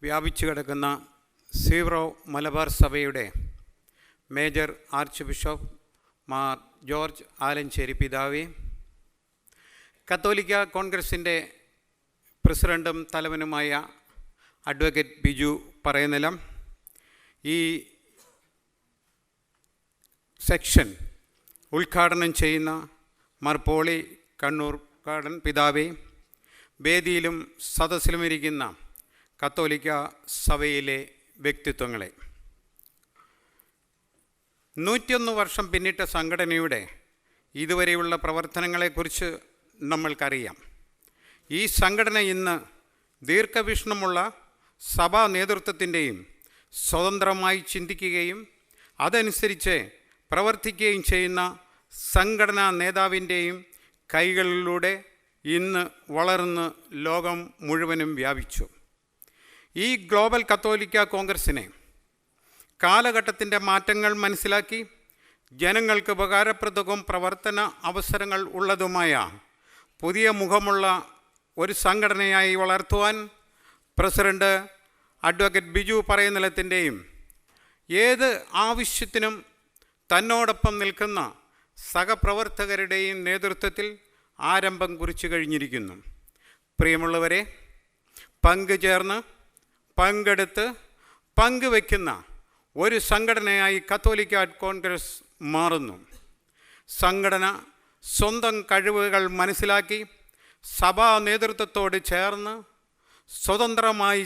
വ്യാപിച്ചു കിടക്കുന്ന സീറോ മലബാർ സഭയുടെ major arch bishop Mar George Alencherry പിതാവേ, കത്തോലിക്ക കോൺഗ്രസിൻ്റെ പ്രസിഡൻറ്റും തലവനുമായ അഡ്വക്കേറ്റ് ബിജു പറയുന്നിലം, ഈ സെക്ഷൻ ഉദ്ഘാടനം ചെയ്യുന്ന മാർ പോളി കണ്ണൂർക്കാടൻ പിതാവേ, വേദിയിലും സദസ്സിലുമിരിക്കുന്ന കത്തോലിക്ക സഭയിലെ വ്യക്തിത്വങ്ങളെ, 101 വർഷം പിന്നിട്ട സംഘടനയുടെ ഇതുവരെയുള്ള പ്രവർത്തനങ്ങളെക്കുറിച്ച് നമ്മൾക്കറിയാം. ഈ സംഘടന ഇന്ന് ദീർഘവീക്ഷണമുള്ള സഭാ നേതൃത്വത്തിൻ്റെയും സ്വതന്ത്രമായി ചിന്തിക്കുകയും അതനുസരിച്ച് പ്രവർത്തിക്കുകയും ചെയ്യുന്ന സംഘടനാ നേതാവിൻ്റെയും കൈകളിലൂടെ ഇന്ന് വളർന്ന് ലോകം മുഴുവനും വ്യാപിച്ചു. ഈ ഗ്ലോബൽ കത്തോലിക്ക കോൺഗ്രസിനെ കാലഘട്ടത്തിൻ്റെ മാറ്റങ്ങൾ മനസ്സിലാക്കി ജനങ്ങൾക്ക് ഉപകാരപ്രദവും പ്രവർത്തന അവസരങ്ങൾ ഉള്ളതുമായ പുതിയ മുഖമുള്ള ഒരു സംഘടനയായി വളർത്തുവാൻ പ്രസിഡന്റ് അഡ്വക്കേറ്റ് ബിജു പറയുന്നിലത്തിൻ്റെയും ഏത് ആവശ്യത്തിനും തന്നോടൊപ്പം നിൽക്കുന്ന സഹപ്രവർത്തകരുടെയും നേതൃത്വത്തിൽ ആരംഭം കുറിച്ചു കഴിഞ്ഞിരിക്കുന്നു. പ്രിയമുള്ളവരെ, പങ്കുചേർന്ന് പങ്കെടുത്ത് പങ്കുവയ്ക്കുന്ന ഒരു സംഘടനയായി കത്തോലിക്ക കോൺഗ്രസ് മാറുന്നു. സംഘടന സ്വന്തം കഴിവുകൾ മനസ്സിലാക്കി സഭാ നേതൃത്വത്തോട് ചേർന്ന് സ്വതന്ത്രമായി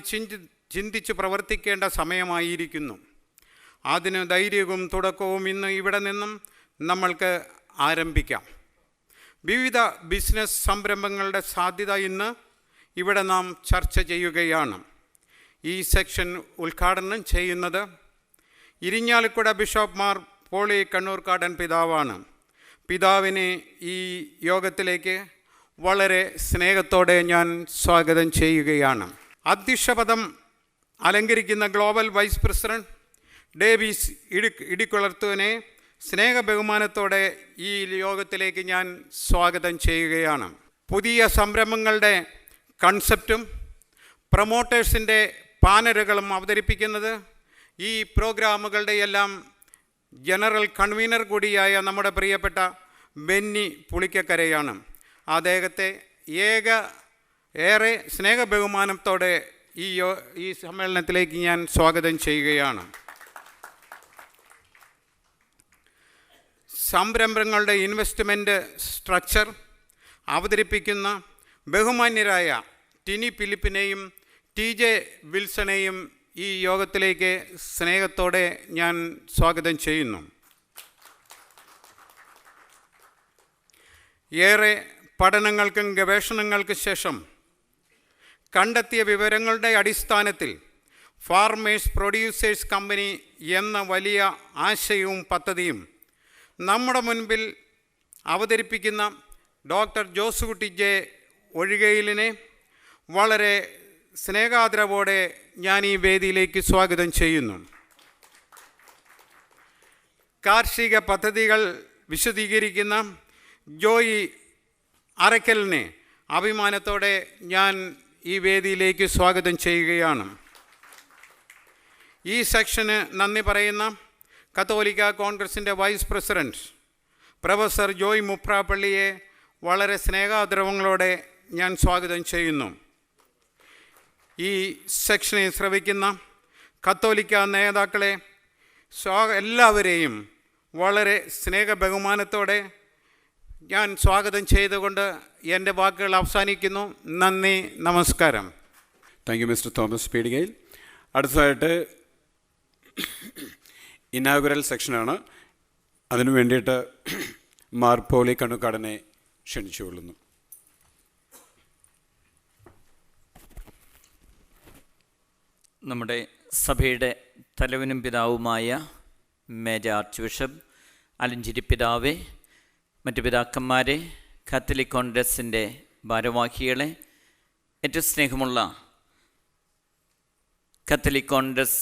ചിന്തിച്ച് പ്രവർത്തിക്കേണ്ട സമയമായിരിക്കുന്നു. അതിന് ധൈര്യവും തുടക്കവും ഇന്ന് ഇവിടെ നിന്നും നമ്മൾക്ക് ആരംഭിക്കാം. വിവിധ ബിസിനസ് സംരംഭങ്ങളുടെ സാധ്യത ഇന്ന് ഇവിടെ നാം ചർച്ച ചെയ്യുകയാണ്. ഈ സെക്ഷൻ ഉദ്ഘാടനം ചെയ്യുന്നത് ഇരിഞ്ഞാലക്കുട ബിഷപ്പ് മാർ പോളി കണ്ണൂർക്കാടൻ പിതാവാണ്. പിതാവിനെ ഈ യോഗത്തിലേക്ക് വളരെ സ്നേഹത്തോടെ ഞാൻ സ്വാഗതം ചെയ്യുകയാണ്. അധ്യക്ഷപദം അലങ്കരിക്കുന്ന ഗ്ലോബൽ വൈസ് പ്രസിഡന്റ് ഡേവിസ് ഇടിക്കുളർത്തുവിനെ സ്നേഹബഹുമാനത്തോടെ ഈ യോഗത്തിലേക്ക് ഞാൻ സ്വാഗതം ചെയ്യുകയാണ്. പുതിയ സംരംഭങ്ങളുടെ കൺസെപ്റ്റും പ്രൊമോട്ടേഴ്സിൻ്റെ പാനലുകളും അവതരിപ്പിക്കുന്നത് ഈ പ്രോഗ്രാമുകളുടെ എല്ലാം ജനറൽ കൺവീനർ കൂടിയായ നമ്മുടെ പ്രിയപ്പെട്ട ബെന്നി പുളിക്കക്കരയാണ്. അദ്ദേഹത്തെ ഏറെ സ്നേഹബഹുമാനത്തോടെ ഈ സമ്മേളനത്തിലേക്ക് ഞാൻ സ്വാഗതം ചെയ്യുകയാണ്. സംരംഭങ്ങളുടെ ഇൻവെസ്റ്റ്മെൻറ്റ് സ്ട്രക്ചർ അവതരിപ്പിക്കുന്ന ബഹുമാന്യരായ ടിനി ഫിലിപ്പിനെയും TJ വിൽസണെയും ഈ യോഗത്തിലേക്ക് സ്നേഹത്തോടെ ഞാൻ സ്വാഗതം ചെയ്യുന്നു. ഏറെ പഠനങ്ങൾക്കും ഗവേഷണങ്ങൾക്കും ശേഷം കണ്ടെത്തിയ വിവരങ്ങളുടെ അടിസ്ഥാനത്തിൽ ഫാർമേഴ്സ് പ്രൊഡ്യൂസേഴ്സ് കമ്പനി എന്ന വലിയ ആശയവും പദ്ധതിയും നമ്മുടെ മുൻപിൽ അവതരിപ്പിക്കുന്ന ഡോക്ടർ ജോസുകുട്ടി ജെ ഒഴികയിലിനെ വളരെ സ്നേഹാദരവോടെ ഞാൻ ഈ വേദിയിലേക്ക് സ്വാഗതം ചെയ്യുന്നു. കാർഷിക പദ്ധതികൾ വിശദീകരിക്കുന്ന ജോയി അറയ്ക്കലിനെ അഭിമാനത്തോടെ ഞാൻ ഈ വേദിയിലേക്ക് സ്വാഗതം ചെയ്യുകയാണ്. ഈ സെക്ഷന് നന്ദി പറയുന്ന കത്തോലിക്ക കോൺഗ്രസിൻ്റെ വൈസ് പ്രസിഡൻറ്റ് പ്രൊഫസർ ജോയ് മുപ്രാപ്പള്ളിയെ വളരെ സ്നേഹാദരവങ്ങളോടെ ഞാൻ സ്വാഗതം ചെയ്യുന്നു. ഈ സെക്ഷനെ ശ്രവിക്കുന്ന കത്തോലിക്ക നേതാക്കളെ എല്ലാവരെയും വളരെ സ്നേഹബഹുമാനത്തോടെ ഞാൻ സ്വാഗതം ചെയ്തുകൊണ്ട് എൻ്റെ വാക്കുകൾ അവസാനിക്കുന്നു. നന്ദി, നമസ്കാരം. താങ്ക് യു മിസ്റ്റർ തോമസ് പീടികയിൽ. അടുത്തതായിട്ട് ഇനാഗുറൽ സെക്ഷനാണ്. അതിനു വേണ്ടിയിട്ട് മാർ പോളി കണ്ണൂർക്കാടനെ ക്ഷണിച്ചുകൊള്ളുന്നു. നമ്മുടെ സഭയുടെ തലവനും പിതാവുമായ മേജർ ആർച്ച് ബിഷപ്പ് ആലഞ്ചേരി പിതാവേ, മറ്റു പിതാക്കന്മാരെ, കാത്തലിക് കോൺഗ്രസിൻ്റെ ഭാരവാഹികളെ, ഏറ്റവും സ്നേഹമുള്ള കാത്തലിക് കോൺഗ്രസ്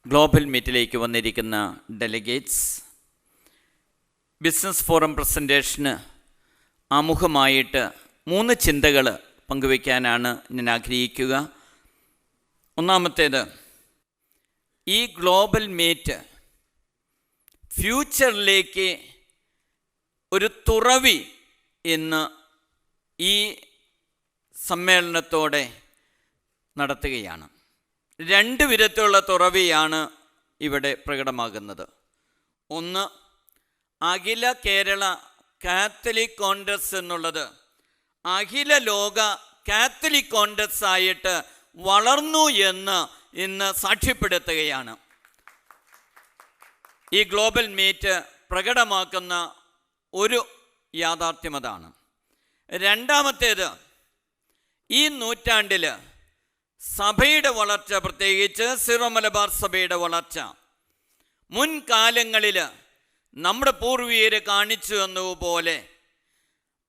ഗ്ലോബൽ മീറ്റിലേക്ക് വന്നിരിക്കുന്ന ഡെലിഗേറ്റ്സ്, ബിസിനസ് ഫോറം പ്രസൻറ്റേഷന് ആമുഖമായിട്ട് 3 ചിന്തകൾ പങ്കുവയ്ക്കാനാണ് ഞാൻ ആഗ്രഹിക്കുക. ഒന്നാമത്തേത്, ഈ ഗ്ലോബൽ മീറ്റ് ഫ്യൂച്ചറിലേക്ക് ഒരു തുറവി ഇന്ന് ഈ സമ്മേളനത്തോടെ നടത്തുകയാണ്. രണ്ട് വിധത്തിലുള്ള തുറവിയാണ് ഇവിടെ പ്രകടമാകുന്നത്. ഒന്ന്, അഖില കേരള കാത്തലിക് കോൺഗ്രസ് എന്നുള്ളത് അഖില ലോക കാത്തലിക് കോൺഗ്രസ് ആയിട്ട് വളർന്നു എന്ന് ഇന്ന് സാക്ഷ്യപ്പെടുത്തുകയാണ്. ഈ ഗ്ലോബൽ മീറ്റ് പ്രകടമാക്കുന്ന ഒരു യാഥാർത്ഥ്യം അതാണ്. രണ്ടാമത്തേത്, ഈ നൂറ്റാണ്ടിൽ സഭയുടെ വളർച്ച, പ്രത്യേകിച്ച് സിറോ മലബാർ സഭയുടെ വളർച്ച മുൻകാലങ്ങളിൽ നമ്മുടെ പൂർവികർ കാണിച്ചു എന്നതുപോലെ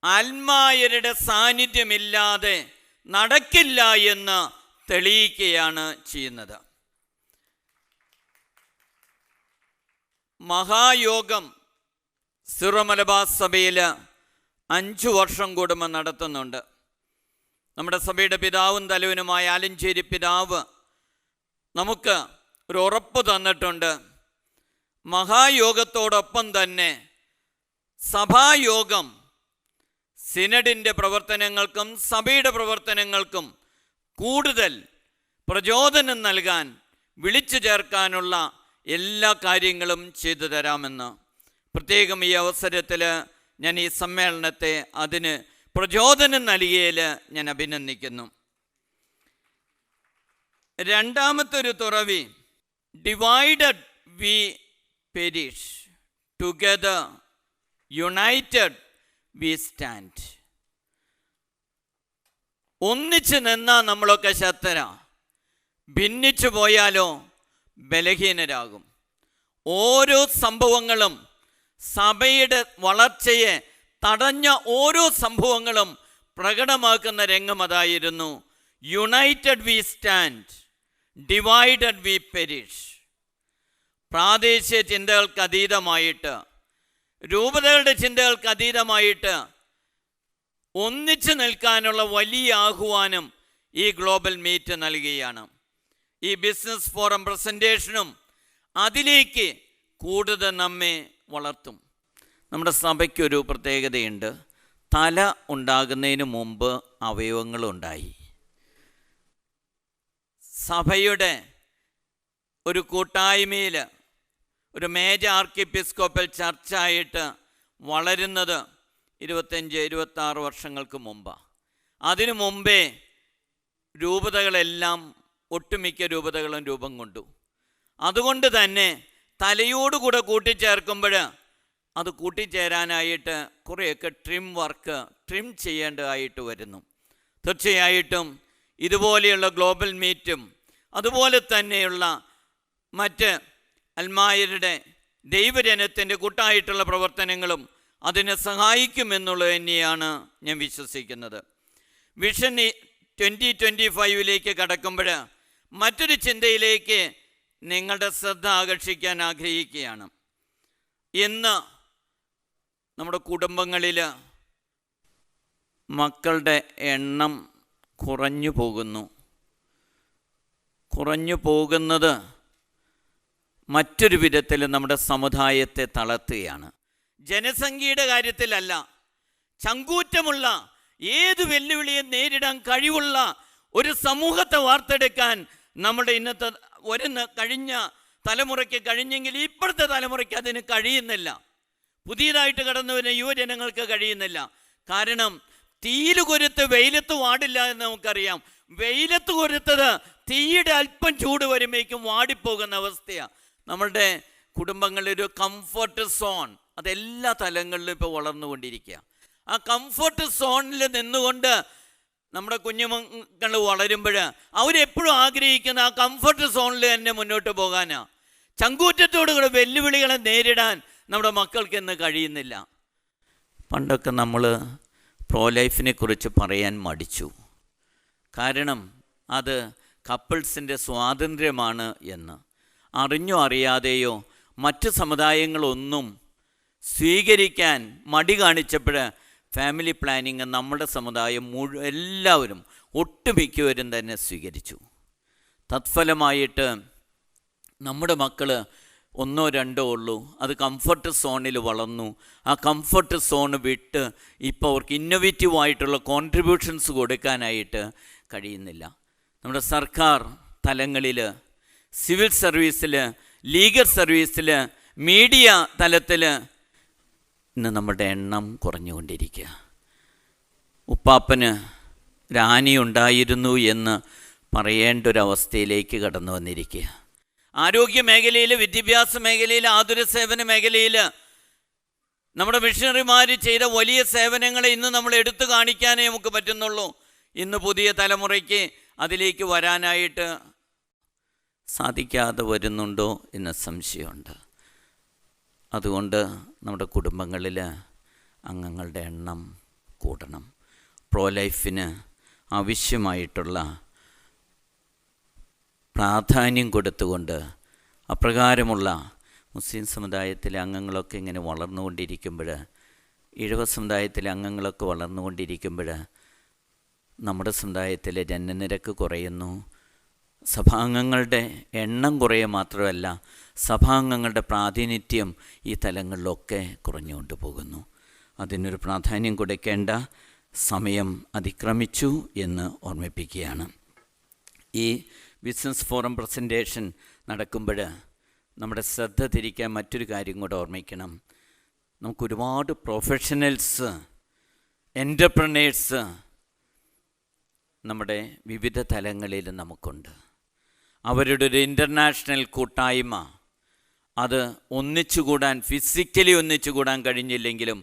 അൽമായരുടെ സാന്നിധ്യമില്ലാതെ നടക്കില്ല എന്ന് തെളിയിക്കുകയാണ് ചെയ്യുന്നത്. മഹായോഗം സിറോ മലബാർ സഭയിൽ 5 വർഷം കൂടുമ്പോൾ നടത്തുന്നുണ്ട്. നമ്മുടെ സഭയുടെ പിതാവും തലവനുമായ ആലഞ്ചേരി പിതാവ് നമുക്ക് ഒരു ഉറപ്പ് തന്നിട്ടുണ്ട്. മഹായോഗത്തോടൊപ്പം തന്നെ സഭായോഗം സിനഡിൻ്റെ പ്രവർത്തനങ്ങൾക്കും സഭയുടെ പ്രവർത്തനങ്ങൾക്കും കൂടുതൽ പ്രചോദനം നൽകാൻ, വിളിച്ചു ചേർക്കാനുള്ള എല്ലാ കാര്യങ്ങളും ചെയ്തു തരാമെന്ന് പ്രത്യേകം ഈ അവസരത്തിൽ ഞാൻ ഈ സമ്മേളനത്തെ അതിന് പ്രചോദനം നൽകിയതിൽ ഞാൻ അഭിനന്ദിക്കുന്നു. രണ്ടാമത്തെ ഒരു തുറവി, divided we perish, together united we stand. ഒന്നിച്ച് നിന്നാൽ നമ്മളൊക്കെ ശക്തരാ, ഭിന്നിച്ചു പോയാലോ ബലഹീനരാകും. ഓരോ സംഭവങ്ങളും സഭയുടെ വളർച്ചയെ തടഞ്ഞ ഓരോ സംഭവങ്ങളും പ്രകടമാക്കുന്ന രംഗം അതായിരുന്നു. United we stand, divided we perish. പ്രാദേശിക ചിന്തകൾക്ക് അതീതമായിട്ട്, രൂപതകളുടെ ചിന്തകൾക്ക് അതീതമായിട്ട് ഒന്നിച്ചു നിൽക്കാനുള്ള വലിയ ആഹ്വാനം ഈ ഗ്ലോബൽ മീറ്റ് നൽകുകയാണ്. ഈ ബിസിനസ് ഫോറം പ്രസൻറ്റേഷനും അതിലേക്ക് കൂടുതൽ നമ്മെ വളർത്തും. നമ്മുടെ സഭയ്ക്കൊരു പ്രത്യേകതയുണ്ട്. തല ഉണ്ടാകുന്നതിന് മുമ്പ് അവയവങ്ങളുണ്ടായി. സഭയുടെ ഒരു കൂട്ടായ്മയിൽ ഒരു മേജർ ആർക്കിയെപ്പിസ്കോപ്പൽ ചർച്ചായിട്ട് വളരുന്നത് 25-26 വർഷങ്ങൾക്ക് മുമ്പാണ്. അതിനു മുമ്പേ രൂപതകളെല്ലാം, ഒട്ടുമിക്ക രൂപതകളും രൂപം കൊണ്ടു. അതുകൊണ്ട് തന്നെ തലയോടുകൂടെ കൂട്ടിച്ചേർക്കുമ്പോൾ അത് കൂട്ടിച്ചേരാനായിട്ട് കുറേയൊക്കെ ട്രിം ചെയ്യേണ്ടതായിട്ട് വരുന്നു. തീർച്ചയായിട്ടും ഇതുപോലെയുള്ള ഗ്ലോബൽ മീറ്റും അതുപോലെ തന്നെയുള്ള മറ്റ് അൽമായരുടെ ദൈവജനത്തിൻ്റെ കൂട്ടായിട്ടുള്ള പ്രവർത്തനങ്ങളും അതിനെ സഹായിക്കുമെന്നുള്ളത് തന്നെയാണ് ഞാൻ വിശ്വസിക്കുന്നത്. വിഷൻ 2025 കടക്കുമ്പോൾ മറ്റൊരു ചിന്തയിലേക്ക് നിങ്ങളുടെ ശ്രദ്ധ ആകർഷിക്കാൻ ആഗ്രഹിക്കുകയാണ്. ഇന്ന് നമ്മുടെ കുടുംബങ്ങളിൽ മക്കളുടെ എണ്ണം കുറഞ്ഞു പോകുന്നത് മറ്റൊരു വിധത്തിൽ നമ്മുടെ സമുദായത്തെ തളർത്തുകയാണ്. ജനസംഖ്യയുടെ കാര്യത്തിലല്ല, ചങ്കൂറ്റമുള്ള ഏത് വെല്ലുവിളിയെ നേരിടാൻ കഴിവുള്ള ഒരു സമൂഹത്തെ വാർത്തെടുക്കാൻ നമ്മുടെ ഇന്നത്തെ കഴിഞ്ഞ തലമുറയ്ക്ക് കഴിഞ്ഞെങ്കിൽ ഇപ്പോഴത്തെ തലമുറയ്ക്ക് അതിന് കഴിയുന്നില്ല. പുതിയതായിട്ട് കടന്നു വരുന്ന യുവജനങ്ങൾക്ക് കഴിയുന്നില്ല. കാരണം തീയിൽ കൊരുത്ത് വെയിലത്ത് വാടില്ല എന്ന് നമുക്കറിയാം. വെയിലത്ത് കൊരുത്തത് തീയുടെ അല്പം ചൂട് വരുമ്പോഴേക്കും വാടിപ്പോകുന്ന അവസ്ഥയാണ്. നമ്മളുടെ കുടുംബങ്ങളിലൊരു കംഫർട്ട് സോൺ അതെല്ലാ തലങ്ങളിലും ഇപ്പോൾ വളർന്നുകൊണ്ടിരിക്കുക. ആ കംഫർട്ട് സോണിൽ നിന്നുകൊണ്ട് നമ്മുടെ കുഞ്ഞുമക്കൾ വളരുമ്പോൾ അവരെപ്പോഴും ആഗ്രഹിക്കുന്ന ആ കംഫർട്ട് സോണിൽ തന്നെ മുന്നോട്ട് പോകാനാണ്. ചങ്കൂറ്റത്തോടുകൂടെ വെല്ലുവിളികളെ നേരിടാൻ നമ്മുടെ മക്കൾക്ക് ഇന്ന് കഴിയുന്നില്ല. പണ്ടൊക്കെ നമ്മൾ പ്രോലൈഫിനെ കുറിച്ച് പറയാൻ മടിച്ചു. കാരണം അത് കപ്പിൾസിൻ്റെ സ്വാതന്ത്ര്യമാണ് എന്ന്. അറിഞ്ഞോ അറിയാതെയോ മറ്റ് സമുദായങ്ങളൊന്നും സ്വീകരിക്കാൻ മടി കാണിച്ചപ്പോൾ ഫാമിലി പ്ലാനിങ് നമ്മുടെ സമുദായം എല്ലാവരും ഒട്ടുമിക്കവരും തന്നെ സ്വീകരിച്ചു. തത്ഫലമായിട്ട് നമ്മുടെ മക്കൾ 1 or 2 ഉള്ളൂ. അത് കംഫർട്ട് സോണിൽ വളർന്നു. ആ കംഫർട്ട് സോൺ വിട്ട് ഇപ്പോൾ അവർക്ക് ഇന്നൊവേറ്റീവായിട്ടുള്ള കോൺട്രിബ്യൂഷൻസ് കൊടുക്കാനായിട്ട് കഴിയുന്നില്ല. നമ്മുടെ സർക്കാർ തലങ്ങളിൽ, സിവിൽ സർവീസിൽ, ലീഗൽ സർവീസിൽ, മീഡിയ തലത്തിൽ ഇന്ന് നമ്മുടെ എണ്ണം കുറഞ്ഞുകൊണ്ടിരിക്കുക. ഉപ്പാപ്പന് ഒരാനയുണ്ടായിരുന്നു എന്ന് പറയേണ്ട ഒരവസ്ഥയിലേക്ക് കടന്നു വന്നിരിക്കുക. ആരോഗ്യ മേഖലയിൽ, വിദ്യാഭ്യാസ മേഖലയിൽ, ആതുര സേവന മേഖലയിൽ നമ്മുടെ മിഷണറിമാർ ചെയ്ത വലിയ സേവനങ്ങളെ ഇന്ന് നമ്മൾ എടുത്തു കാണിക്കാനേ നമുക്ക് പറ്റുന്നുള്ളൂ. ഇന്ന് പുതിയ തലമുറയ്ക്ക് അതിലേക്ക് വരാനായിട്ട് സാധിക്കാതെ വരുന്നുണ്ടോ എന്ന സംശയമുണ്ട്. അതുകൊണ്ട് നമ്മുടെ കുടുംബങ്ങളിൽ അംഗങ്ങളുടെ എണ്ണം കൂടണം. പ്രോ ലൈഫിന് ആവശ്യമായിട്ടുള്ള പ്രാധാന്യം കൊടുത്തുകൊണ്ട് അപ്രകാരമുള്ള മുസ്ലിം സമുദായത്തിലെ അംഗങ്ങളൊക്കെ ഇങ്ങനെ വളർന്നുകൊണ്ടിരിക്കുമ്പോൾ, ഈഴവ സമുദായത്തിലെ അംഗങ്ങളൊക്കെ വളർന്നുകൊണ്ടിരിക്കുമ്പോൾ നമ്മുടെ സമുദായത്തിലെ ജനനനിരക്ക് കുറയുന്നു. സഭാംഗങ്ങളുടെ എണ്ണം കുറയുക മാത്രമല്ല, സഭാംഗങ്ങളുടെ പ്രാതിനിധ്യം ഈ തലങ്ങളിലൊക്കെ കുറഞ്ഞുകൊണ്ട് പോകുന്നു. അതിനൊരു പ്രാധാന്യം കൊടുക്കേണ്ട സമയം അതിക്രമിച്ചു എന്ന് ഓർമ്മിപ്പിക്കുകയാണ്. ഈ ബിസിനസ് ഫോറം പ്രസൻറ്റേഷൻ നടക്കുമ്പോൾ നമ്മുടെ ശ്രദ്ധ തിരിക്കാൻ മറ്റൊരു കാര്യം കൂടെ ഓർമ്മിക്കണം. നമുക്കൊരുപാട് പ്രൊഫഷണൽസ്, എൻ്റർപ്രനേഴ്സ് നമ്മുടെ വിവിധ തലങ്ങളിൽ നമുക്കുണ്ട്. അവരുടെ ഒരു ഇൻ്റർനാഷണൽ കൂട്ടായ്മ, അത് ഒന്നിച്ചുകൂടാൻ, ഫിസിക്കലി ഒന്നിച്ചുകൂടാൻ കഴിഞ്ഞില്ലെങ്കിലും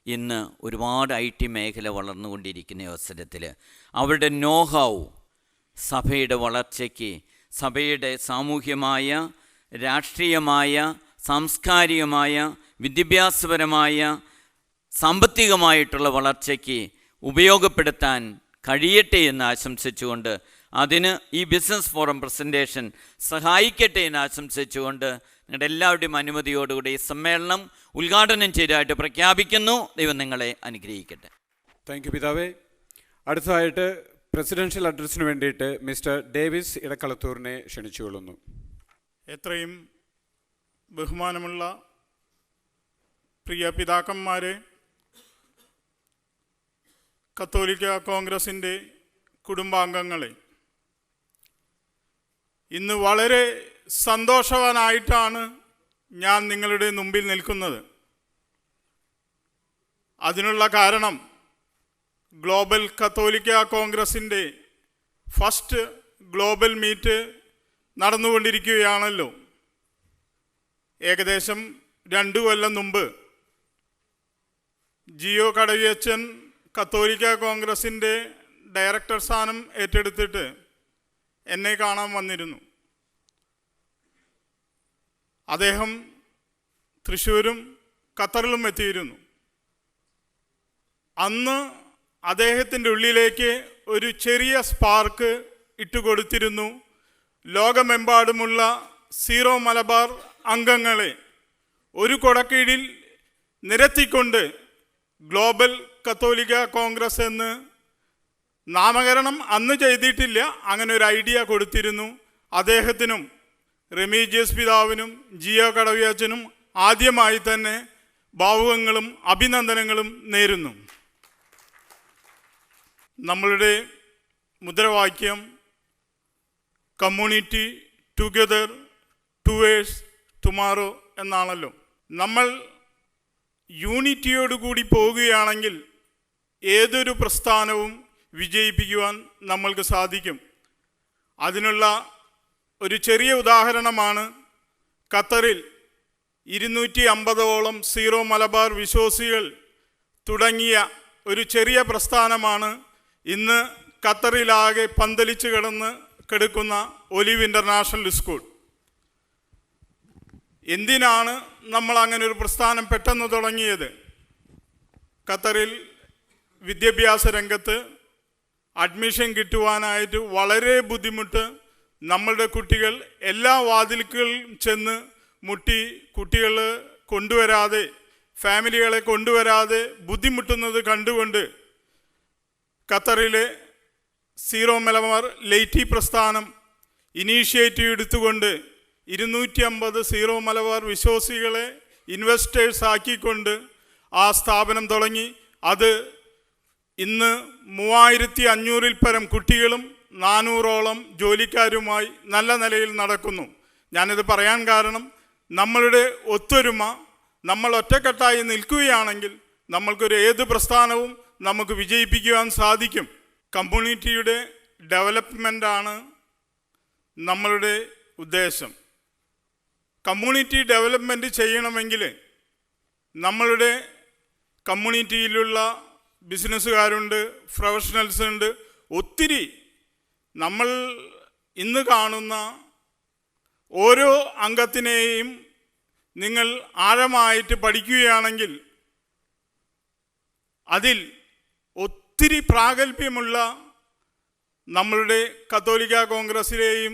ഇന്ന് ഒരുപാട് IT മേഖല വളർന്നുകൊണ്ടിരിക്കുന്ന അവസരത്തിൽ അവരുടെ നോ ഹൗ സഭയുടെ വളർച്ചയ്ക്ക്, സഭയുടെ സാമൂഹ്യമായ, രാഷ്ട്രീയമായ, സാംസ്കാരികമായ, വിദ്യാഭ്യാസപരമായ, സാമ്പത്തികമായിട്ടുള്ള വളർച്ചയ്ക്ക് ഉപയോഗപ്പെടുത്താൻ കഴിയട്ടെ എന്ന് ആശംസിച്ചുകൊണ്ട്, അതിന് ഈ ബിസിനസ് ഫോറം പ്രസൻറ്റേഷൻ സഹായിക്കട്ടെ എന്ന് ആശംസിച്ചുകൊണ്ട് നിങ്ങളുടെ എല്ലാവരുടെയും അനുമതിയോടുകൂടി ഈ സമ്മേളനം ഉദ്ഘാടനം ചെയ്തതായിട്ട് പ്രഖ്യാപിക്കുന്നു. ദൈവം നിങ്ങളെ അനുഗ്രഹിക്കട്ടെ. താങ്ക് യു പിതാവേ. അടുത്തതായിട്ട് പ്രസിഡൻഷ്യൽ അഡ്രസ്സിന് വേണ്ടിയിട്ട് മിസ്റ്റർ ഡേവിസ് ഇടക്കളത്തൂരിനെ ക്ഷണിച്ചുകൊള്ളുന്നു. എത്രയും ബഹുമാനമുള്ള പ്രിയ പിതാക്കന്മാരെ, കത്തോലിക്ക കോൺഗ്രസിൻ്റെ കുടുംബാംഗങ്ങളെ, ഇന്ന് വളരെ സന്തോഷവാനായിട്ടാണ് ഞാൻ നിങ്ങളുടെ മുമ്പിൽ നിൽക്കുന്നത്. അതിനുള്ള കാരണം ഗ്ലോബൽ കത്തോലിക്ക കോൺഗ്രസിൻ്റെ ഫസ്റ്റ് ഗ്ലോബൽ മീറ്റ് നടന്നുകൊണ്ടിരിക്കുകയാണല്ലോ. ഏകദേശം 2 കൊല്ലം മുമ്പ് ജിയോ കടവിയച്ചൻ കത്തോലിക്ക കോൺഗ്രസിൻ്റെ ഡയറക്ടർ സ്ഥാനം ഏറ്റെടുത്തിട്ട് എന്നെ കാണാൻ വന്നിരുന്നു. അദ്ദേഹം തൃശ്ശൂരും ഖത്തറിലും എത്തിയിരുന്നു. അന്ന് അദ്ദേഹത്തിൻ്റെ ഉള്ളിലേക്ക് ഒരു ചെറിയ സ്പാർക്ക് ഇട്ടുകൊടുത്തിരുന്നു. ലോകമെമ്പാടുമുള്ള സീറോ മലബാർ അംഗങ്ങളെ ഒരു കൊടക്കീഴിൽ നിരത്തിക്കൊണ്ട് ഗ്ലോബൽ കത്തോലിക്ക കോൺഗ്രസ് എന്ന് നാമകരണം അന്ന് ചെയ്തിട്ടില്ല, അങ്ങനെ ഒരു ഐഡിയ കൊടുത്തിരുന്നു. അദ്ദേഹത്തിനും റെമീജിയസ് പിതാവിനും ജിയോ കടവിയച്ചനും ആദ്യമായി തന്നെ ഭാവുകങ്ങളും അഭിനന്ദനങ്ങളും നേരുന്നു. നമ്മളുടെ മുദ്രാവാക്യം കമ്മ്യൂണിറ്റി ടുഗദർ ടുവേഴ്സ് ടുമാറോ എന്നാണല്ലോ. നമ്മൾ യൂണിറ്റിയോടുകൂടി പോവുകയാണെങ്കിൽ ഏതൊരു പ്രസ്ഥാനവും വിജയിപ്പിക്കുവാൻ നമ്മൾക്ക് സാധിക്കും. അതിനുള്ള ഒരു ചെറിയ ഉദാഹരണമാണ് ഖത്തറിൽ 250ഓളം സീറോ മലബാർ വിശ്വാസികൾ തുടങ്ങിയ ഒരു ചെറിയ പ്രസ്ഥാനമാണ് ഇന്ന് ഖത്തറിലാകെ പന്തലിച്ച് കിടക്കുന്ന ഒലിവ് ഇൻ്റർനാഷണൽ സ്കൂൾ. എന്തിനാണ് നമ്മൾ അങ്ങനെ ഒരു പ്രസ്ഥാനം പെട്ടെന്ന് തുടങ്ങിയത്? ഖത്തറിൽ വിദ്യാഭ്യാസ രംഗത്ത് അഡ്മിഷൻ കിട്ടുവാനായിട്ട് വളരെ ബുദ്ധിമുട്ട്. നമ്മളുടെ കുട്ടികൾ എല്ലാ വാതിലുകളിലും ചെന്ന് മുട്ടി കുട്ടികൾ കൊണ്ടുവരാതെ, ഫാമിലികളെ കൊണ്ടുവരാതെ ബുദ്ധിമുട്ടുന്നത് കണ്ടുകൊണ്ട് ഖത്തറിലെ സീറോ മലബാർ ലൈറ്റി പ്രസ്ഥാനം ഇനീഷ്യേറ്റീവ് എടുത്തുകൊണ്ട് 250 സീറോ മലബാർ വിശ്വാസികളെ ഇൻവെസ്റ്റേഴ്സ് ആക്കിക്കൊണ്ട് ആ സ്ഥാപനം തുടങ്ങി. അത് ഇന്ന് 3500-ൽ പരം കുട്ടികളും 400ഓളം ജോലിക്കാരുമായി നല്ല നിലയിൽ നടക്കുന്നു. ഞാനിത് പറയാൻ കാരണം, നമ്മളുടെ ഒത്തൊരുമ, നമ്മൾ ഒറ്റക്കെട്ടായി നിൽക്കുകയാണെങ്കിൽ നമ്മൾക്കൊരു ഏത് പ്രസ്ഥാനവും നമുക്ക് വിജയിപ്പിക്കുവാൻ സാധിക്കും. കമ്മ്യൂണിറ്റിയുടെ ഡെവലപ്മെൻ്റാണ് നമ്മളുടെ ഉദ്ദേശം. കമ്മ്യൂണിറ്റി ഡെവലപ്മെൻറ്റ് ചെയ്യണമെങ്കിൽ നമ്മളുടെ കമ്മ്യൂണിറ്റിയിലുള്ള ബിസിനസ്സുകാരുണ്ട്, പ്രൊഫഷണൽസ് ഉണ്ട്, ഒത്തിരി. നമ്മൾ ഇന്ന് കാണുന്ന ഓരോ അംഗത്തിനെയും നിങ്ങൾ ആഴമായിട്ട് പഠിക്കുകയാണെങ്കിൽ അതിൽ ഒത്തിരി പ്രാഗൽഭ്യമുള്ള നമ്മളുടെ കത്തോലിക്ക കോൺഗ്രസ്സിലെയും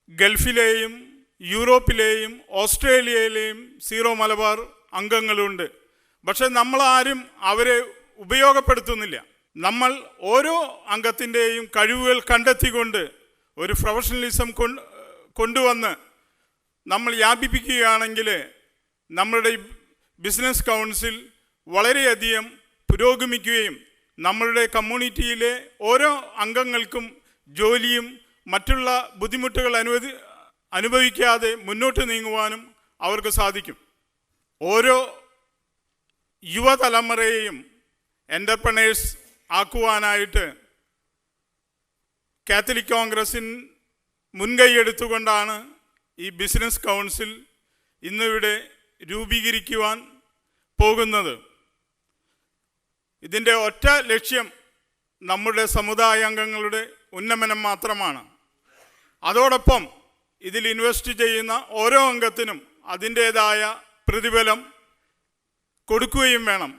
ഗൾഫിലെയും യൂറോപ്പിലെയും ഓസ്ട്രേലിയയിലെയും സീറോ മലബാർ അംഗങ്ങളുണ്ട്. പക്ഷെ നമ്മളാരും അവരെ ഉപയോഗപ്പെടുത്തുന്നില്ല. നമ്മൾ ഓരോ അംഗത്തിൻ്റെയും കഴിവുകൾ കണ്ടെത്തിക്കൊണ്ട് ഒരു പ്രൊഫഷണലിസം കൊണ്ടുവന്ന് നമ്മൾ വ്യാപിപ്പിക്കുകയാണെങ്കിൽ നമ്മളുടെ ബിസിനസ് കൗൺസിൽ വളരെയധികം പുരോഗമിക്കുകയും നമ്മളുടെ കമ്മ്യൂണിറ്റിയിലെ ഓരോ അംഗങ്ങൾക്കും ജോലിയും മറ്റുള്ള ബുദ്ധിമുട്ടുകൾ അനുഭവിക്കാതെ മുന്നോട്ട് നീങ്ങുവാനും അവർക്ക് സാധിക്കും. ഓരോ യുവതലമുറയെയും എൻ്റർപ്രണേഴ്സ് ആക്കുവാനായിട്ട് കാത്തലിക് കോൺഗ്രസിന് മുൻകൈയെടുത്തുകൊണ്ടാണ് ഈ ബിസിനസ് കൗൺസിൽ ഇന്നിവിടെ രൂപീകരിക്കുവാൻ പോകുന്നത്. ഇതിൻ്റെ ഒറ്റ ലക്ഷ്യം നമ്മുടെ സമുദായ അംഗങ്ങളുടെ ഉന്നമനം മാത്രമാണ്. അതോടൊപ്പം ഇതിൽ ഇൻവെസ്റ്റ് ചെയ്യുന്ന ഓരോ അംഗത്തിനും അതിൻ്റേതായ പ്രതിഫലം കൊടുക്കുകയും വേണം.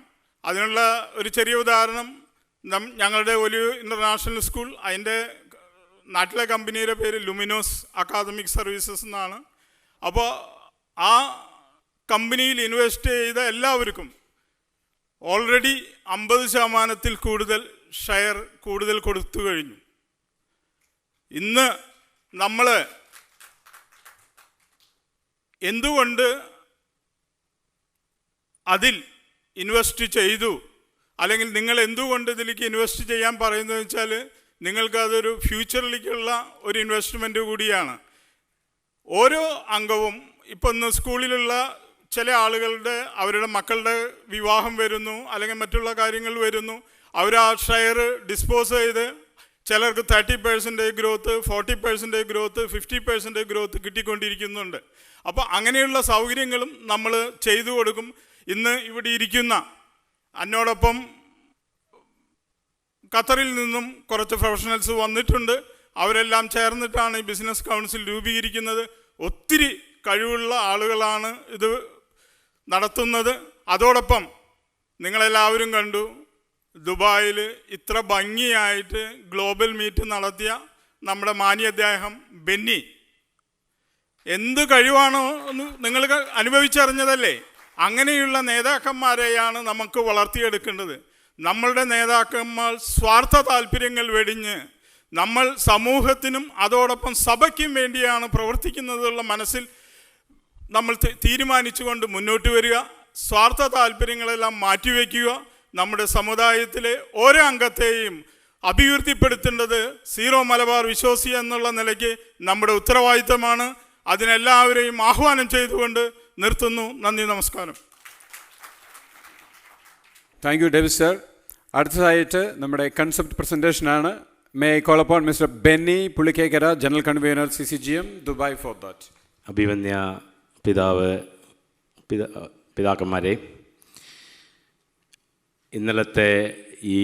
അതിനുള്ള ഒരു ചെറിയ ഉദാഹരണം, ഞങ്ങളുടെ ഒരു ഇൻ്റർനാഷണൽ സ്കൂൾ, അതിൻ്റെ നാട്ടിലെ കമ്പനിയുടെ പേര് ലുമിനോസ് അക്കാദമിക് സർവീസസ് എന്നാണ്. അപ്പോൾ ആ കമ്പനിയിൽ ഇൻവെസ്റ്റ് ചെയ്ത എല്ലാവർക്കും ഓൾറെഡി 50% കൂടുതൽ ഷെയർ കൂടുതൽ കൊടുത്തു കഴിഞ്ഞു. ഇന്ന് നമ്മൾ എന്തുകൊണ്ട് അതിൽ ഇൻവെസ്റ്റ് ചെയ്തു, അല്ലെങ്കിൽ നിങ്ങൾ എന്തുകൊണ്ട് ഇതിലേക്ക് ഇൻവെസ്റ്റ് ചെയ്യാൻ പറയുന്നതെന്ന് വെച്ചാൽ നിങ്ങൾക്കതൊരു ഫ്യൂച്ചറിലേക്കുള്ള ഒരു ഇൻവെസ്റ്റ്മെൻറ്റ് കൂടിയാണ്. ഓരോ അംഗവും ഇപ്പം ഇന്ന് സ്കൂളിലുള്ള ചില ആളുകളുടെ അവരുടെ മക്കളുടെ വിവാഹം വരുന്നു, അല്ലെങ്കിൽ മറ്റുള്ള കാര്യങ്ങൾ വരുന്നു, അവർ ആ ഷെയർ ഡിസ്പോസ് ചെയ്ത് ചിലർക്ക് 30% ഗ്രോത്ത്, 40% ഗ്രോത്ത്, 50% ഗ്രോത്ത് കിട്ടിക്കൊണ്ടിരിക്കുന്നുണ്ട്. അപ്പോൾ അങ്ങനെയുള്ള സൗകര്യങ്ങളും നമ്മൾ ചെയ്തു കൊടുക്കും. ഇന്ന് ഇവിടെ ഇരിക്കുന്ന എന്നോടൊപ്പം ഖത്തറിൽ നിന്നും കുറച്ച് പ്രൊഫഷണൽസ് വന്നിട്ടുണ്ട്. അവരെല്ലാം ചേർന്നിട്ടാണ് ഈ ബിസിനസ് കൗൺസിൽ രൂപീകരിക്കുന്നത്. ഒത്തിരി കഴിവുള്ള ആളുകളാണ് ഇത് നടത്തുന്നത്. അതോടൊപ്പം നിങ്ങളെല്ലാവരും കണ്ടു, ദുബായിൽ ഇത്ര ഭംഗിയായിട്ട് ഗ്ലോബൽ മീറ്റ് നടത്തിയ നമ്മുടെ മാന്യ അദ്ദേഹം ബെന്നി. എന്ത് കഴിവാണോ എന്ന് നിങ്ങൾ അനുഭവിച്ചറിഞ്ഞതല്ലേ. അങ്ങനെയുള്ള നേതാക്കന്മാരെയാണ് നമുക്ക് വളർത്തിയെടുക്കേണ്ടത്. നമ്മളുടെ നേതാക്കന്മാർ സ്വാർത്ഥ താല്പര്യങ്ങൾ വെടിഞ്ഞ് നമ്മൾ സമൂഹത്തിനും അതോടൊപ്പം സഭയ്ക്കും വേണ്ടിയാണ് പ്രവർത്തിക്കുന്നതുള്ള മനസ്സിൽ നമ്മൾ തീരുമാനിച്ചുകൊണ്ട് മുന്നോട്ട് വരിക. സ്വാർത്ഥ താല്പര്യങ്ങളെല്ലാം മാറ്റിവെക്കുക. നമ്മുടെ സമുദായത്തിലെ ഓരോ അംഗത്തെയും അഭിവൃദ്ധിപ്പെടുത്തേണ്ടത് സീറോ മലബാർ വിശ്വാസി എന്നുള്ള നിലയ്ക്ക് നമ്മുടെ ഉത്തരവാദിത്തമാണ്. അതിനെല്ലാവരെയും ആഹ്വാനം ചെയ്തുകൊണ്ട് നിർത്തുന്നു. നന്ദി, നമസ്കാരം. Thank you Davis sir. അടുത്തതായിട്ട് നമ്മുടെ കൺസെപ്റ്റ് പ്രസൻറ്റേഷനാണ്. May I call upon mister Benny Pulikkekkara, general convener CCGM Dubai for that. അഭിമന്യ പിതാക്കന്മാരെ, ഇന്നലത്തെ ഈ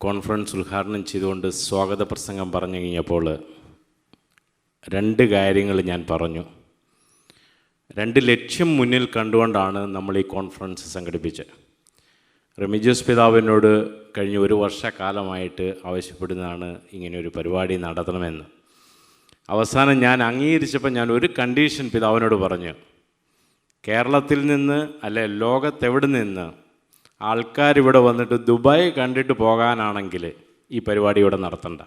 കോൺഫറൻസ് ഉദ്ഘാടനം ചെയ്തുകൊണ്ട് സ്വാഗത പ്രസംഗം പറഞ്ഞു കഴിഞ്ഞപ്പോൾ 2 കാര്യങ്ങൾ ഞാൻ പറഞ്ഞു. 2 ലക്ഷ്യം മുന്നിൽ കണ്ടുകൊണ്ടാണ് നമ്മൾ ഈ കോൺഫറൻസ് സംഘടിപ്പിച്ചത്. റെമിജിയസ് പിതാവിനോട് കഴിഞ്ഞ 1 വർഷക്കാലമായിട്ട് ആവശ്യപ്പെടുന്നതാണ് ഇങ്ങനെയൊരു പരിപാടി നടത്തണമെന്ന്. അവസാനം ഞാൻ അംഗീകരിച്ചപ്പോൾ ഞാൻ ഒരു കണ്ടീഷൻ പിതാവിനോട് പറഞ്ഞു. കേരളത്തിൽ നിന്ന് അല്ലെ ലോകത്തെവിടെ നിന്ന് ആൾക്കാരിവിടെ വന്നിട്ട് ദുബായ് കണ്ടിട്ട് പോകാനാണെങ്കിൽ ഈ പരിപാടി ഇവിടെ നടത്തണ്ട.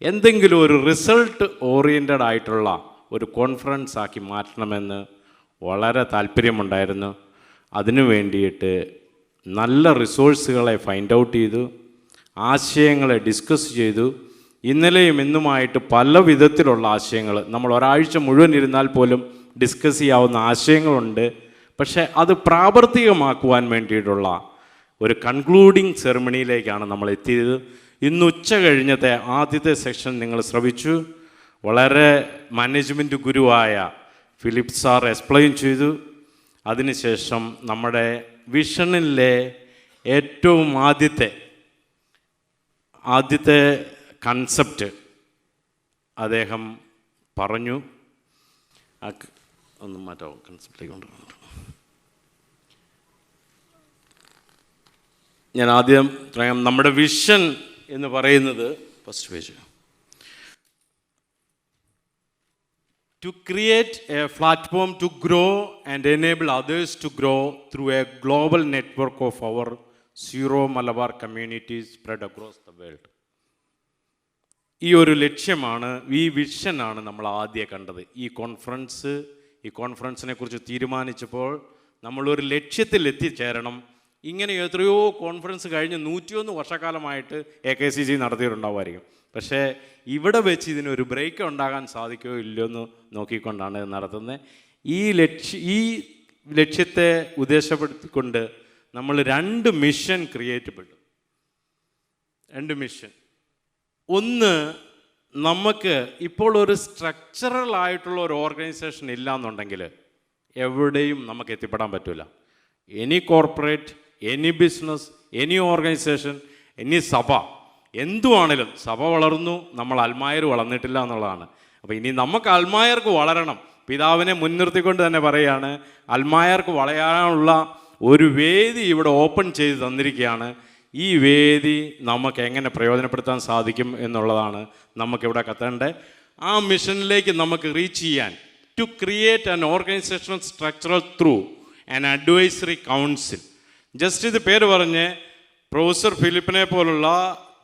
എന്തെങ്കിലും ഒരു റിസൾട്ട് ഓറിയൻറ്റഡ് ആയിട്ടുള്ള ഒരു കോൺഫറൻസ് ആക്കി മാറ്റണമെന്ന് വളരെ താല്പര്യമുണ്ടായിരുന്നു. അതിനു വേണ്ടിയിട്ട് നല്ല റിസോഴ്സുകളെ ഫൈൻഡ് ഔട്ട് ചെയ്തു, ആശയങ്ങളെ ഡിസ്കസ് ചെയ്തു. ഇന്നലെയും ഇന്നുമായിട്ട് പല വിധത്തിലുള്ള ആശയങ്ങൾ, നമ്മൾ ഒരാഴ്ച മുഴുവൻ ഇരുന്നാൽ പോലും ഡിസ്കസ് ചെയ്യാവുന്ന ആശയങ്ങളുണ്ട്. പക്ഷേ അത് പ്രാവർത്തികമാക്കുവാൻ വേണ്ടിയിട്ടുള്ള ഒരു കൺക്ലൂഡിങ് സെറിമണിയിലേക്കാണ് നമ്മൾ എത്തിയത്. ഇന്ന് ഉച്ച കഴിഞ്ഞത്തെ ആദ്യത്തെ സെഷൻ നിങ്ങൾ ശ്രവിച്ചു. വളരെ മാനേജ്മെൻറ്റ് ഗുരുവായ ഫിലിപ്പ് സാർ എക്സ്പ്ലെയിൻ ചെയ്തു. അതിനുശേഷം നമ്മുടെ വിഷനിലെ ഏറ്റവും ആദ്യത്തെ കൺസെപ്റ്റ് അദ്ദേഹം പറഞ്ഞു. ഒന്നും മാറ്റാവും, കൺസെപ്റ്റിലേക്ക് കൊണ്ടുപോകുന്നുണ്ട്. ഞാൻ ആദ്യം പറയാം. നമ്മുടെ വിഷൻ എന്ന് പറയുന്നത് first page, to create a platform to grow and enable others to grow through a global network of our Zero Malabar communities spread across the world. ഈ ഒരു ലക്ഷ്യമാണ്, ഈ വിഷനാണ് നമ്മൾ ആദ്യം കണ്ടത്. ഈ കോൺഫറൻസിനെ കുറിച്ച് തീരുമാനിച്ചപ്പോൾ നമ്മളൊരു ലക്ഷ്യത്തിൽ എത്തിച്ചേരണം. ഇങ്ങനെ എത്രയോ കോൺഫറൻസ് കഴിഞ്ഞ് 101 വർഷക്കാലമായിട്ട് AKCC നടത്തിയിട്ടുണ്ടാവുമായിരിക്കും. പക്ഷേ ഇവിടെ വെച്ച് ഇതിനൊരു ബ്രേക്ക് ഉണ്ടാകാൻ സാധിക്കുമോ ഇല്ലയോ എന്ന് നോക്കിക്കൊണ്ടാണ് ഇത് നടത്തുന്നത്. ഈ ലക്ഷ്യത്തെ ഉദ്ദേശപ്പെടുത്തിക്കൊണ്ട് നമ്മൾ 2 മിഷൻ ക്രിയേറ്റബിൾ. 2 മിഷൻ. ഒന്ന്, നമുക്ക് ഇപ്പോൾ ഒരു സ്ട്രക്ചറൽ ആയിട്ടുള്ള ഒരു ഓർഗനൈസേഷൻ ഇല്ല എന്നുണ്ടെങ്കിൽ എവിടെയും നമുക്ക് എത്തിപ്പെടാൻ പറ്റില്ല. Any corporate, any business, any organisation, any സഭ, എന്തുവാണേലും സഭ വളർന്നു, നമ്മൾ അൽമായർ വളർന്നിട്ടില്ല എന്നുള്ളതാണ്. അപ്പോൾ ഇനി നമുക്ക് അൽമായർക്ക് വളരണം. പിതാവിനെ മുൻനിർത്തിക്കൊണ്ട് തന്നെ പറയുകയാണ്, അൽമായർക്ക് വളരാനുള്ള ഒരു വേദി ഇവിടെ ഓപ്പൺ ചെയ്ത് തന്നിരിക്കുകയാണ്. ഈ വേദി നമുക്ക് എങ്ങനെ പ്രയോജനപ്പെടുത്താൻ സാധിക്കും എന്നുള്ളതാണ് നമുക്കിവിടെ കത്തേണ്ടത്. ആ മിഷനിലേക്ക് നമുക്ക് റീച്ച് ചെയ്യാൻ, to create an organisational structural through an advisory council. Just ഇത് പേര് പറഞ്ഞ് പ്രൊഫസർ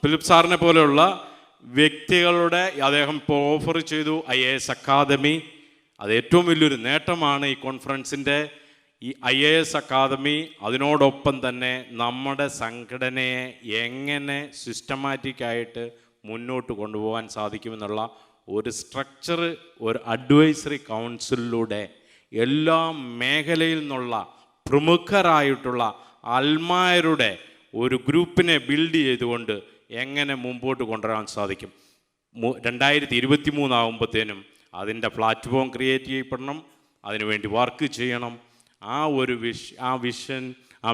ഫിലിപ്പ് സാറിനെ പോലെയുള്ള വ്യക്തികളുടെ അദ്ദേഹം ഇപ്പോൾ ഓഫർ ചെയ്തു IAS അക്കാദമി. അത് ഏറ്റവും വലിയൊരു നേട്ടമാണ് ഈ കോൺഫറൻസിൻ്റെ. ഈ IAS അക്കാദമി, അതിനോടൊപ്പം തന്നെ നമ്മുടെ സംഘടനയെ എങ്ങനെ സിസ്റ്റമാറ്റിക്കായിട്ട് മുന്നോട്ട് കൊണ്ടുപോകാൻ സാധിക്കുമെന്നുള്ള ഒരു സ്ട്രക്ചർ, ഒരു അഡ്വൈസറി കൗൺസിലിലൂടെ എല്ലാ മേഖലയിൽ നിന്നുള്ള പ്രമുഖരായിട്ടുള്ള അൽമായരുടെ ഒരു ഗ്രൂപ്പിനെ ബിൽഡ് ചെയ്തുകൊണ്ട് എങ്ങനെ മുമ്പോട്ട് കൊണ്ടുവരാൻ സാധിക്കും. 2023 ആകുമ്പോഴത്തേനും അതിൻ്റെ പ്ലാറ്റ്ഫോം ക്രിയേറ്റ് ചെയ്യപ്പെടണം, അതിനുവേണ്ടി വർക്ക് ചെയ്യണം. ആ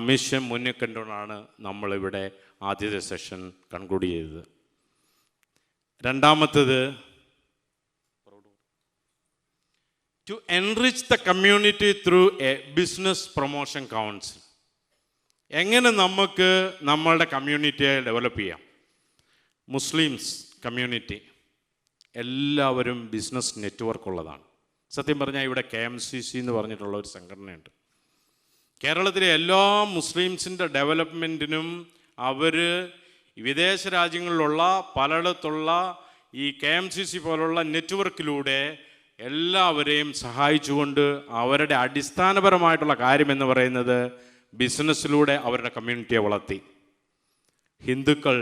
മിഷൻ മുന്നിൽ കണ്ടുകൊണ്ടാണ് നമ്മളിവിടെ ആദ്യത്തെ സെഷൻ കൺക്ലൂഡ് ചെയ്തത്. രണ്ടാമത്തത്, to enrich the community through a business promotion council. എങ്ങനെ നമുക്ക് നമ്മളുടെ കമ്മ്യൂണിറ്റിയെ ഡെവലപ്പ് ചെയ്യാം. മുസ്ലിംസ് കമ്മ്യൂണിറ്റി എല്ലാവരും ബിസിനസ് നെറ്റ്വർക്ക് ഉള്ളതാണ്. സത്യം പറഞ്ഞാൽ ഇവിടെ KMCC എന്ന് പറഞ്ഞിട്ടുള്ള ഒരു സംഘടനയുണ്ട്. കേരളത്തിലെ എല്ലാ മുസ്ലിംസിൻ്റെ ഡെവലപ്മെൻറ്റിനും അവർ വിദേശ രാജ്യങ്ങളിലുള്ള പലയിടത്തുള്ള ഈ KMCC പോലുള്ള നെറ്റ്വർക്കിലൂടെ എല്ലാവരെയും സഹായിച്ചുകൊണ്ട് അവരുടെ അടിസ്ഥാനപരമായിട്ടുള്ള കാര്യമെന്ന് പറയുന്നത് ബിസിനസ്സിലൂടെ അവരുടെ കമ്മ്യൂണിറ്റിയെ വളർത്തി. ഹിന്ദുക്കൾ,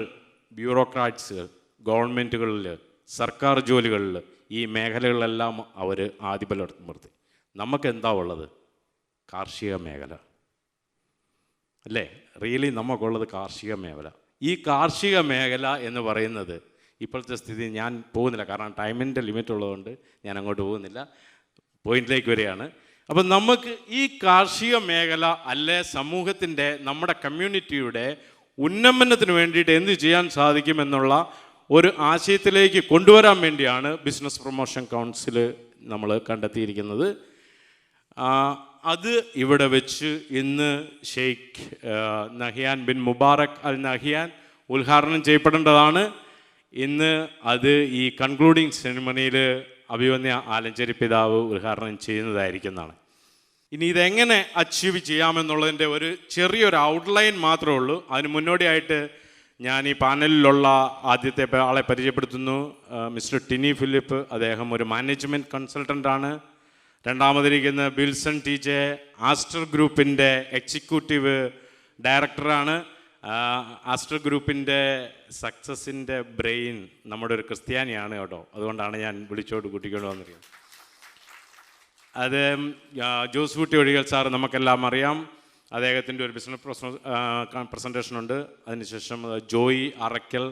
ബ്യൂറോക്രാറ്റ്സ്, ഗവൺമെൻറ്റുകളിൽ, സർക്കാർ ജോലികളിൽ, ഈ മേഖലകളിലെല്ലാം അവർ ആധിപത്യമർത്തി. നമുക്കെന്താ ഉള്ളത്? കാർഷിക മേഖല അല്ലേ? റിയലി നമുക്കുള്ളത് കാർഷിക മേഖല. ഈ കാർഷിക മേഖല എന്ന് പറയുന്നത് ഇപ്പോഴത്തെ സ്ഥിതി ഞാൻ പോകുന്നില്ല, കാരണം ടൈമിൻ്റെ ലിമിറ്റ് ഉള്ളതുകൊണ്ട് ഞാൻ അങ്ങോട്ട് പോകുന്നില്ല, പോയിന്റിലേക്ക് വരികയാണ്. അപ്പം നമുക്ക് ഈ കാർഷിക മേഖല അല്ലെ സമൂഹത്തിൻ്റെ, നമ്മുടെ കമ്മ്യൂണിറ്റിയുടെ ഉന്നമനത്തിന് വേണ്ടിയിട്ട് എന്ത് ചെയ്യാൻ സാധിക്കുമെന്നുള്ള ഒരു ആശയത്തിലേക്ക് കൊണ്ടുവരാൻ വേണ്ടിയാണ് ബിസിനസ് പ്രൊമോഷൻ കൗൺസിൽ നമ്മൾ കണ്ടെത്തിയിരിക്കുന്നത്. അത് ഇവിടെ വെച്ച് ഇന്ന് Sheikh Nahyan bin Mubarak Al Nahyan ഉദ്ഘാടനം ചെയ്യപ്പെടേണ്ടതാണ്. ഇന്ന് അത് ഈ കൺക്ലൂഡിങ് സെറിമണിയിൽ അഭിവന്യ ആലഞ്ചേരി പിതാവ് ഉദ്ഘാടനം ചെയ്യുന്നതായിരിക്കുന്നതാണ്. ഇനി ഇതെങ്ങനെ അച്ചീവ് ചെയ്യാമെന്നുള്ളതിൻ്റെ ഒരു ചെറിയൊരു ഔട്ട്ലൈൻ മാത്രമേ ഉള്ളൂ. അതിന് മുന്നോടിയായിട്ട് ഞാൻ ഈ പാനലിലുള്ള ആദ്യത്തെ ആളെ പരിചയപ്പെടുത്തുന്നു. Mister Tini Philip. അദ്ദേഹം ഒരു മാനേജ്മെൻറ്റ് കൺസൾട്ടൻ്റാണ്. രണ്ടാമതിരിക്കുന്ന ബിൽസൺ TJ ആസ്റ്റർ ഗ്രൂപ്പിൻ്റെ എക്സിക്യൂട്ടീവ് ഡയറക്ടറാണ്. ആസ്റ്റർ ഗ്രൂപ്പിൻ്റെ സക്സസിൻ്റെ ബ്രെയിൻ നമ്മുടെ ഒരു ക്രിസ്ത്യാനിയാണ് കേട്ടോ. അതുകൊണ്ടാണ് ഞാൻ വിളിച്ചോട്ട് കൂട്ടിക്കൊണ്ട് വന്നിരിക്കുന്നത്. അത് ജോസ് കുട്ടി ഒഴികൽ സാർ നമുക്കെല്ലാം അറിയാം. അദ്ദേഹത്തിൻ്റെ ഒരു ബിസിനസ് പ്രസൻറ്റേഷനുണ്ട്. അതിനുശേഷം ജോയി അറക്കൽ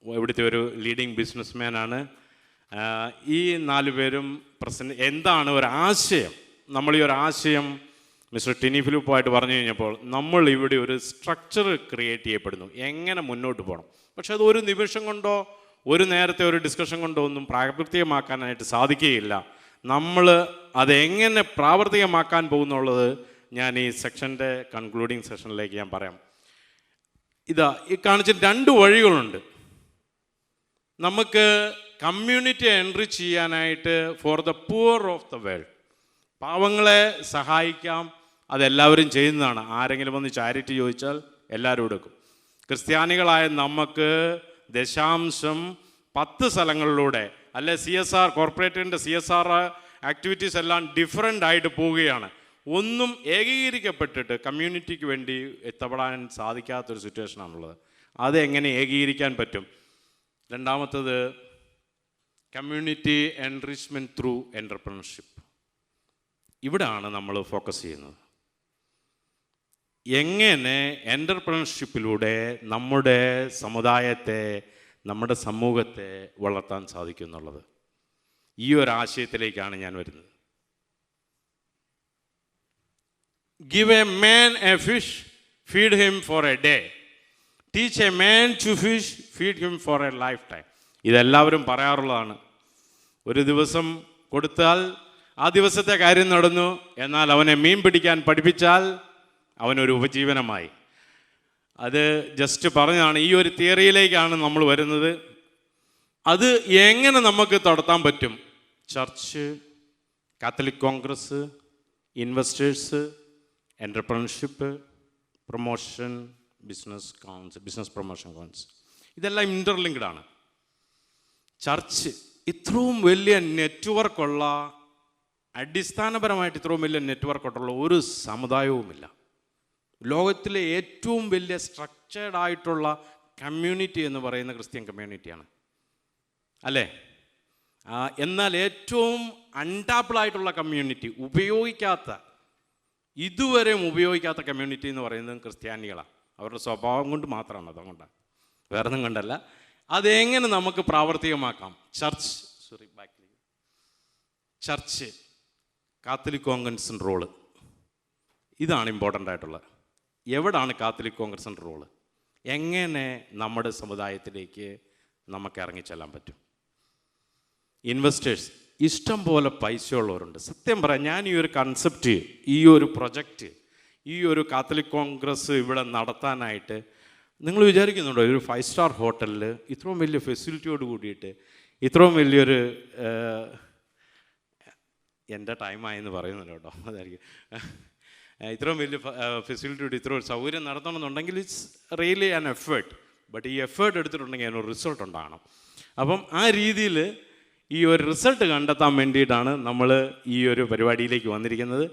ഇവിടുത്തെ ഒരു ലീഡിങ് ബിസിനസ്മാനാണ്. ഈ 4 പേരും എന്താണ് ഒരു ആശയം, നമ്മൾ ഈ ഒരു ആശയം മിസ്റ്റർ ടിനി ഫിലിപ്പുമായിട്ട് പറഞ്ഞു കഴിഞ്ഞപ്പോൾ നമ്മൾ ഇവിടെ ഒരു സ്ട്രക്ചർ ക്രിയേറ്റ് ചെയ്യപ്പെടുന്നു, എങ്ങനെ മുന്നോട്ട് പോകണം. പക്ഷെ അത് ഒരു നിമിഷം കൊണ്ടോ ഒരു നേരത്തെ ഒരു ഡിസ്കഷൻ കൊണ്ടോ ഒന്നും പ്രാവർത്തികമാക്കാനായിട്ട് സാധിക്കുകയില്ല. നമ്മൾ അതെങ്ങനെ പ്രാവർത്തികമാക്കാൻ പോകുന്നുള്ളത് ഞാൻ ഈ സെക്ഷൻ്റെ കൺക്ലൂഡിങ് സെഷനിലേക്ക് ഞാൻ പറയാം. ഈ കാണിച്ച 2 വഴികളുണ്ട്. നമുക്ക് കമ്മ്യൂണിറ്റി എൻറിച്ച് ചെയ്യാനായിട്ട് for the poor of the world, പാവങ്ങളെ സഹായിക്കാം. അതെല്ലാവരും ചെയ്യുന്നതാണ്. ആരെങ്കിലും വന്ന് ചാരിറ്റി ചോദിച്ചാൽ എല്ലാവരും എടുക്കും. ക്രിസ്ത്യാനികളായ നമുക്ക് 10 സ്ഥലങ്ങളിലൂടെ അല്ലെ CSR കോർപ്പറേറ്റിൻ്റെ CSR ആക്ടിവിറ്റീസ് എല്ലാം ഡിഫറെൻ്റ് ആയിട്ട് പോവുകയാണ്. ഒന്നും ഏകീകരിക്കപ്പെട്ടിട്ട് കമ്മ്യൂണിറ്റിക്ക് വേണ്ടി എത്തപ്പെടാൻ സാധിക്കാത്തൊരു സിറ്റുവേഷനാണുള്ളത്. അതെങ്ങനെ ഏകീകരിക്കാൻ പറ്റും? രണ്ടാമത്തത് കമ്മ്യൂണിറ്റി എൻറിച്ച്മെൻറ്റ് ത്രൂ എൻ്റർപ്രണർഷിപ്പ്. ഇവിടാണ് നമ്മൾ ഫോക്കസ് ചെയ്യുന്നത്. എങ്ങനെ എൻ്റർപ്രണർഷിപ്പിലൂടെ നമ്മുടെ സമുദായത്തെ, നമ്മുടെ സമൂഹത്തെ വളർത്താൻ സാധിക്കും എന്നുള്ളത്. ഈ ഒരു ആശയത്തിലേക്കാണ് ഞാൻ വരുന്നത്. Give a man a fish, feed him for a day. Teach a man to fish, feed him for a lifetime. ഇതെല്ലാവരും പറയാറുള്ളതാണ്. ഒരു ദിവസം കൊടുത്താൽ ആ ദിവസത്തെ കാര്യം നടന്നു. എന്നാൽ അവനെ മീൻ പിടിക്കാൻ പഠിപ്പിച്ചാൽ അവനൊരു ഉപജീവനമായി. അത് ജസ്റ്റ് പറഞ്ഞതാണ്. ഈ ഒരു തിയറിയിലേക്കാണ് നമ്മൾ വരുന്നത്. അത് എങ്ങനെ നമുക്ക് നടത്താൻ പറ്റും? Church, Catholic Congress, investors, entrepreneurship, promotion, business promotion council, ഇതെല്ലാം ഇൻ്റർലിങ്ക്ഡ് ആണ്. ചർച്ച് ഇത്രയും വലിയ നെറ്റ്വർക്കുള്ള, അടിസ്ഥാനപരമായിട്ട് ഇത്രയും വലിയ നെറ്റ്വർക്കുള്ള ഒരു സമുദായവുമില്ല. ലോകത്തിലെ ഏറ്റവും വലിയ സ്ട്രക്ചേർഡ് ആയിട്ടുള്ള കമ്മ്യൂണിറ്റി എന്ന് പറയുന്ന ക്രിസ്ത്യൻ കമ്മ്യൂണിറ്റിയാണ് അല്ലേ? എന്നാൽ ഏറ്റവും അൺടാപ്പിളായിട്ടുള്ള കമ്മ്യൂണിറ്റി, ഇതുവരെയും ഉപയോഗിക്കാത്ത കമ്മ്യൂണിറ്റി എന്ന് പറയുന്നത് ക്രിസ്ത്യാനികളാണ്. അവരുടെ സ്വഭാവം കൊണ്ട് മാത്രമാണ്, അതുകൊണ്ടാണ്, വേറെ ഒന്നും കൊണ്ടല്ല. അതെങ്ങനെ നമുക്ക് പ്രാവർത്തികമാക്കാം? ചർച്ച്, കാത്തലിക് കോൺഗ്രസിൻ്റെ റോള്, ഇതാണ് ഇമ്പോർട്ടൻ്റ് ആയിട്ടുള്ളത്. എവിടാണ് കാത്തലിക് കോൺഗ്രസിൻ്റെ റോള്? എങ്ങനെ നമ്മുടെ സമുദായത്തിലേക്ക് നമുക്ക് ഇറങ്ങിച്ചെല്ലാൻ പറ്റും? ഇൻവെസ്റ്റേഴ്സ്, ഇഷ്ടം പോലെ പൈസയുള്ളവരുണ്ട്. സത്യം പറയാം, ഞാൻ ഈ ഒരു കൺസെപ്റ്റ്, ഈ ഒരു പ്രൊജക്റ്റ്, ഈ ഒരു കാത്തലിക് കോൺഗ്രസ് ഇവിടെ നടത്താനായിട്ട് നിങ്ങൾ വിചാരിക്കുന്നുണ്ടോ? ഒരു 5 സ്റ്റാർ ഹോട്ടലിൽ ഇത്രയും വലിയ ഫെസിലിറ്റിയോട് കൂടിയിട്ട്, ഇത്രയും വലിയൊരു, എൻ്റെ ടൈമായെന്ന് പറയുന്നുണ്ട് കേട്ടോ, അതായിരിക്കും, ഇത്രയും വലിയ ഫെസിലിറ്റിയോട് ഇത്ര ഒരു സൗകര്യം നടത്തണമെന്നുണ്ടെങ്കിൽ it's really an effort. But ഈ എഫേർട്ട് എടുത്തിട്ടുണ്ടെങ്കിൽ അതിനൊരു റിസൾട്ട് ഉണ്ടാകണം. അപ്പം ആ രീതിയിൽ ഈ ഒരു റിസൾട്ട് കണ്ടെത്താൻ വേണ്ടിയിട്ടാണ് നമ്മൾ ഈ ഒരു പരിപാടിയിലേക്ക് വന്നിരിക്കുന്നത്.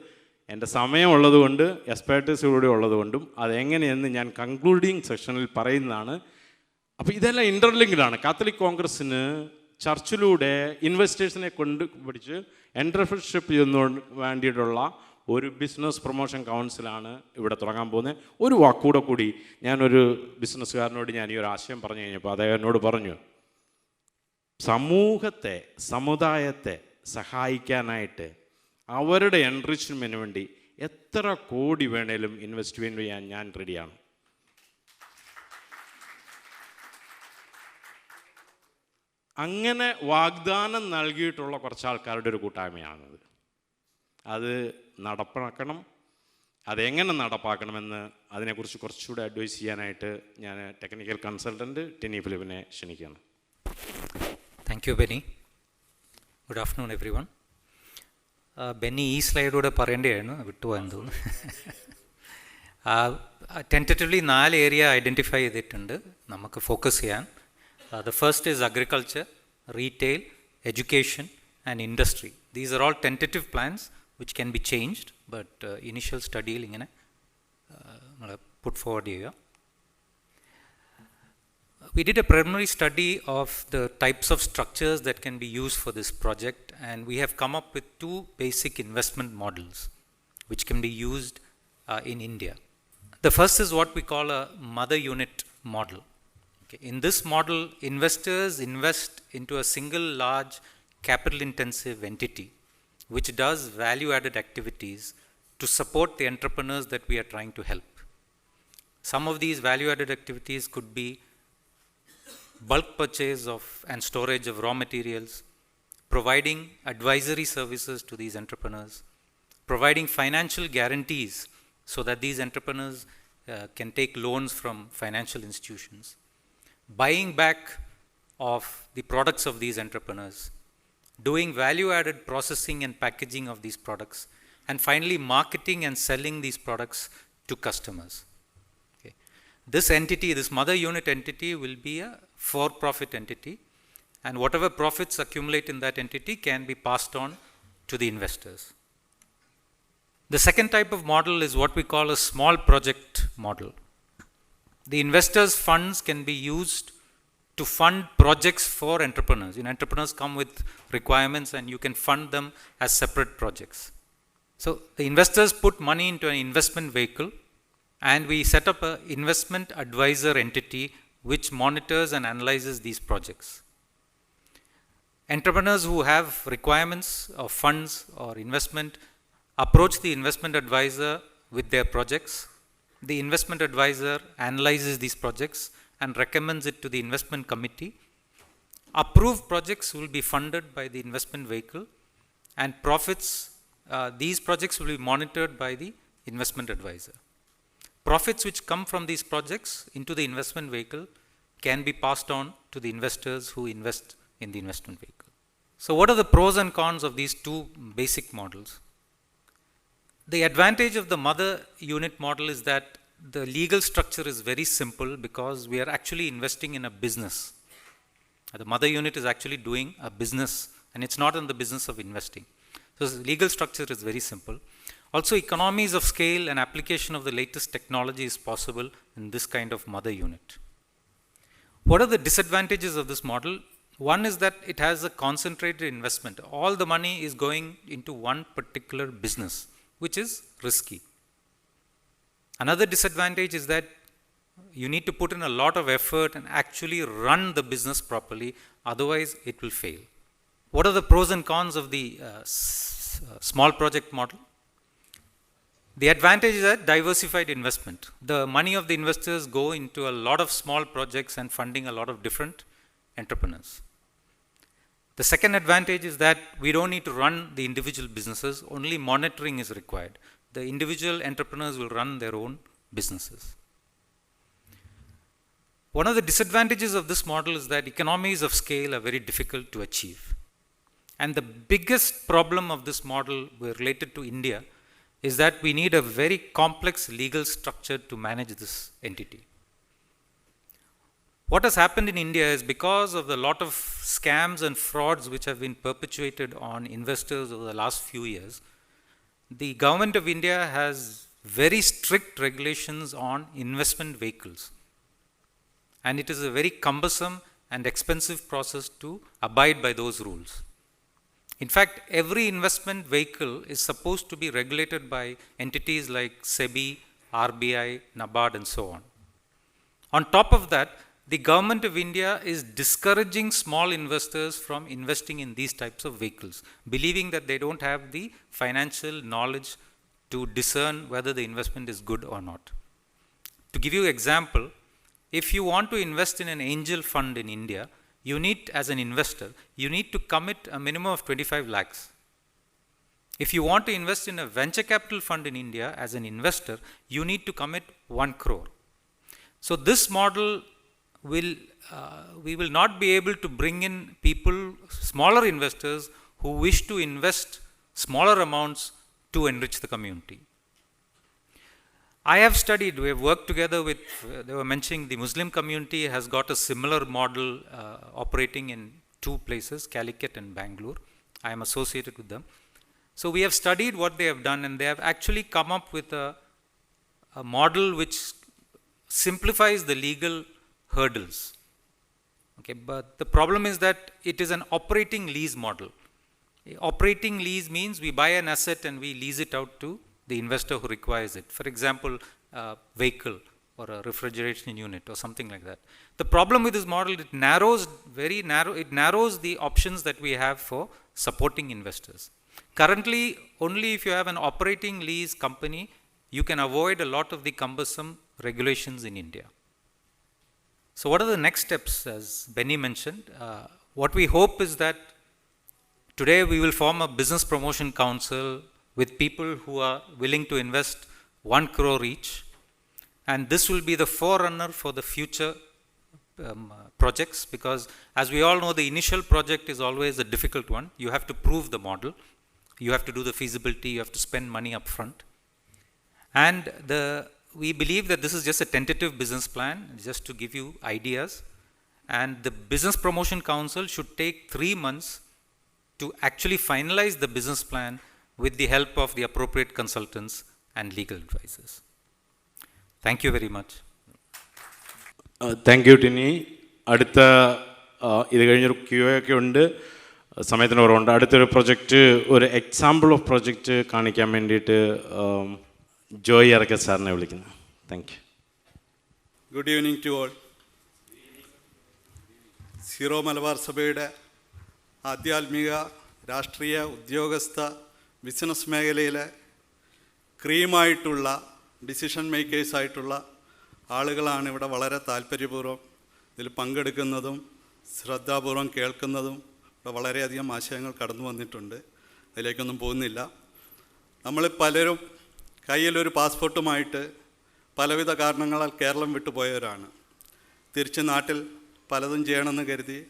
എൻ്റെ സമയമുള്ളതുകൊണ്ട്, എക്സ്പേർട്ടീസ് കൂടെ ഉള്ളതുകൊണ്ടും അതെങ്ങനെയെന്ന് ഞാൻ കൺക്ലൂഡിങ് സെക്ഷനിൽ പറയുന്നതാണ്. അപ്പോൾ ഇതെല്ലാം ഇൻ്റർലിങ്ക്ഡാണ്. കാത്തലിക് കോൺഗ്രസ്സിന് ചർച്ചിലൂടെ ഇൻവെസ്റ്റേഴ്സിനെ കൊണ്ട് പിടിച്ച് എൻ്റർപ്രണർഷിപ്പ് ചെയ്യുന്നതിന് വേണ്ടിയിട്ടുള്ള ഒരു ബിസിനസ് പ്രൊമോഷൻ കൗൺസിലാണ് ഇവിടെ തുടങ്ങാൻ പോകുന്നത്. ഒരു വാക്കൂടെ കൂടി ഞാനൊരു ബിസിനസ്സുകാരനോട് ഞാൻ ഈ ഒരു ആശയം പറഞ്ഞു കഴിഞ്ഞപ്പോൾ അദ്ദേഹം എന്നോട് പറഞ്ഞു, സമുദായത്തെ സഹായിക്കാനായിട്ട് അവരുടെ എൻറിച്ച്മെൻറ്റിന് വേണ്ടി എത്ര കോടി വേണേലും ഇൻവെസ്റ്റ്മെൻറ്റ് ചെയ്യാൻ ഞാൻ റെഡിയാണ്. അങ്ങനെ വാഗ്ദാനം നൽകിയിട്ടുള്ള കുറച്ച് ആൾക്കാരുടെ ഒരു കൂട്ടായ്മയാണത്. അത് നടപ്പാക്കണം. അതെങ്ങനെ നടപ്പാക്കണമെന്ന് അതിനെക്കുറിച്ച് കുറച്ചുകൂടെ അഡ്വൈസ് ചെയ്യാനായിട്ട് ഞാൻ ടെക്നിക്കൽ കൺസൾട്ടൻറ്റ് ടിനി ഫിലിപ്പിനെ ക്ഷണിക്കുകയാണ്. Thank you Benny. Good afternoon every one. Benny ഈ സ്ലൈഡൂടെ പറയേണ്ടതായിരുന്നു, വിട്ടുപോയെന്ന് തോന്നുന്നു. ടെൻറ്ററ്റീവ്ലി 4 ഏരിയ ഐഡൻറ്റിഫൈ ചെയ്തിട്ടുണ്ട് നമുക്ക് ഫോക്കസ് ചെയ്യാൻ. The first is agriculture, retail, education and industry. These are all tentative plans which can be changed, but initial study ഇങ്ങനെ put forward ചെയ്യുക. We did a preliminary study of the types of structures that can be used for this project, and we have come up with 2 basic investment models which can be used in India. The first is what we call a mother unit model. Okay. In this model, investors invest into a single large capital intensive entity which does value added activities to support the entrepreneurs that we are trying to help. Some of these value added activities could be bulk purchase of and storage of raw materials, providing advisory services to these entrepreneurs, providing financial guarantees so that these entrepreneurs can take loans from financial institutions, buying back of the products of these entrepreneurs, doing value added processing and packaging of these products, and finally marketing and selling these products to customers. Okay. This entity, this mother unit entity, will be a for-profit entity, and whatever profits accumulate in that entity can be passed on to the investors. The second type of model is what we call a small project model. The investors' funds can be used to fund projects for entrepreneurs. Entrepreneurs come with requirements and you can fund them as separate projects. So the investors put money into an investment vehicle, and we set up an investment advisor entity which monitors and analyzes these projects. Entrepreneurs who have requirements of funds or investment approach the investment advisor with their projects. The investment advisor analyzes these projects and recommends it to the investment committee. Approved projects will be funded by the investment vehicle, and profits, these projects will be monitored by the investment advisor. Profits which come from these projects into the investment vehicle can be passed on to the investors who invest in the investment vehicle. So what are the pros and cons of these 2 basic models? The advantage of the mother unit model is that the legal structure is very simple because we are actually investing in a business. The mother unit is actually doing a business, and it's not in the business of investing. So the legal structure is very simple. Also, economies of scale and application of the latest technology is possible in this kind of mother unit. What are the disadvantages of this model? One is that it has a concentrated investment. All the money is going into one particular business, which is risky. Another disadvantage is that you need to put in a lot of effort and actually run the business properly, otherwise it will fail. What are the pros and cons of the small project model? The advantage is that diversified investment. The money of the investors go into a lot of small projects and funding a lot of different entrepreneurs. The second advantage is that we don't need to run the individual businesses, only monitoring is required. The individual entrepreneurs will run their own businesses. One of the disadvantages of this model is that economies of scale are very difficult to achieve. And the biggest problem of this model related to India is that we need a very complex legal structure to manage this entity. What has happened in India is because of the lot of scams and frauds which have been perpetuated on investors over the last few years, the government of India has very strict regulations on investment vehicles. And it is a very cumbersome and expensive process to abide by those rules. In fact, every investment vehicle is supposed to be regulated by entities like SEBI, RBI, NABARD, and so on. On top of that, the government of India is discouraging small investors from investing in these types of vehicles, believing that they don't have the financial knowledge to discern whether the investment is good or not. To give you an example, if you want to invest in an angel fund in India, you need, as an investor, you need to commit a minimum of 25 lakhs. If you want to invest in a venture capital fund in India as an investor, you need to commit 1 crore. So this model will, we will not be able to bring in people, smaller investors who wish to invest smaller amounts to enrich the community. I have studied, we have worked together with, they were mentioning the Muslim community has got a similar model operating in 2 places, Calicut and Bangalore. I am associated with them. So we have studied what they have done, and they have actually come up with a model which simplifies the legal hurdles. Okay, but the problem is that it is an operating lease model. Operating lease means we buy an asset and we lease it out to the investor who requires it. For example, a vehicle or a refrigeration unit or something like that. The problem with this model, it narrows the options that we have for supporting investors. Currently, only if you have an operating lease company, you can avoid a lot of the cumbersome regulations in India. So what are the next steps, as Benny mentioned? What we hope is that today we will form a business promotion council with people who are willing to invest 1 crore each. And this will be the forerunner for the future projects, because as we all know, the initial project is always a difficult one. You have to prove the model. You have to do the feasibility. You have to spend money up front. And we believe that this is just a tentative business plan, just to give you ideas. And the Business Promotion Council should take 3 months to actually finalize the business plan with the help of the appropriate consultants and legal advisors. Thank you very much. Thank you Tini. അടുത്ത ഇത് കഴിഞ്ഞൊരു Q ഒക്കെ ഉണ്ട്, സമയത്തിന് കുറവുണ്ട്. അടുത്തൊരു project, ഒരു example of project കാണിക്കാൻ വേണ്ടിയിട്ട് ജോയ് അറക്കൽ സാറിനെ വിളിക്കുന്നു. Thank you. Good evening to all. Syro Malabar സഭയുടെ ആധ്യാത്മിക, രാഷ്ട്രീയ, ഉദ്യോഗസ്ഥ, ബിസിനസ് മേഖലയിലെ ക്രീമായിട്ടുള്ള ഡിസിഷൻ മേക്കേഴ്സായിട്ടുള്ള ആളുകളാണ് ഇവിടെ വളരെ താല്പര്യപൂർവ്വം ഇതിൽ പങ്കെടുക്കുന്നതും ശ്രദ്ധാപൂർവം കേൾക്കുന്നതും. ഇവിടെ വളരെയധികം ആശയങ്ങൾ കടന്നു വന്നിട്ടുണ്ട്, അതിലേക്കൊന്നും പോകുന്നില്ല. നമ്മൾ പലരും കയ്യിലൊരു പാസ്പോർട്ടുമായിട്ട് പലവിധ കാരണങ്ങളാൽ കേരളം വിട്ടുപോയവരാണ്. തിരിച്ച് നാട്ടിൽ പലതും ചെയ്യണമെന്ന് കരുതി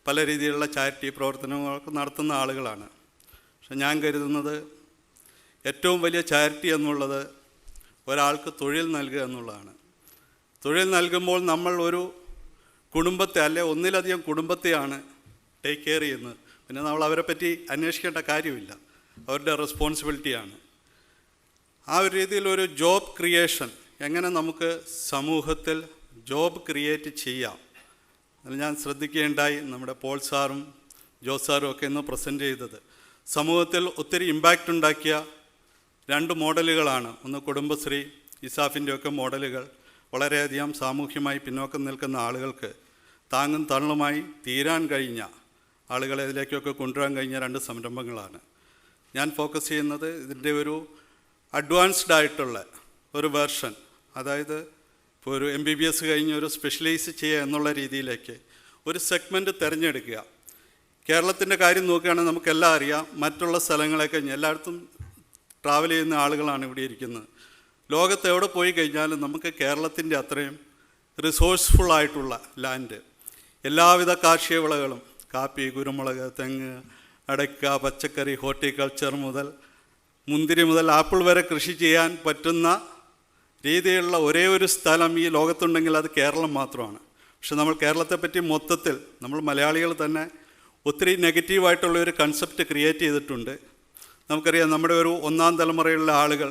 പല രീതിയിലുള്ള ചാരിറ്റി പ്രവർത്തനങ്ങളൊക്കെ നടത്തുന്ന ആളുകളാണ്. പക്ഷെ ഞാൻ കരുതുന്നത് ഏറ്റവും വലിയ ചാരിറ്റി എന്നുള്ളത് ഒരാൾക്ക് തൊഴിൽ നൽകുക എന്നുള്ളതാണ്. തൊഴിൽ നൽകുമ്പോൾ നമ്മൾ ഒരു കുടുംബത്തെ, അല്ലെ ഒന്നിലധികം കുടുംബത്തെയാണ് ടേക്ക് കെയർ ചെയ്യുന്നത്. പിന്നെ നമ്മൾ അവരെ പറ്റി അന്വേഷിക്കേണ്ട കാര്യമില്ല, അവരുടെ റെസ്പോൺസിബിലിറ്റിയാണ്. ആ ഒരു രീതിയിൽ ഒരു ജോബ് ക്രിയേഷൻ, എങ്ങനെ നമുക്ക് സമൂഹത്തിൽ ജോബ് ക്രിയേറ്റ് ചെയ്യാം, അതിൽ ഞാൻ ശ്രദ്ധിക്കുകയുണ്ടായി. നമ്മുടെ പോൾ സാറും ജോസ് സാറും ഒക്കെ ഇന്ന് പ്രസൻറ്റ് ചെയ്തത് സമൂഹത്തിൽ ഒത്തിരി ഇമ്പാക്റ്റ് ഉണ്ടാക്കിയ 2 മോഡലുകളാണ്. ഒന്ന് കുടുംബശ്രീ, ഇസാഫിൻ്റെയൊക്കെ മോഡലുകൾ വളരെയധികം സാമൂഹ്യമായി പിന്നോക്കം നിൽക്കുന്ന ആളുകൾക്ക് താങ്ങും തള്ളുമായി തീരാൻ കഴിഞ്ഞ ആളുകളെ ഇതിലേക്കൊക്കെ കൊണ്ടുവരാൻ കഴിഞ്ഞ 2 സംരംഭങ്ങളാണ്. ഞാൻ ഫോക്കസ് ചെയ്യുന്നത് ഇതിൻ്റെ ഒരു അഡ്വാൻസ്ഡ് ആയിട്ടുള്ള ഒരു വെർഷൻ, അതായത് ഇപ്പോൾ ഒരു MBBS കഴിഞ്ഞ് ഒരു സ്പെഷ്യലൈസ് ചെയ്യുക എന്നുള്ള രീതിയിലേക്ക് ഒരു സെഗ്മെൻറ്റ് തിരഞ്ഞെടുക്കുക. കേരളത്തിൻ്റെ കാര്യം നോക്കുകയാണെങ്കിൽ നമുക്കെല്ലാം അറിയാം, മറ്റുള്ള സ്ഥലങ്ങളെ കഴിഞ്ഞ് എല്ലായിടത്തും ട്രാവൽ ചെയ്യുന്ന ആളുകളാണ് ഇവിടെ ഇരിക്കുന്നത്. ലോകത്ത് എവിടെ പോയി കഴിഞ്ഞാലും നമുക്ക് കേരളത്തിൻ്റെ അത്രയും റിസോഴ്സ്ഫുള്ളായിട്ടുള്ള ലാൻഡ്, എല്ലാവിധ കാർഷിക വിളകളും, കാപ്പി, കുരുമുളക്, തെങ്ങ്, അടയ്ക്ക, പച്ചക്കറി, ഹോർട്ടിക്കൾച്ചർ മുതൽ മുന്തിരി മുതൽ ആപ്പിൾ വരെ കൃഷി ചെയ്യാൻ പറ്റുന്ന രീതിയിലുള്ള ഒരേ ഒരു സ്ഥലം ഈ ലോകത്തുണ്ടെങ്കിൽ അത് കേരളം മാത്രമാണ്. പക്ഷെ നമ്മൾ കേരളത്തെപ്പറ്റി മൊത്തത്തിൽ നമ്മൾ മലയാളികൾ തന്നെ ഒത്തിരി നെഗറ്റീവായിട്ടുള്ള ഒരു കൺസെപ്റ്റ് ക്രിയേറ്റ് ചെയ്തിട്ടുണ്ട്. നമുക്കറിയാം, നമ്മുടെ ഒരു 1ാം തലമുറയിലുള്ള ആളുകൾ,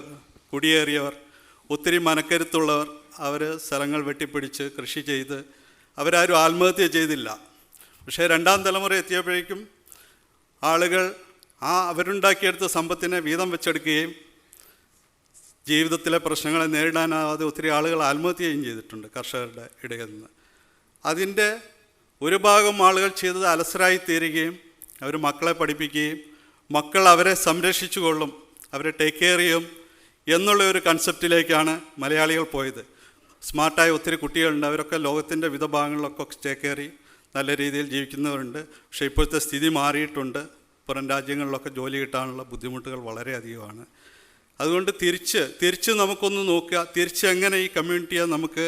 കുടിയേറിയവർ, ഒത്തിരി മനക്കരുത്തുള്ളവർ, അവർ സ്ഥലങ്ങൾ വെട്ടിപ്പിടിച്ച് കൃഷി ചെയ്ത് അവരാരും ആത്മഹത്യ ചെയ്തില്ല. പക്ഷേ 2ാം തലമുറ എത്തിയപ്പോഴേക്കും ആളുകൾ അവരുണ്ടാക്കിയെടുത്ത സമ്പത്തിനെ വീതം വെച്ചെടുക്കുകയും ജീവിതത്തിലെ പ്രശ്നങ്ങളെ നേരിടാനാവാതെ ഒത്തിരി ആളുകൾ ആത്മഹത്യ ചെയ്യുകയും ചെയ്തിട്ടുണ്ട് കർഷകരുടെ ഇടയിൽ നിന്ന്. അതിൻ്റെ ഒരു ഭാഗം ആളുകൾ ചെയ്തത് അലസരായി തീരുകയും അവർ മക്കളെ പഠിപ്പിക്കുകയും മക്കൾ അവരെ സംരക്ഷിച്ചു കൊള്ളും, അവരെ ടേക്ക് കെയർ ചെയ്യും എന്നുള്ള ഒരു കൺസെപ്റ്റിലേക്കാണ് മലയാളികൾ പോയത്. സ്മാർട്ടായ ഒത്തിരി കുട്ടികളുണ്ട്, അവരൊക്കെ ലോകത്തിൻ്റെ വിവിധ ഭാഗങ്ങളിലൊക്കെ ടേക്ക് കെയർ ചെയ്യും, നല്ല രീതിയിൽ ജീവിക്കുന്നവരുണ്ട്. പക്ഷേ ഇപ്പോഴത്തെ സ്ഥിതി മാറിയിട്ടുണ്ട്. പുറം രാജ്യങ്ങളിലൊക്കെ ജോലി കിട്ടാനുള്ള ബുദ്ധിമുട്ടുകൾ വളരെയധികമാണ്. അതുകൊണ്ട് തിരിച്ച് നമുക്കൊന്ന് നോക്കുക, തിരിച്ച് എങ്ങനെ ഈ കമ്മ്യൂണിറ്റിയെ നമുക്ക്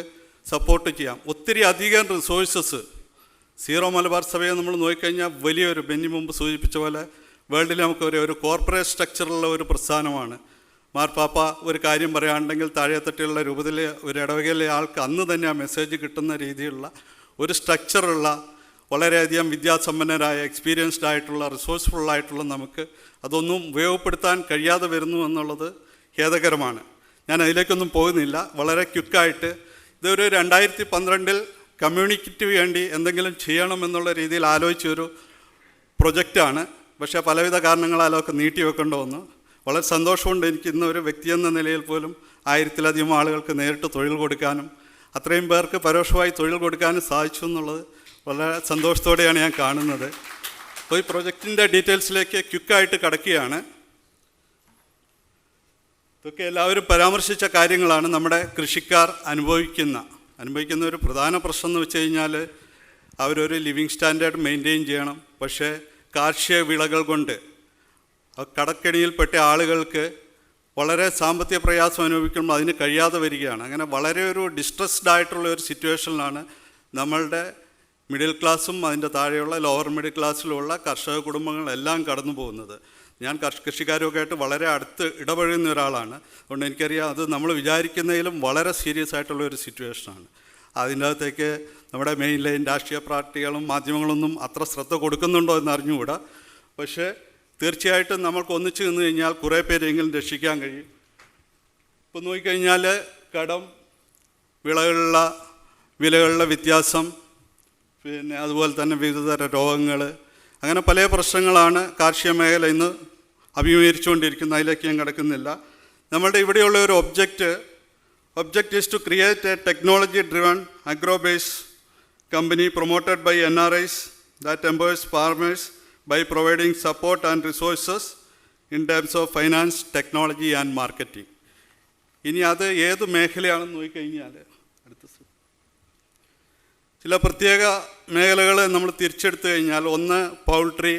സപ്പോർട്ട് ചെയ്യാം. ഒത്തിരി അധികം റിസോഴ്സസ് സീറോ മലബാർ സഭയെ നമ്മൾ നോക്കിക്കഴിഞ്ഞാൽ വലിയൊരു, ബെന്നി മുമ്പ് സൂചിപ്പിച്ച പോലെ വേൾഡിൽ നമുക്ക് ഒരു കോർപ്പറേറ്റ് സ്ട്രക്ചറുള്ള ഒരു പ്രസ്ഥാനമാണ്. മാർപ്പാപ്പ ഒരു കാര്യം പറയുകയാണെങ്കിൽ താഴെത്തട്ടിലുള്ള രൂപത്തിലെ ഒരു ഇടവകയിലെ ആൾക്ക് അന്ന് തന്നെ ആ മെസ്സേജ് കിട്ടുന്ന രീതിയിലുള്ള ഒരു സ്ട്രക്ചറുള്ള വളരെയധികം വിദ്യാസമ്പന്നരായ എക്സ്പീരിയൻസ്ഡ് ആയിട്ടുള്ള റിസോഴ്സ്ഫുള്ളായിട്ടുള്ള നമുക്ക് അതൊന്നും ഉപയോഗപ്പെടുത്താൻ കഴിയാതെ വരുന്നു എന്നുള്ളത് ഖേദകരമാണ്. ഞാൻ അതിലേക്കൊന്നും പോകുന്നില്ല. വളരെ ക്വിക്കായിട്ട് ഇതൊരു 2012 കമ്മ്യൂണിറ്റിക്ക് വേണ്ടി എന്തെങ്കിലും ചെയ്യണമെന്നുള്ള രീതിയിൽ ആലോചിച്ചൊരു പ്രൊജക്റ്റാണ്. പക്ഷേ പലവിധ കാരണങ്ങളാലൊക്കെ നീട്ടി വെക്കേണ്ടി വന്നു. വളരെ സന്തോഷമുണ്ട് എനിക്ക് ഇന്ന് ഒരു വ്യക്തി എന്ന നിലയിൽ പോലും 1000-ലധികം ആളുകൾക്ക് നേരിട്ട് തൊഴിൽ കൊടുക്കാനും അത്രയും പേർക്ക് പരോക്ഷമായി തൊഴിൽ കൊടുക്കാനും സാധിച്ചു എന്നുള്ളത് വളരെ സന്തോഷത്തോടെയാണ് ഞാൻ കാണുന്നത്. അപ്പോൾ ഈ പ്രൊജക്റ്റിൻ്റെ ഡീറ്റെയിൽസിലേക്ക് ക്വിക്കായിട്ട് കടക്കുകയാണ്. ഇതൊക്കെ എല്ലാവരും പരാമർശിച്ച കാര്യങ്ങളാണ്. നമ്മുടെ കൃഷിക്കാർ അനുഭവിക്കുന്ന ഒരു പ്രധാന പ്രശ്നം എന്ന് വെച്ച് കഴിഞ്ഞാൽ അവരൊരു ലിവിങ് സ്റ്റാൻഡേർഡ് മെയിൻറ്റെയിൻ ചെയ്യണം. പക്ഷേ കാർഷിക വിളകൾ കൊണ്ട് കടക്കെണിയിൽപ്പെട്ട ആളുകൾക്ക് വളരെ സാമ്പത്തിക പ്രയാസം അനുഭവിക്കുമ്പോൾ അതിന് കഴിയാതെ വരികയാണ്. അങ്ങനെ വളരെ ഒരു ഡിസ്ട്രസ്ഡ് ആയിട്ടുള്ള ഒരു സിറ്റുവേഷനിലാണ് നമ്മളുടെ മിഡിൽ ക്ലാസ്സും അതിൻ്റെ താഴെയുള്ള ലോവർ മിഡിൽ ക്ലാസ്സിലുള്ള കർഷക കുടുംബങ്ങളെല്ലാം കടന്നു പോകുന്നത്. ഞാൻ കൃഷിക്കാരുമൊക്കെ ആയിട്ട് വളരെ അടുത്ത് ഇടപഴകുന്ന ഒരാളാണ്. അതുകൊണ്ട് എനിക്കറിയാം അത് നമ്മൾ വിചാരിക്കുന്നതിലും വളരെ സീരിയസ് ആയിട്ടുള്ള ഒരു സിറ്റുവേഷനാണ്. അതിൻ്റെ അകത്തേക്ക് നമ്മുടെ മെയിൻ ലൈൻ രാഷ്ട്രീയ പാർട്ടികളും മാധ്യമങ്ങളൊന്നും അത്ര ശ്രദ്ധ കൊടുക്കുന്നുണ്ടോ എന്ന് അറിഞ്ഞുകൂടാ. പക്ഷേ തീർച്ചയായിട്ടും നമ്മൾക്ക് ഒന്നിച്ചു നിന്ന് കഴിഞ്ഞാൽ കുറേ പേരെങ്കിലും രക്ഷിക്കാൻ കഴിയും. ഇപ്പോൾ നോക്കിക്കഴിഞ്ഞാൽ കടം, വിലകളുടെ വ്യത്യാസം, പിന്നെ അതുപോലെ തന്നെ വിവിധതര രോഗങ്ങൾ, അങ്ങനെ പല പ്രശ്നങ്ങളാണ് കാർഷിക മേഖല ഇന്ന് അഭിമുഖീകരിച്ചുകൊണ്ടിരിക്കുന്നത്. അതിലേക്ക് ഞാൻ കിടക്കുന്നില്ല. നമ്മളുടെ ഇവിടെയുള്ള ഒരു object is to create a technology driven agro base company promoted by NRIs that empowers farmers by providing support and resources in terms of finance, technology and marketing. ഇനി അത് ഏത് മേഖലയാണെന്ന് നോക്കിക്കഴിഞ്ഞാൽ ചില പ്രത്യേക മേഖലകൾ നമ്മൾ തിരിച്ചെടുത്തു കഴിഞ്ഞാൽ, ഒന്ന് poultry,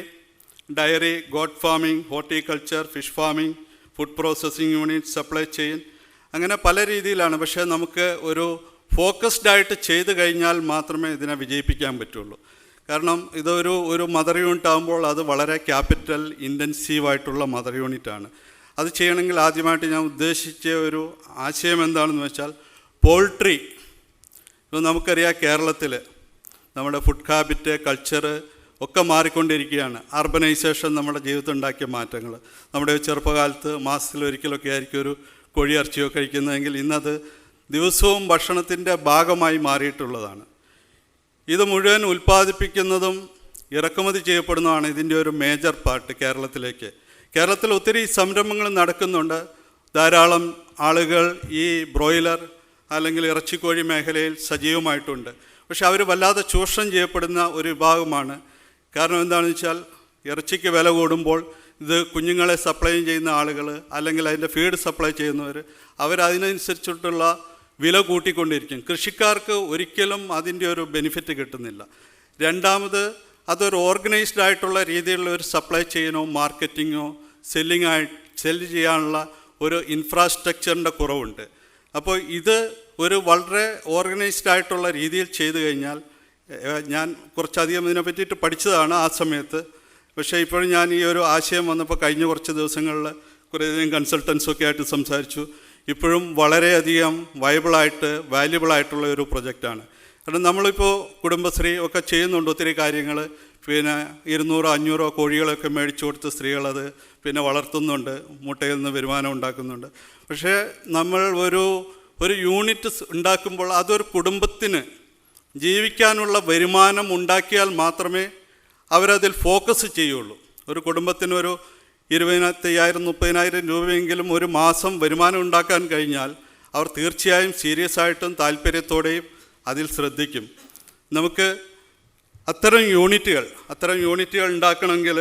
dairy, goat farming, horticulture, fish farming, food processing unit, supply chain, അങ്ങനെ പല രീതിയിലാണ്. പക്ഷേ നമുക്ക് ഒരു ഫോക്കസ്ഡ് ആയിട്ട് ചെയ്തു കഴിഞ്ഞാൽ മാത്രമേ ഇതിനെ വിജയിപ്പിക്കാൻ പറ്റുള്ളൂ. കാരണം ഇതൊരു മദർ യൂണിറ്റ് ആകുമ്പോൾ അത് വളരെ ക്യാപിറ്റൽ ഇൻറ്റൻസീവായിട്ടുള്ള മദർ യൂണിറ്റാണ്. അത് ചെയ്യണമെങ്കിൽ ആദ്യമായിട്ട് ഞാൻ ഉദ്ദേശിച്ച ഒരു ആശയം എന്താണെന്ന് വെച്ചാൽ, പോൾട്രി. ഇപ്പോൾ നമുക്കറിയാം കേരളത്തിൽ നമ്മുടെ ഫുഡ് ഹാബിറ്റ്, കൾച്ചർ ഒക്കെ മാറിക്കൊണ്ടിരിക്കുകയാണ്. അർബനൈസേഷൻ നമ്മുടെ ജീവിതത്തിൽ ഉണ്ടാക്കിയ മാറ്റങ്ങൾ. നമ്മുടെ ചെറുപ്പകാലത്ത് മാസത്തിലൊരിക്കലൊക്കെ ആയിരിക്കും ഒരു കോഴിയിറച്ചിയോ കഴിക്കുന്നതെങ്കിൽ ഇന്നത് ദിവസവും ഭക്ഷണത്തിൻ്റെ ഭാഗമായി മാറിയിട്ടുള്ളതാണ്. ഇത് മുഴുവൻ ഉൽപ്പാദിപ്പിക്കുന്നതും ഇറക്കുമതി ചെയ്യപ്പെടുന്നതാണ് ഇതിൻ്റെ ഒരു മേജർ പാർട്ട് കേരളത്തിലേക്ക്. കേരളത്തിൽ ഒത്തിരി സംരംഭങ്ങൾ നടക്കുന്നുണ്ട്. ധാരാളം ആളുകൾ ഈ ബ്രോയിലർ അല്ലെങ്കിൽ ഇറച്ചിക്കോഴി മേഖലയിൽ സജീവമായിട്ടുണ്ട്. പക്ഷെ അവർ വല്ലാതെ ചൂഷണം ചെയ്യപ്പെടുന്ന ഒരു വിഭാഗമാണ്. കാരണം എന്താണെന്ന് വെച്ചാൽ, ഇറച്ചിക്ക് വില കൂടുമ്പോൾ ഇത് കുഞ്ഞുങ്ങളെ സപ്ലൈ ചെയ്യുന്ന ആളുകൾ അല്ലെങ്കിൽ അതിൻ്റെ ഫീഡ് സപ്ലൈ ചെയ്യുന്നവർ അവരതിനനുസരിച്ചിട്ടുള്ള വില കൂട്ടിക്കൊണ്ടിരിക്കും. കൃഷിക്കാർക്ക് ഒരിക്കലും അതിൻ്റെ ഒരു ബെനിഫിറ്റ് കിട്ടുന്നില്ല. രണ്ടാമത് അതൊരു ഓർഗനൈസ്ഡ് ആയിട്ടുള്ള രീതിയിലുള്ള ഒരു സപ്ലൈ ചെയിനോ മാർക്കറ്റിങ്ങോ സെല്ല് ചെയ്യാനുള്ള ഒരു ഇൻഫ്രാസ്ട്രക്ചറിൻ്റെ കുറവുണ്ട്. അപ്പോൾ ഇത് ഒരു വളരെ ഓർഗനൈസ്ഡ് ആയിട്ടുള്ള രീതിയിൽ ചെയ്തു കഴിഞ്ഞാൽ, ഞാൻ കുറച്ചധികം ഇതിനെ പറ്റിയിട്ട് പഠിച്ചതാണ് ആ സമയത്ത്. പക്ഷേ ഇപ്പോഴും ഞാൻ ഈ ഒരു ആശയം വന്നപ്പോൾ കഴിഞ്ഞ കുറച്ച് ദിവസങ്ങളിൽ കുറേയധികം കൺസൾട്ടൻസൊക്കെ ആയിട്ട് സംസാരിച്ചു. ഇപ്പോഴും വളരെയധികം വാല്യുബിളായിട്ടുള്ള ഒരു പ്രൊജക്റ്റാണ്. കാരണം നമ്മളിപ്പോൾ കുടുംബശ്രീ ഒക്കെ ചെയ്യുന്നുണ്ട് ഒത്തിരി കാര്യങ്ങൾ. പിന്നെ 200-500 കോഴികളൊക്കെ മേടിച്ചു കൊടുത്ത് സ്ത്രീകളത് പിന്നെ വളർത്തുന്നുണ്ട്, മുട്ടയിൽ നിന്ന് വരുമാനം ഉണ്ടാക്കുന്നുണ്ട്. പക്ഷേ നമ്മൾ ഒരു യൂണിറ്റ് ഉണ്ടാക്കുമ്പോൾ അതൊരു കുടുംബത്തിന് ജീവിക്കാനുള്ള വരുമാനം ഉണ്ടാക്കിയാൽ മാത്രമേ അവരതിൽ ഫോക്കസ് ചെയ്യുള്ളൂ. ഒരു കുടുംബത്തിനൊരു 25,000-30,000 രൂപയെങ്കിലും ഒരു മാസം വരുമാനം ഉണ്ടാക്കാൻ കഴിഞ്ഞാൽ അവർ തീർച്ചയായും സീരിയസ് ആയിട്ടും താല്പര്യത്തോടെയും അതിൽ ശ്രദ്ധിക്കും. നമുക്ക് അത്തരം യൂണിറ്റുകൾ ഉണ്ടാക്കണമെങ്കിൽ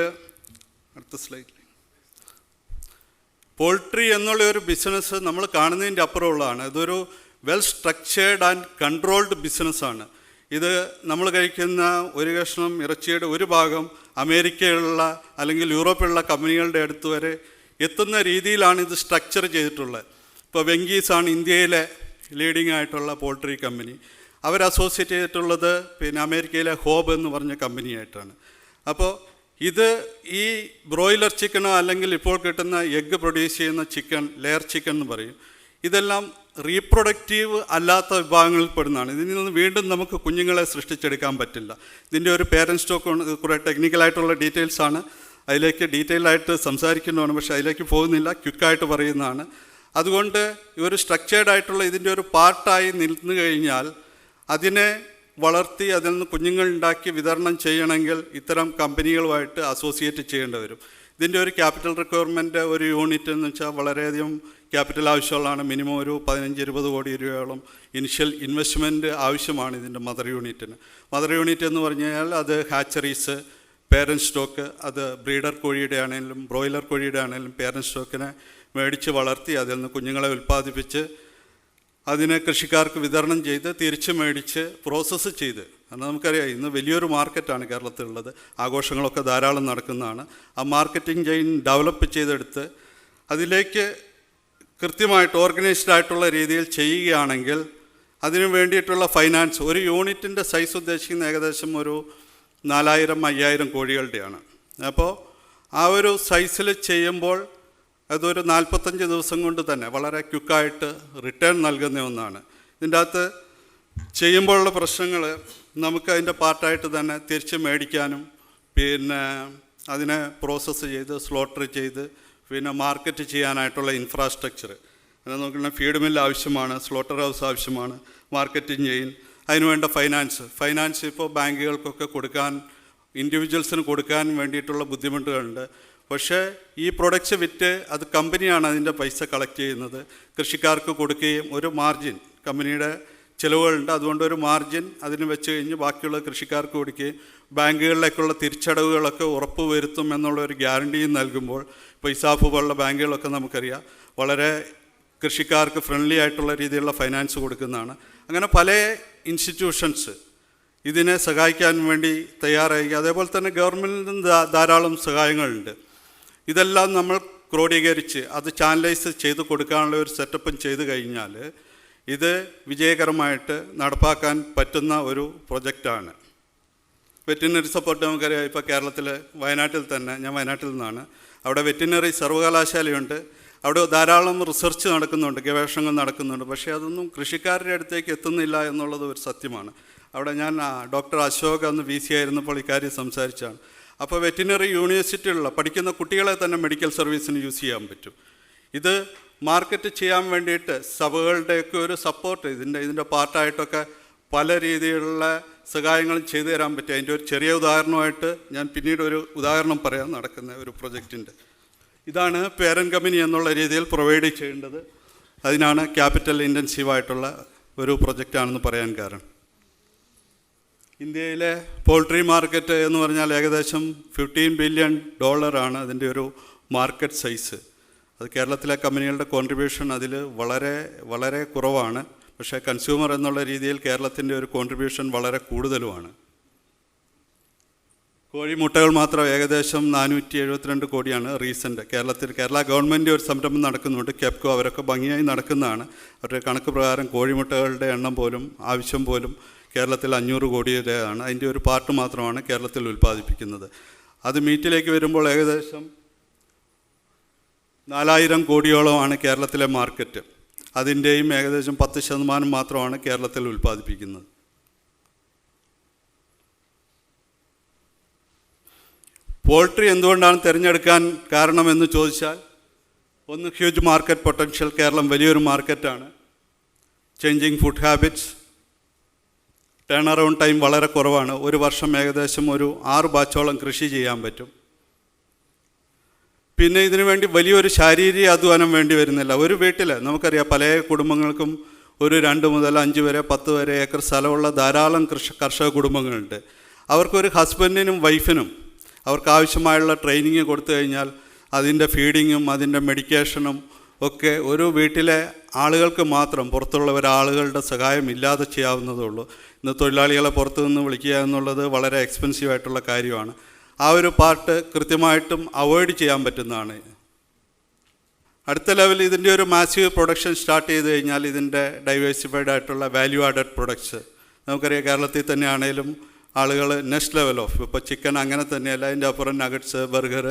അടുത്ത സ്ലൈഡ്. പോൾട്രി എന്നുള്ള ഒരു ബിസിനസ് നമ്മൾ കാണുന്നതിൻ്റെ അപ്പുറമുള്ളതാണ്. ഇതൊരു വെൽ സ്ട്രക്ചേർഡ് ആൻഡ് കൺട്രോൾഡ് ബിസിനസ്സാണ്. ഇത് നമ്മൾ കഴിക്കുന്ന ഒരു കഷ്ണം ഇറച്ചിയുടെ ഒരു ഭാഗം അമേരിക്കയിലുള്ള അല്ലെങ്കിൽ യൂറോപ്പിലുള്ള കമ്പനികളുടെ അടുത്ത് വരെ എത്തുന്ന രീതിയിലാണ് ഇത് സ്ട്രക്ചർ ചെയ്തിട്ടുള്ളത്. ഇപ്പോൾ വെങ്കീസാണ് ഇന്ത്യയിലെ ലീഡിംഗ് ആയിട്ടുള്ള പോൾട്രി കമ്പനി. അവർ അസോസിയേറ്റ് ചെയ്തിട്ടുള്ളത് പിന്നെ അമേരിക്കയിലെ ഹോബ് എന്ന് പറഞ്ഞ കമ്പനിയായിട്ടാണ്. അപ്പോൾ ഇത് ഈ ബ്രോയിലർ ചിക്കനോ അല്ലെങ്കിൽ ഇപ്പോൾ കിട്ടുന്ന എഗ്ഗ് പ്രൊഡ്യൂസ് ചെയ്യുന്ന ചിക്കൻ, ലെയർ ചിക്കൻ എന്ന് പറയും, ഇതെല്ലാം റീപ്രൊഡക്റ്റീവ് അല്ലാത്ത വിഭാഗങ്ങളിൽ പെടുന്നതാണ്. ഇതിൽ നിന്ന് വീണ്ടും നമുക്ക് കുഞ്ഞുങ്ങളെ സൃഷ്ടിച്ചെടുക്കാൻ പറ്റില്ല. ഇതിൻ്റെ ഒരു പേരൻറ് സ്റ്റോക്ക് കുറേ ടെക്നിക്കലായിട്ടുള്ള ഡീറ്റെയിൽസാണ്, അതിലേക്ക് ഡീറ്റെയിൽ ആയിട്ട് സംസാരിക്കുന്നതാണ്, പക്ഷേ അതിലേക്ക് പോകുന്നില്ല, ക്വിക്കായിട്ട് പറയുന്നതാണ്. അതുകൊണ്ട് ഈ ഒരു സ്ട്രക്ചേർഡ് ആയിട്ടുള്ള ഇതിൻ്റെ ഒരു പാർട്ടായി നിന്ന് കഴിഞ്ഞാൽ അതിനെ വളർത്തി അതിൽ നിന്ന് കുഞ്ഞുങ്ങളുണ്ടാക്കി വിതരണം ചെയ്യണമെങ്കിൽ ഇത്തരം കമ്പനികളുമായിട്ട് അസോസിയേറ്റ് ചെയ്യേണ്ടി വരും. ഇതിൻ്റെ ഒരു ക്യാപിറ്റൽ റിക്വയർമെൻറ്റ് ഒരു യൂണിറ്റ് എന്ന് വെച്ചാൽ വളരെയധികം ക്യാപിറ്റൽ ആവശ്യമുള്ളതാണ്. മിനിമം ഒരു 15-20 കോടി രൂപയോളം ഇനിഷ്യൽ ഇൻവെസ്റ്റ്മെൻറ്റ് ആവശ്യമാണ് ഇതിൻ്റെ മദർ യൂണിറ്റിന്. മദർ യൂണിറ്റ് എന്ന് പറഞ്ഞു കഴിഞ്ഞാൽ അത് ഹാച്ചറീസ്, പേരൻറ് സ്റ്റോക്ക്, അത് ബ്രീഡർ കോഴിയുടെ ആണെങ്കിലും ബ്രോയിലർ കോഴിയുടെ ആണെങ്കിലും പേരൻറ് സ്റ്റോക്കിനെ മേടിച്ച് വളർത്തി അതിൽ നിന്ന് കുഞ്ഞുങ്ങളെ ഉൽപ്പാദിപ്പിച്ച് അതിനെ കൃഷിക്കാർക്ക് വിതരണം ചെയ്ത് തിരിച്ച് മേടിച്ച് പ്രോസസ്സ് ചെയ്ത്, കാരണം നമുക്കറിയാം ഇന്ന് വലിയൊരു മാർക്കറ്റാണ് കേരളത്തിലുള്ളത്, ആഘോഷങ്ങളൊക്കെ ധാരാളം നടക്കുന്നതാണ്. ആ മാർക്കറ്റിംഗ് ചെയിൻ ഡെവലപ്പ് ചെയ്തെടുത്ത് അതിലേക്ക് കൃത്യമായിട്ട് ഓർഗനൈസ്ഡ് ആയിട്ടുള്ള രീതിയിൽ ചെയ്യുകയാണെങ്കിൽ അതിനു വേണ്ടിയിട്ടുള്ള ഫൈനാൻസ്, ഒരു യൂണിറ്റിൻ്റെ സൈസ് ഉദ്ദേശിക്കുന്ന ഏകദേശം ഒരു 4000-5000 കോഴികളുടെയാണ്. അപ്പോൾ ആ ഒരു സൈസിൽ ചെയ്യുമ്പോൾ അതൊരു 45 ദിവസം കൊണ്ട് തന്നെ വളരെ ക്വിക്കായിട്ട് റിട്ടേൺ നൽകുന്ന ഒന്നാണ്. ഇതിൻ്റെ അകത്ത് ചെയ്യുമ്പോഴുള്ള പ്രശ്നങ്ങൾ നമുക്ക് അതിൻ്റെ പാർട്ടായിട്ട് തന്നെ തിരിച്ച് മേടിക്കാനും പിന്നെ അതിനെ പ്രോസസ്സ് ചെയ്ത് സ്ലോട്ടർ ചെയ്ത് പിന്നെ മാർക്കറ്റ് ചെയ്യാനായിട്ടുള്ള ഇൻഫ്രാസ്ട്രക്ചർ, അങ്ങനെ നോക്കുന്ന ഫീഡ് മില്ല് ആവശ്യമാണ്, സ്ലോട്ടർ ഹൗസ് ആവശ്യമാണ്, മാർക്കറ്റിംഗ് ചെയിൻ, അതിനുവേണ്ട ഫൈനാൻസ് ഇപ്പോൾ ബാങ്കുകൾക്കൊക്കെ കൊടുക്കാൻ, ഇൻഡിവിജ്വൽസിന് കൊടുക്കാൻ വേണ്ടിയിട്ടുള്ള ബുദ്ധിമുട്ടുകളുണ്ട്. പക്ഷേ ഈ പ്രൊഡക്ട്സ് വിറ്റ് അത് കമ്പനിയാണ് അതിൻ്റെ പൈസ കളക്ട് ചെയ്യുന്നത്, കൃഷിക്കാർക്ക് കൊടുക്കുകയും ഒരു മാർജിൻ, കമ്പനിയുടെ ചിലവുകളുണ്ട്, അതുകൊണ്ട് ഒരു മാർജിൻ അതിന് വെച്ച് കഴിഞ്ഞ് ബാക്കിയുള്ള കൃഷിക്കാർക്ക് കൊടുക്കുകയും ബാങ്കുകളിലേക്കുള്ള തിരിച്ചടവുകളൊക്കെ ഉറപ്പ് വരുത്തും എന്നുള്ള ഒരു ഗ്യാരണ്ടിയും നൽകുമ്പോൾ, പൈസാഫ് പോലുള്ള ബാങ്കുകളൊക്കെ നമുക്കറിയാം വളരെ കൃഷിക്കാർക്ക് ഫ്രണ്ട്ലി ആയിട്ടുള്ള രീതിയിലുള്ള ഫൈനാൻസ് കൊടുക്കുന്നതാണ്. അങ്ങനെ പല ഇൻസ്റ്റിറ്റ്യൂഷൻസ് ഇതിനെ സഹായിക്കാൻ വേണ്ടി തയ്യാറായി. അതേപോലെ തന്നെ ഗവൺമെൻറ്റിൽ നിന്ന് ധാരാളം സഹായങ്ങളുണ്ട്. ഇതെല്ലാം നമ്മൾ ക്രോഡീകരിച്ച് അത് ചാനലൈസ് ചെയ്ത് കൊടുക്കാനുള്ള ഒരു സെറ്റപ്പും ചെയ്ത് കഴിഞ്ഞാൽ ഇത് വിജയകരമായിട്ട് നടപ്പാക്കാൻ പറ്റുന്ന ഒരു പ്രൊജക്റ്റാണ്. വെറ്റിനറി സപ്പോർട്ട് നമുക്കറിയാം. ഇപ്പോൾ കേരളത്തിൽ വയനാട്ടിൽ തന്നെ, ഞാൻ വയനാട്ടിൽ നിന്നാണ്, അവിടെ വെറ്റിനറി സർവകലാശാലയുണ്ട്, അവിടെ ധാരാളം റിസർച്ച് നടക്കുന്നുണ്ട്, ഗവേഷണങ്ങൾ നടക്കുന്നുണ്ട്. പക്ഷേ അതൊന്നും കൃഷിക്കാരുടെ അടുത്തേക്ക് എത്തുന്നില്ല എന്നുള്ളത് ഒരു സത്യമാണ്. അവിടെ ഞാൻ ഡോക്ടർ അശോക് അന്ന് VC ആയിരുന്നപ്പോൾ ഇക്കാര്യം സംസാരിച്ചാണ്. അപ്പോൾ വെറ്റിനറി യൂണിവേഴ്സിറ്റിയിലുള്ള പഠിക്കുന്ന കുട്ടികളെ തന്നെ മെഡിക്കൽ സർവീസിന് യൂസ് ചെയ്യാൻ പറ്റും. ഇത് മാർക്കറ്റ് ചെയ്യാൻ വേണ്ടിയിട്ട് സഭകളുടെയൊക്കെ ഒരു സപ്പോർട്ട്, ഇതിൻ്റെ പാർട്ടായിട്ടൊക്കെ പല രീതിയിലുള്ള സഹായങ്ങളും ചെയ്തു തരാൻ പറ്റും. അതിൻ്റെ ഒരു ചെറിയ ഉദാഹരണമായിട്ട് ഞാൻ പിന്നീട് ഒരു ഉദാഹരണം പറയാൻ നടക്കുന്ന ഒരു പ്രൊജക്റ്റിൻ്റെ. ഇതാണ് പേരൻറ് കമ്പനി എന്നുള്ള രീതിയിൽ പ്രൊവൈഡ് ചെയ്യേണ്ടത്. അതിനാണ് ക്യാപിറ്റൽ ഇൻറ്റൻസീവായിട്ടുള്ള ഒരു പ്രൊജക്റ്റാണെന്ന് പറയാൻ കാരണം. ഇന്ത്യയിലെ പോൾട്രി മാർക്കറ്റ് എന്ന് പറഞ്ഞാൽ ഏകദേശം $15 ബില്യൺ അതിൻ്റെ ഒരു മാർക്കറ്റ് സൈസ്. അത് കേരളത്തിലെ കമ്പനികളുടെ കോൺട്രിബ്യൂഷൻ അതിൽ വളരെ വളരെ കുറവാണ്. പക്ഷേ കൺസ്യൂമർ എന്നുള്ള രീതിയിൽ കേരളത്തിൻ്റെ ഒരു കോൺട്രിബ്യൂഷൻ വളരെ കൂടുതലുമാണ്. കോഴിമുട്ടകൾ മാത്രം ഏകദേശം 472 കോടിയാണ് റീസെൻ്റ് കേരള ഗവൺമെൻറ് ഒരു സംരംഭം നടക്കുന്നുണ്ട്, കെപ്കോ, അവരൊക്കെ ഭംഗിയായി നടക്കുന്നതാണ്. അവരുടെ കണക്ക് പ്രകാരം കോഴിമുട്ടകളുടെ എണ്ണം പോലും ആവശ്യം പോലും കേരളത്തിൽ 500 കോടിയുടെയാണ്. അതിൻ്റെ ഒരു പാർട്ട് മാത്രമാണ് കേരളത്തിൽ ഉൽപ്പാദിപ്പിക്കുന്നത്. അത് മീറ്റിലേക്ക് വരുമ്പോൾ ഏകദേശം 4000 കോടിയോളമാണ് കേരളത്തിലെ മാർക്കറ്റ്. അതിൻ്റെയും ഏകദേശം 10% മാത്രമാണ് കേരളത്തിൽ ഉൽപ്പാദിപ്പിക്കുന്നത്. പോൾട്രി എന്തുകൊണ്ടാണ് തിരഞ്ഞെടുക്കാൻ കാരണമെന്ന് ചോദിച്ചാൽ, ഒന്ന് ഹ്യൂജ് മാർക്കറ്റ് പൊട്ടൻഷ്യൽ, കേരളം വലിയൊരു മാർക്കറ്റാണ്. Changing food habits, turn around time വളരെ കുറവാണ്. ഒരു വർഷം ഏകദേശം ഒരു 6 ബാച്ചോളം കൃഷി ചെയ്യാൻ പറ്റും. പിന്നെ ഇതിനു വേണ്ടി വലിയൊരു ശാരീരിക അധ്വാനം വേണ്ടി വരുന്നില്ല. ഒരു വീട്ടിൽ നമുക്കറിയാം പല കുടുംബങ്ങൾക്കും ഒരു 2 മുതൽ 5 വരെ 10 വരെ ഏക്കർ സ്ഥലമുള്ള ധാരാളം കർഷക കുടുംബങ്ങളുണ്ട്. അവർക്കൊരു ഹസ്ബൻഡിനും വൈഫിനും അവർക്ക് ആവശ്യമായുള്ള ട്രെയിനിങ് കൊടുത്തു കഴിഞ്ഞാൽ അതിൻ്റെ ഫീഡിങ്ങും അതിൻ്റെ മെഡിക്കേഷനും ഒക്കെ ഒരു വീട്ടിലെ ആളുകൾക്ക് മാത്രം, പുറത്തുള്ള ഒരാളുകളുടെ സഹായം ഇല്ലാതെ ചെയ്യാവുന്നതേ ഉള്ളൂ. ഇന്ന് തൊഴിലാളികളെ പുറത്തു നിന്ന് വിളിക്കുക എന്നുള്ളത് വളരെ എക്സ്പെൻസീവ് ആയിട്ടുള്ള കാര്യമാണ്. ആ ഒരു പാർട്ട് കൃത്യമായിട്ടും അവോയ്ഡ് ചെയ്യാൻ പറ്റുന്നതാണ്. അടുത്ത ലെവൽ ഇതിൻ്റെ ഒരു മാസീവ് പ്രൊഡക്ഷൻ സ്റ്റാർട്ട് ചെയ്ത് കഴിഞ്ഞാൽ ഇതിൻ്റെ ഡൈവേഴ്സിഫൈഡ് ആയിട്ടുള്ള വാല്യൂ ആഡഡ് പ്രൊഡക്ട്സ് നമുക്കറിയാം. കേരളത്തിൽ തന്നെയാണേലും ആളുകൾ നെക്സ്റ്റ് ലെവൽ ഓഫ്, ഇപ്പോൾ ചിക്കൻ അങ്ങനെ തന്നെയല്ല, അതിൻ്റെ അപ്പുറം നഗറ്റ്സ്, ബർഗർ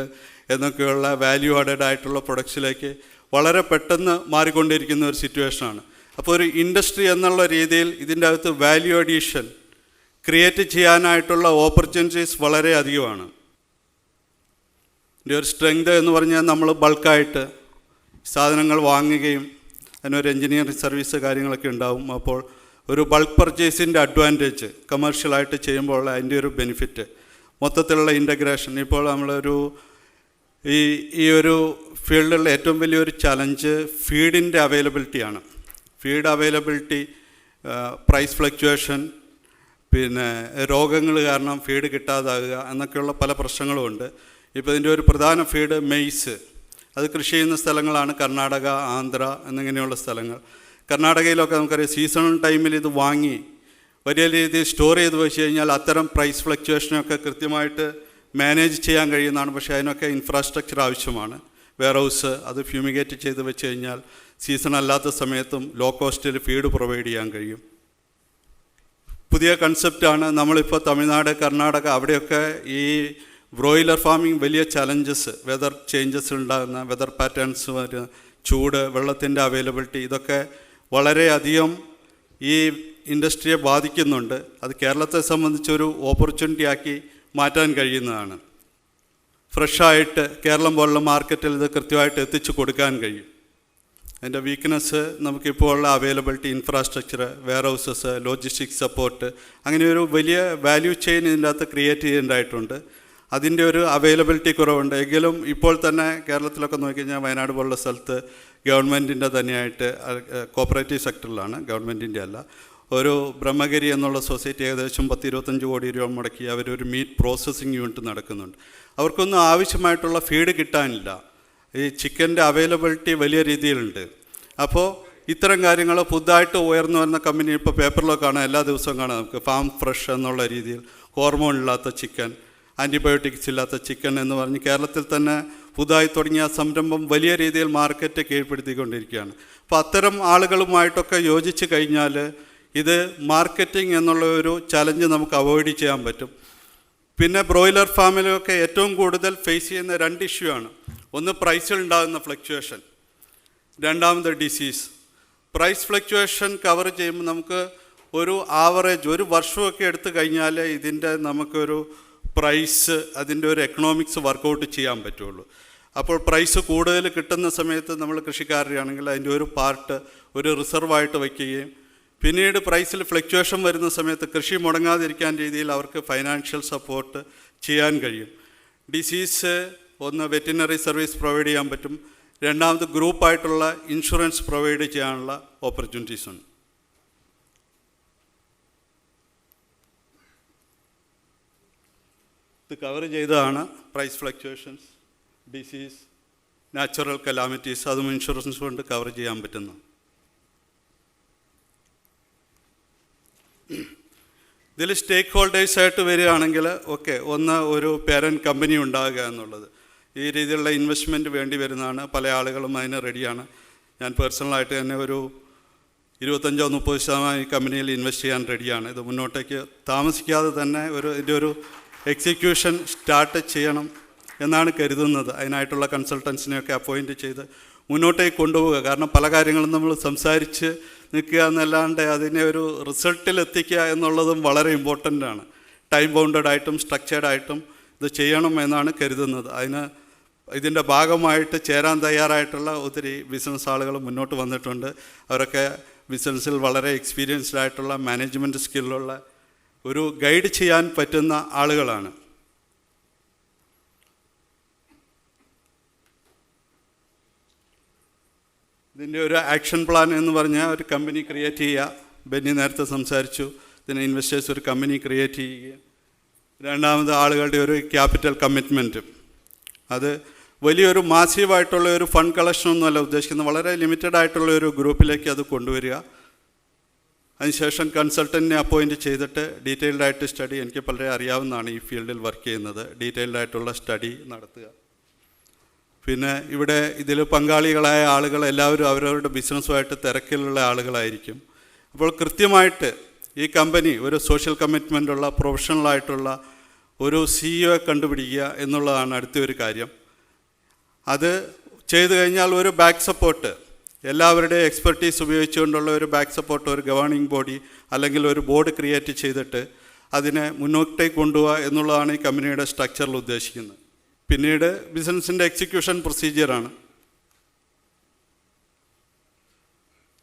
എന്നൊക്കെയുള്ള വാല്യൂ ആഡഡ് ആയിട്ടുള്ള പ്രൊഡക്ട്സിലേക്ക് വളരെ പെട്ടെന്ന് മാറിക്കൊണ്ടിരിക്കുന്ന ഒരു സിറ്റുവേഷനാണ്. അപ്പോൾ ഒരു ഇൻഡസ്ട്രി എന്നുള്ള രീതിയിൽ ഇതിൻ്റെ അകത്ത് വാല്യൂ അഡീഷൻ ക്രിയേറ്റ് ചെയ്യാനായിട്ടുള്ള ഓപ്പർച്യൂണിറ്റീസ് വളരെ അധികമാണ്. ഇതിൻ്റെ ഒരു സ്ട്രെങ്ത് എന്ന് പറഞ്ഞാൽ നമ്മൾ ബൾക്കായിട്ട് സാധനങ്ങൾ വാങ്ങുകയും അതിനൊരു എൻജിനീയറിംഗ് സർവീസ് കാര്യങ്ങളൊക്കെ ഉണ്ടാവും. അപ്പോൾ ഒരു ബൾക്ക് പർച്ചേസിൻ്റെ അഡ്വാൻറ്റേജ് കമേഴ്ഷ്യലായിട്ട് ചെയ്യുമ്പോൾ അതിൻ്റെ ഒരു ബെനിഫിറ്റ്, മൊത്തത്തിലുള്ള ഇൻ്റഗ്രേഷൻ. ഇപ്പോൾ നമ്മളൊരു ഈ ഒരു ഫീൽഡിലുള്ള ഏറ്റവും വലിയൊരു ചലഞ്ച് ഫീഡിൻ്റെ അവൈലബിലിറ്റിയാണ്. ഫീഡ് അവൈലബിലിറ്റി, പ്രൈസ് ഫ്ലക്ച്വേഷൻ, പിന്നെ രോഗങ്ങൾ കാരണം ഫീഡ് കിട്ടാതാകുക എന്നൊക്കെയുള്ള പല പ്രശ്നങ്ങളുമുണ്ട്. ഇപ്പോൾ ഇതിൻ്റെ ഒരു പ്രധാന ഫീഡ് മെയ്സ്, അത് കൃഷി ചെയ്യുന്ന സ്ഥലങ്ങളാണ് കർണാടക, ആന്ധ്ര എന്നിങ്ങനെയുള്ള സ്ഥലങ്ങൾ. കർണാടകയിലൊക്കെ നമുക്കറിയാം സീസണൽ ടൈമിൽ ഇത് വാങ്ങി വലിയ രീതിയിൽ സ്റ്റോർ ചെയ്ത് വെച്ച് കഴിഞ്ഞാൽ അത്തരം പ്രൈസ് ഫ്ലക്ച്വേഷനൊക്കെ കൃത്യമായിട്ട് മാനേജ് ചെയ്യാൻ കഴിയുന്നതാണ്. പക്ഷേ അതിനൊക്കെ ഇൻഫ്രാസ്ട്രക്ചർ ആവശ്യമാണ്. വെയർ ഹൗസ് അത് ഫ്യൂമിഗേറ്റ് ചെയ്ത് വെച്ച് കഴിഞ്ഞാൽ സീസൺ അല്ലാത്ത സമയത്തും ലോ കോസ്റ്റിൽ ഫീഡ് പ്രൊവൈഡ് ചെയ്യാൻ കഴിയും. പുതിയ കൺസെപ്റ്റാണ്. നമ്മളിപ്പോൾ തമിഴ്നാട്, കർണാടക അവിടെയൊക്കെ ഈ ബ്രോയിലർ ഫാമിംഗ് വലിയ ചലഞ്ചസ്, വെതർ ചേഞ്ചസ് ഉണ്ടാകുന്ന, വെതർ പാറ്റേൺസ് വരുന്ന, ചൂട്, വെള്ളത്തിൻ്റെ അവൈലബിലിറ്റി, ഇതൊക്കെ വളരെയധികം ഈ ഇൻഡസ്ട്രിയെ ബാധിക്കുന്നുണ്ട്. അത് കേരളത്തെ സംബന്ധിച്ചൊരു ഓപ്പർച്യൂണിറ്റി ആക്കി മാറ്റാൻ കഴിയുന്നതാണ്. ഫ്രഷായിട്ട് കേരളം പോലുള്ള മാർക്കറ്റിൽ ഇത് കൃത്യമായിട്ട് എത്തിച്ചു കൊടുക്കാൻ കഴിയും. അതിൻ്റെ വീക്ക്നെസ് നമുക്കിപ്പോൾ ഉള്ള availability, infrastructure, warehouses, logistics support, അങ്ങനെ ഒരു വലിയ വാല്യൂ ചെയിൻ ഇതിൻ്റെ അകത്ത് ക്രിയേറ്റ് ചെയ്യേണ്ടതായിട്ടുണ്ട്. അതിൻ്റെ ഒരു അവൈലബിലിറ്റി കുറവുണ്ട്. എങ്കിലും ഇപ്പോൾ തന്നെ കേരളത്തിലൊക്കെ നോക്കിക്കഴിഞ്ഞാൽ വയനാട് പോലുള്ള സ്ഥലത്ത് ഗവൺമെൻറ്റിൻ്റെ തന്നെയായിട്ട്, കോപ്പറേറ്റീവ് സെക്ടറിലാണ്, ഗവൺമെൻറ്റിൻ്റെ അല്ല, ഒരു ബ്രഹ്മഗിരി എന്നുള്ള സൊസൈറ്റി ഏകദേശം 10-25 കോടി രൂപ മുടക്കി അവരൊരു മീറ്റ് പ്രോസസ്സിങ് യൂണിറ്റ് നടക്കുന്നുണ്ട്. അവർക്കൊന്നും ആവശ്യമായിട്ടുള്ള ഫീഡ് കിട്ടാനില്ല. ഈ ചിക്കൻ്റെ അവൈലബിലിറ്റി വലിയ രീതിയിലുണ്ട്. അപ്പോൾ ഇത്തരം കാര്യങ്ങൾ പുതുതായിട്ട് ഉയർന്നു വരുന്ന കമ്പനി, ഇപ്പോൾ പേപ്പറിലൊക്കെ കാണാം, എല്ലാ ദിവസവും കാണാം നമുക്ക് ഫാം ഫ്രഷ് എന്നുള്ള രീതിയിൽ, ഹോർമോൺ ഇല്ലാത്ത ചിക്കൻ, ആൻറ്റിബയോട്ടിക്സ് ഇല്ലാത്ത ചിക്കൻ എന്ന് പറഞ്ഞ് കേരളത്തിൽ തന്നെ പുതുതായി തുടങ്ങിയ സംരംഭം വലിയ രീതിയിൽ മാർക്കറ്റ് കീഴ്പ്പെടുത്തിക്കൊണ്ടിരിക്കുകയാണ്. അപ്പോൾ അത്തരം ആളുകളുമായിട്ടൊക്കെ യോജിച്ച് കഴിഞ്ഞാൽ ഇത് മാർക്കറ്റിംഗ് എന്നുള്ള ഒരു ചലഞ്ച് നമുക്ക് അവോയ്ഡ് ചെയ്യാൻ പറ്റും. പിന്നെ ബ്രോയിലർ ഫാമിലൊക്കെ ഏറ്റവും കൂടുതൽ ഫേസ് ചെയ്യുന്ന 2 ഇഷ്യൂ ആണ്. ഒന്ന് പ്രൈസിൽ ഉണ്ടാകുന്ന ഫ്ലക്ച്വേഷൻ, രണ്ടാമത് ഡിസീസ്. പ്രൈസ് ഫ്ലക്ച്വേഷൻ കവർ ചെയ്യുമ്പോൾ നമുക്ക് ഒരു ആവറേജ് ഒരു വർഷമൊക്കെ എടുത്തു കഴിഞ്ഞാൽ ഇതിൻ്റെ നമുക്കൊരു പ്രൈസ്, അതിൻ്റെ ഒരു എക്കണോമിക്സ് വർക്കൗട്ട് ചെയ്യാൻ പറ്റുള്ളൂ. അപ്പോൾ പ്രൈസ് കൂടുതൽ കിട്ടുന്ന സമയത്ത് നമ്മൾ കൃഷിക്കാരുടെ ആണെങ്കിൽ അതിൻ്റെ ഒരു പാർട്ട് ഒരു റിസർവായിട്ട് വയ്ക്കുകയും പിന്നീട് പ്രൈസിൽ ഫ്ലക്ച്വേഷൻ വരുന്ന സമയത്ത് കൃഷി മുടങ്ങാതിരിക്കാൻ രീതിയിൽ അവർക്ക് ഫൈനാൻഷ്യൽ സപ്പോർട്ട് ചെയ്യാൻ കഴിയും. ഡിസീസ് ഒന്ന് വെറ്റിനറി സർവീസ് പ്രൊവൈഡ് ചെയ്യാൻ പറ്റും, രണ്ടാമത് ഗ്രൂപ്പായിട്ടുള്ള ഇൻഷുറൻസ് പ്രൊവൈഡ് ചെയ്യാനുള്ള ഓപ്പർച്യൂണിറ്റീസ് ഉണ്ട്. ഇത് കവർ ചെയ്തതാണ് price fluctuations, disease, natural calamities, അതും ഇൻഷുറൻസ് കൊണ്ട് കവർ ചെയ്യാൻ പറ്റുന്ന. ഇതിൽ സ്റ്റേക്ക് ഹോൾഡേഴ്സായിട്ട് വരികയാണെങ്കിൽ ഒന്ന് ഒരു പേരൻറ്റ് കമ്പനി ഉണ്ടാകുക എന്നുള്ളത് ഈ രീതിയിലുള്ള ഇൻവെസ്റ്റ്മെൻറ്റ് വേണ്ടി വരുന്നതാണ്. പല ആളുകളും അതിന് റെഡിയാണ്. ഞാൻ പേഴ്സണലായിട്ട് തന്നെ ഒരു 25-30% ഈ കമ്പനിയിൽ ഇൻവെസ്റ്റ് ചെയ്യാൻ റെഡിയാണ്. ഇത് മുന്നോട്ടേക്ക് താമസിക്കാതെ തന്നെ ഇതിൻ്റെ ഒരു എക്സിക്യൂഷൻ സ്റ്റാർട്ട് ചെയ്യണം എന്നാണ് കരുതുന്നത്. അതിനായിട്ടുള്ള കൺസൾട്ടൻസിനെയൊക്കെ അപ്പോയിൻറ്റ് ചെയ്ത് മുന്നോട്ടേക്ക് കൊണ്ടുപോവുക. കാരണം പല കാര്യങ്ങളും നമ്മൾ സംസാരിച്ച് നിൽക്കുക എന്നല്ലാണ്ട് അതിനെ ഒരു റിസൾട്ടിലെത്തിക്കുക എന്നുള്ളതും വളരെ ഇമ്പോർട്ടൻ്റ് ആണ്. ടൈം ബൗണ്ടഡ് ആയിട്ടും സ്ട്രക്ചേർഡ് ആയിട്ടും ഇത് ചെയ്യണം എന്നാണ് കരുതുന്നത്. ഇതിൻ്റെ ഭാഗമായിട്ട് ചേരാൻ തയ്യാറായിട്ടുള്ള ഒത്തിരി ബിസിനസ് ആളുകൾ മുന്നോട്ട് വന്നിട്ടുണ്ട്. അവരൊക്കെ ബിസിനസ്സിൽ വളരെ എക്സ്പീരിയൻസ്ഡ് ആയിട്ടുള്ള മാനേജ്മെൻറ്റ് സ്കില്ലുള്ള ഒരു ഗൈഡ് ചെയ്യാൻ പറ്റുന്ന ആളുകളാണ്. ഇതിൻ്റെ ഒരു ആക്ഷൻ പ്ലാൻ എന്ന് പറഞ്ഞാൽ ഒരു കമ്പനി ക്രിയേറ്റ് ചെയ്യുക. ബെന്നി നേരത്തെ സംസാരിച്ചു, ഇതിന് ഇൻവെസ്റ്റേഴ്സ് ഒരു കമ്പനി ക്രിയേറ്റ് ചെയ്യുക. രണ്ടാമത് ആളുകളുടെ ഒരു ക്യാപിറ്റൽ കമ്മിറ്റ്മെൻറ്റ്. അത് വലിയൊരു മാസീവായിട്ടുള്ള ഒരു ഫണ്ട് കളക്ഷനൊന്നുമല്ല ഉദ്ദേശിക്കുന്നത്, വളരെ ലിമിറ്റഡ് ആയിട്ടുള്ള ഒരു ഗ്രൂപ്പിലേക്ക് അത് കൊണ്ടുവരിക. അതിനുശേഷം കൺസൾട്ടൻറ്റിനെ അപ്പോയിൻറ്റ് ചെയ്തിട്ട് ഡീറ്റെയിൽഡായിട്ട് സ്റ്റഡി, എനിക്ക് വളരെ അറിയാവുന്നതാണ് ഈ ഫീൽഡിൽ വർക്ക് ചെയ്യുന്നത്, ഡീറ്റെയിൽഡായിട്ടുള്ള സ്റ്റഡി നടത്തുക. പിന്നെ ഇവിടെ ഇതിൽ പങ്കാളികളായ ആളുകൾ എല്ലാവരും അവരവരുടെ ബിസിനസ്സുമായിട്ട് തിരക്കിലുള്ള ആളുകളായിരിക്കും. അപ്പോൾ കൃത്യമായിട്ട് ഈ കമ്പനി ഒരു സോഷ്യൽ കമ്മിറ്റ്മെൻ്റുള്ള പ്രൊഫഷണലായിട്ടുള്ള ഒരു സിഇഒയെ കണ്ടുപിടിക്കുക എന്നുള്ളതാണ് അടുത്ത ഒരു കാര്യം. അത് ചെയ്തു കഴിഞ്ഞാൽ ഒരു ബാക്ക് സപ്പോർട്ട്, എല്ലാവരുടെയും എക്സ്പെർട്ടീസ് ഉപയോഗിച്ചുകൊണ്ടുള്ള ഒരു ബാക്ക് സപ്പോർട്ട്, ഒരു ഗവേണിംഗ് ബോഡി അല്ലെങ്കിൽ ഒരു ബോർഡ് ക്രിയേറ്റ് ചെയ്തിട്ട് അതിനെ മുന്നോട്ടേക്ക് കൊണ്ടുപോവുക എന്നുള്ളതാണ് ഈ കമ്പനിയുടെ സ്ട്രക്ചറിൽ ഉദ്ദേശിക്കുന്നത്. പിന്നീട് ബിസിനസ്സിൻ്റെ എക്സിക്യൂഷൻ പ്രൊസീജിയറാണ്.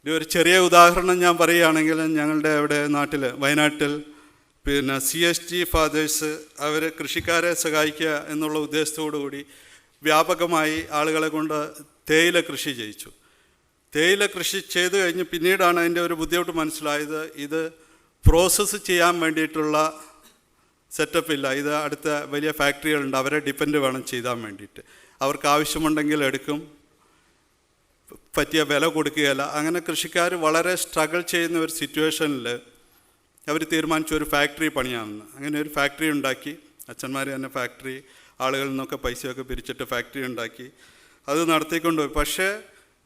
ഒരു ചെറിയ ഉദാഹരണം ഞാൻ പറയുകയാണെങ്കിൽ, ഞങ്ങളുടെ അവിടെ നാട്ടിൽ വയനാട്ടിൽ പിന്നെ CST ഫാദേഴ്സ് അവർ കൃഷിക്കാരെ സഹായിക്കുക എന്നുള്ള ഉദ്ദേശത്തോടു കൂടി വ്യാപകമായി ആളുകളെ കൊണ്ട് തേയില കൃഷി ചെയ്യിച്ചു. തേയില കൃഷി ചെയ്തു കഴിഞ്ഞ് പിന്നീടാണ് അതിൻ്റെ ഒരു ബുദ്ധിമുട്ട് മനസ്സിലായത്. ഇത് പ്രോസസ്സ് ചെയ്യാൻ വേണ്ടിയിട്ടുള്ള സെറ്റപ്പില്ല. ഇത് അടുത്ത വലിയ ഫാക്ടറികളുണ്ട്, അവരെ ഡിപ്പെൻഡ് വേണം ചെയ്താൻ വേണ്ടിയിട്ട്. അവർക്ക് ആവശ്യമുണ്ടെങ്കിൽ എടുക്കും, പറ്റിയ വില കൊടുക്കുകയില്ല. അങ്ങനെ കൃഷിക്കാർ വളരെ സ്ട്രഗിൾ ചെയ്യുന്ന ഒരു സിറ്റുവേഷനിൽ അവർ തീരുമാനിച്ചു ഒരു ഫാക്ടറി പണിയാമെന്ന്. അങ്ങനെ ഒരു ഫാക്ടറി ഉണ്ടാക്കി. അച്ഛന്മാർ തന്നെ ഫാക്ടറി ആളുകളിൽ നിന്നൊക്കെ പൈസയൊക്കെ പിരിച്ചിട്ട് ഫാക്ടറി ഉണ്ടാക്കി അത് നടത്തിക്കൊണ്ടുപോയി. പക്ഷേ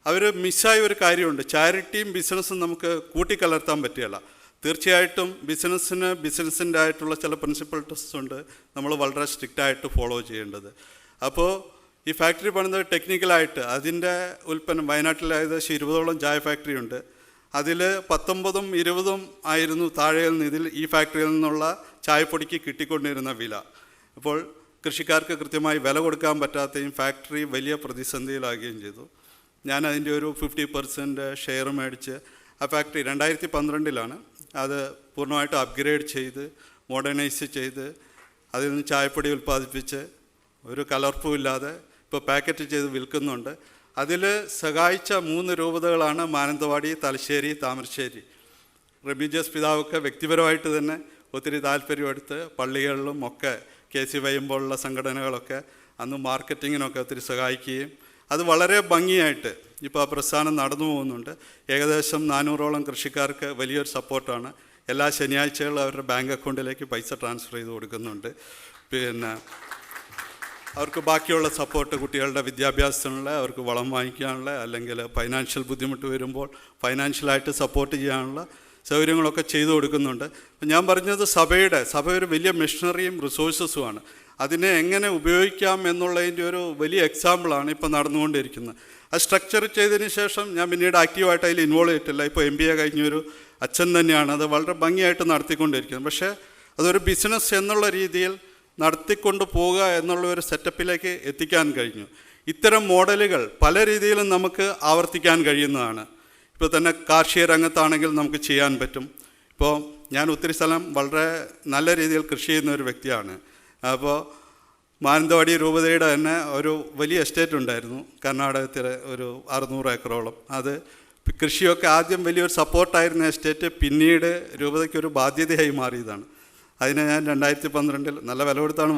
അവർ മിസ്സായ ഒരു കാര്യമുണ്ട്. ചാരിറ്റിയും ബിസിനസ്സും നമുക്ക് കൂട്ടിക്കലർത്താൻ പറ്റുകയില്ല. തീർച്ചയായിട്ടും ബിസിനസ്സിൻ്റെ ആയിട്ടുള്ള ചില പ്രിൻസിപ്പിൾസ് ഉണ്ട്, നമ്മൾ വളരെ സ്ട്രിക്റ്റായിട്ട് ഫോളോ ചെയ്യേണ്ടത്. അപ്പോൾ ഈ ഫാക്ടറി പണിത് ടെക്നിക്കലായിട്ട് അതിൻ്റെ ഉൽപ്പന്നം വയനാട്ടിൽ ഏകദേശം 20ഓളം ചായ ഫാക്ടറി ഉണ്ട്. അതിൽ 19ഉം 20ഉം ആയിരുന്നു താഴെയിൽ നിന്ന് ഇതിൽ ഈ ഫാക്ടറിയിൽ നിന്നുള്ള ചായപ്പൊടിക്ക് കിട്ടിക്കൊണ്ടിരുന്ന വില. അപ്പോൾ കൃഷിക്കാർക്ക് കൃത്യമായി വില കൊടുക്കാൻ പറ്റാത്തയും ഫാക്ടറി വലിയ പ്രതിസന്ധിയിലാകുകയും ചെയ്തു. ഞാൻ അതിൻ്റെ ഒരു 50% ഷെയർ മേടിച്ച് ആ ഫാക്ടറി 2012 അത് പൂർണ്ണമായിട്ട് അപ്ഗ്രേഡ് ചെയ്ത് മോഡേണൈസ് ചെയ്ത് അതിൽ നിന്ന് ചായപ്പൊടി ഉൽപ്പാദിപ്പിച്ച് ഒരു കലർപ്പും ഇല്ലാതെ ഇപ്പോൾ പാക്കറ്റ് ചെയ്ത് വിൽക്കുന്നുണ്ട്. അതിൽ സഹായിച്ച 3 രൂപതകളാണ് മാനന്തവാടി, തലശ്ശേരി, താമരശ്ശേരി. റെമീജിയസ് പിതാവൊക്കെ വ്യക്തിപരമായിട്ട് തന്നെ ഒത്തിരി താല്പര്യമെടുത്ത് പള്ളികളിലും ഒക്കെ KCY പോലുള്ള സംഘടനകളൊക്കെ അന്ന് മാർക്കറ്റിങ്ങിനൊക്കെ ഒത്തിരി സഹായിക്കുകയും അത് വളരെ ഭംഗിയായിട്ട് ഇപ്പോൾ ആ പ്രസ്ഥാനം നടന്നു പോകുന്നുണ്ട്. ഏകദേശം 400ഓളം കൃഷിക്കാർക്ക് വലിയൊരു സപ്പോർട്ടാണ്. എല്ലാ ശനിയാഴ്ചകളും അവരുടെ ബാങ്ക് അക്കൗണ്ടിലേക്ക് പൈസ ട്രാൻസ്ഫർ ചെയ്ത് കൊടുക്കുന്നുണ്ട്. പിന്നെ അവർക്ക് ബാക്കിയുള്ള സപ്പോർട്ട് കുട്ടികളുടെ വിദ്യാഭ്യാസത്തിനുള്ള, അവർക്ക് വളം വാങ്ങിക്കാനുള്ള, അല്ലെങ്കിൽ ഫൈനാൻഷ്യൽ ബുദ്ധിമുട്ട് വരുമ്പോൾ ഫൈനാൻഷ്യലായിട്ട് സപ്പോർട്ട് ചെയ്യാനുള്ള സൗകര്യങ്ങളൊക്കെ ചെയ്തു കൊടുക്കുന്നുണ്ട്. അപ്പം ഞാൻ പറഞ്ഞത് സഭ ഒരു വലിയ മിഷണറിയും റിസോഴ്സസുമാണ്. അതിനെ എങ്ങനെ ഉപയോഗിക്കാം എന്നുള്ളതിൻ്റെ ഒരു വലിയ എക്സാമ്പിളാണ് ഇപ്പോൾ നടന്നുകൊണ്ടിരിക്കുന്നത്. അത് സ്ട്രക്ചർ ചെയ്തതിന് ശേഷം ഞാൻ പിന്നീട് ആക്റ്റീവായിട്ട് അതിൽ ഇൻവോൾവ് ചെയ്തിട്ടില്ല. ഇപ്പോൾ MBA കഴിഞ്ഞൊരു അച്ഛൻ തന്നെയാണ് അത് വളരെ ഭംഗിയായിട്ട് നടത്തിക്കൊണ്ടിരിക്കുന്നത്. പക്ഷേ അതൊരു ബിസിനസ് എന്നുള്ള രീതിയിൽ നടത്തിക്കൊണ്ട് പോവുക എന്നുള്ള ഒരു സെറ്റപ്പിലേക്ക് എത്തിക്കാൻ കഴിഞ്ഞു. ഇത്തരം മോഡലുകൾ പല രീതിയിലും നമുക്ക് ആവർത്തിക്കാൻ കഴിയുന്നതാണ്. ഇപ്പോൾ തന്നെ കാർഷിക രംഗത്താണെങ്കിൽ നമുക്ക് ചെയ്യാൻ പറ്റും. ഇപ്പോൾ ഞാൻ ഒത്തിരി സ്ഥലം വളരെ നല്ല രീതിയിൽ കൃഷി ചെയ്യുന്ന ഒരു വ്യക്തിയാണ്. അപ്പോൾ മാനന്തവാടി രൂപതയുടെ തന്നെ ഒരു വലിയ എസ്റ്റേറ്റ് ഉണ്ടായിരുന്നു കർണാടകത്തിലെ ഒരു 600 ഏക്കറോളം. അത് കൃഷിയൊക്കെ ആദ്യം വലിയൊരു സപ്പോർട്ടായിരുന്ന എസ്റ്റേറ്റ് പിന്നീട് രൂപതയ്ക്കൊരു ബാധ്യതയായി മാറിയതാണ്. അതിനെ ഞാൻ 2012 നല്ല വില കൊടുത്താണ്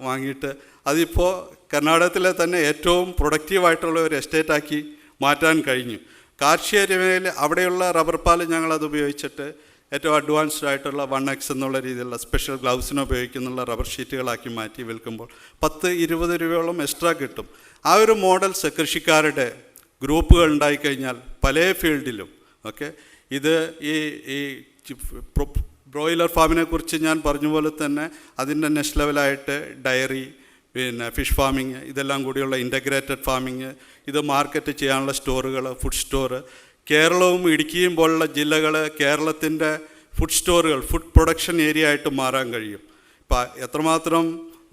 വാങ്ങിയിട്ട് അതിപ്പോൾ കർണാടകത്തിലെ തന്നെ ഏറ്റവും പ്രൊഡക്റ്റീവായിട്ടുള്ള ഒരു എസ്റ്റേറ്റാക്കി മാറ്റാൻ കഴിഞ്ഞു. കാർഷിക മേഖലയിൽ അവിടെയുള്ള റബ്ബർ പാൽ ഞങ്ങളത് ഉപയോഗിച്ചിട്ട് ഏറ്റവും അഡ്വാൻസ്ഡ് ആയിട്ടുള്ള 1X എന്നുള്ള രീതിയിലുള്ള സ്പെഷ്യൽ ഗ്ലൗസിന് ഉപയോഗിക്കുന്നുള്ള റബ്ബർ ഷീറ്റുകളാക്കി മാറ്റി വിൽക്കുമ്പോൾ 10-20 രൂപയോളം എക്സ്ട്രാ കിട്ടും. ആ ഒരു മോഡൽസ് കൃഷിക്കാരുടെ ഗ്രൂപ്പുകൾ ഉണ്ടായിക്കഴിഞ്ഞാൽ പല ഫീൽഡിലും ഇത് ഈ ബ്രോയിലർ ഫാമിനെ കുറിച്ച് ഞാൻ പറഞ്ഞ പോലെ തന്നെ അതിൻ്റെ നെക്സ്റ്റ് ലെവലായിട്ട് ഡയറി, പിന്നെ ഫിഷ് ഫാമിങ്, ഇതെല്ലാം കൂടിയുള്ള ഇൻ്റഗ്രേറ്റഡ് ഫാമിങ്, ഇത് മാർക്കറ്റ് ചെയ്യാനുള്ള സ്റ്റോറുകൾ, ഫുഡ് സ്റ്റോർ. കേരളവും ഇടുക്കിയും പോലുള്ള ജില്ലകൾ കേരളത്തിൻ്റെ ഫുഡ് സ്റ്റോറുകൾ, ഫുഡ് പ്രൊഡക്ഷൻ ഏരിയ ആയിട്ട് മാറാൻ കഴിയും. ഇപ്പം എത്രമാത്രം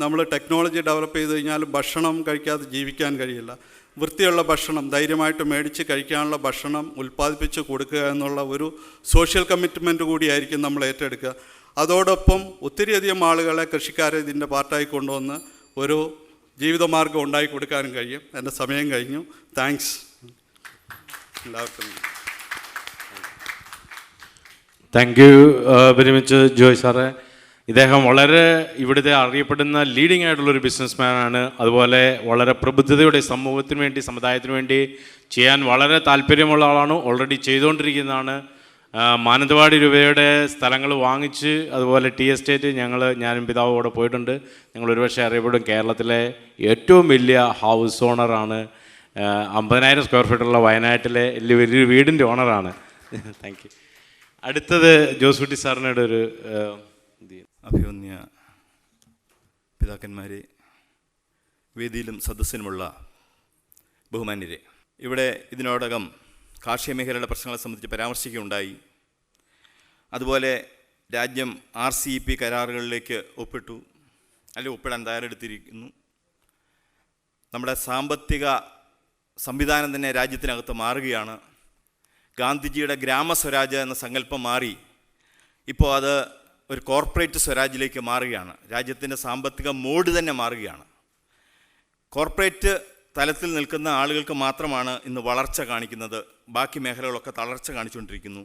നമ്മൾ ടെക്നോളജി ഡെവലപ്പ് ചെയ്ത് കഴിഞ്ഞാൽ ഭക്ഷണം കഴിക്കാതെ ജീവിക്കാൻ കഴിയില്ല. വൃത്തിയുള്ള ഭക്ഷണം ധൈര്യമായിട്ട് മേടിച്ച് കഴിക്കാനുള്ള ഭക്ഷണം ഉൽപ്പാദിപ്പിച്ച് കൊടുക്കുക എന്നുള്ള ഒരു സോഷ്യൽ കമ്മിറ്റ്മെൻറ്റ് കൂടിയായിരിക്കും നമ്മൾ ഏറ്റെടുക്കുക. അതോടൊപ്പം ഒത്തിരിയധികം ആളുകളെ കൃഷിക്കാരെ ഇതിൻ്റെ പാർട്ടായി കൊണ്ടുവന്ന് ഒരു ജീവിതമാർഗം ഉണ്ടാക്കി കൊടുക്കാനും കഴിയും. എൻ്റെ സമയം കഴിഞ്ഞു. താങ്ക്സ് എല്ലാവർക്കും. Thank you very much Joy സാറേ. ഇദ്ദേഹം വളരെ ഇവിടുത്തെ അറിയപ്പെടുന്ന ലീഡിംഗ് ആയിട്ടുള്ളൊരു ബിസിനസ്മാനാണ്. അതുപോലെ വളരെ പ്രബുദ്ധതയുടെ സമൂഹത്തിന് വേണ്ടി, സമുദായത്തിന് വേണ്ടി ചെയ്യാൻ വളരെ താല്പര്യമുള്ള ആളാണ്. ഓൾറെഡി ചെയ്തുകൊണ്ടിരിക്കുന്നതാണ്. മാനന്തവാടി രൂപയുടെ സ്ഥലങ്ങൾ വാങ്ങിച്ച് അതുപോലെ ടി എസ്റ്റേറ്റ് ഞാനും പിതാവും കൂടെ പോയിട്ടുണ്ട്. ഞങ്ങൾ ഒരുപക്ഷെ അറിയപ്പെടും കേരളത്തിലെ ഏറ്റവും വലിയ ഹൗസ് ഓണറാണ്. 50,000 സ്ക്വയർ ഫീറ്റുള്ള വയനാട്ടിലെ വലിയൊരു വീടിൻ്റെ ഓണറാണ്. Thank you. അടുത്തത് ജോസൂട്ടി സാറിനോട് ഒരു അഭിമന്യ പിതാക്കന്മാരെ, വേദിയിലും സദസ്സിനുമുള്ള ബഹുമാന്യരെ, ഇവിടെ ഇതിനോടകം കാർഷിക മേഖലയുടെ പ്രശ്നങ്ങളെ സംബന്ധിച്ച് പരാമർശിക്കുകയുണ്ടായി. അതുപോലെ രാജ്യം RCEP കരാറുകളിലേക്ക് ഒപ്പിട്ടു, അല്ലെങ്കിൽ ഒപ്പിടാൻ തയ്യാറെടുത്തിരിക്കുന്നു. നമ്മുടെ സാമ്പത്തിക സംവിധാനം തന്നെ രാജ്യത്തിനകത്ത് മാറുകയാണ്. ഗാന്ധിജിയുടെ ഗ്രാമസ്വരാജ് എന്ന സങ്കല്പം മാറി ഇപ്പോൾ അത് ഒരു കോർപ്പറേറ്റ് സ്വരാജിലേക്ക് മാറുകയാണ്. രാജ്യത്തിൻ്റെ സാമ്പത്തിക മോഡ് തന്നെ മാറുകയാണ്. കോർപ്പറേറ്റ് തലത്തിൽ നിൽക്കുന്ന ആളുകൾക്ക് മാത്രമാണ് ഇന്ന് വളർച്ച കാണിക്കുന്നത്, ബാക്കി മേഖലകളൊക്കെ തളർച്ച കാണിച്ചുകൊണ്ടിരിക്കുന്നു.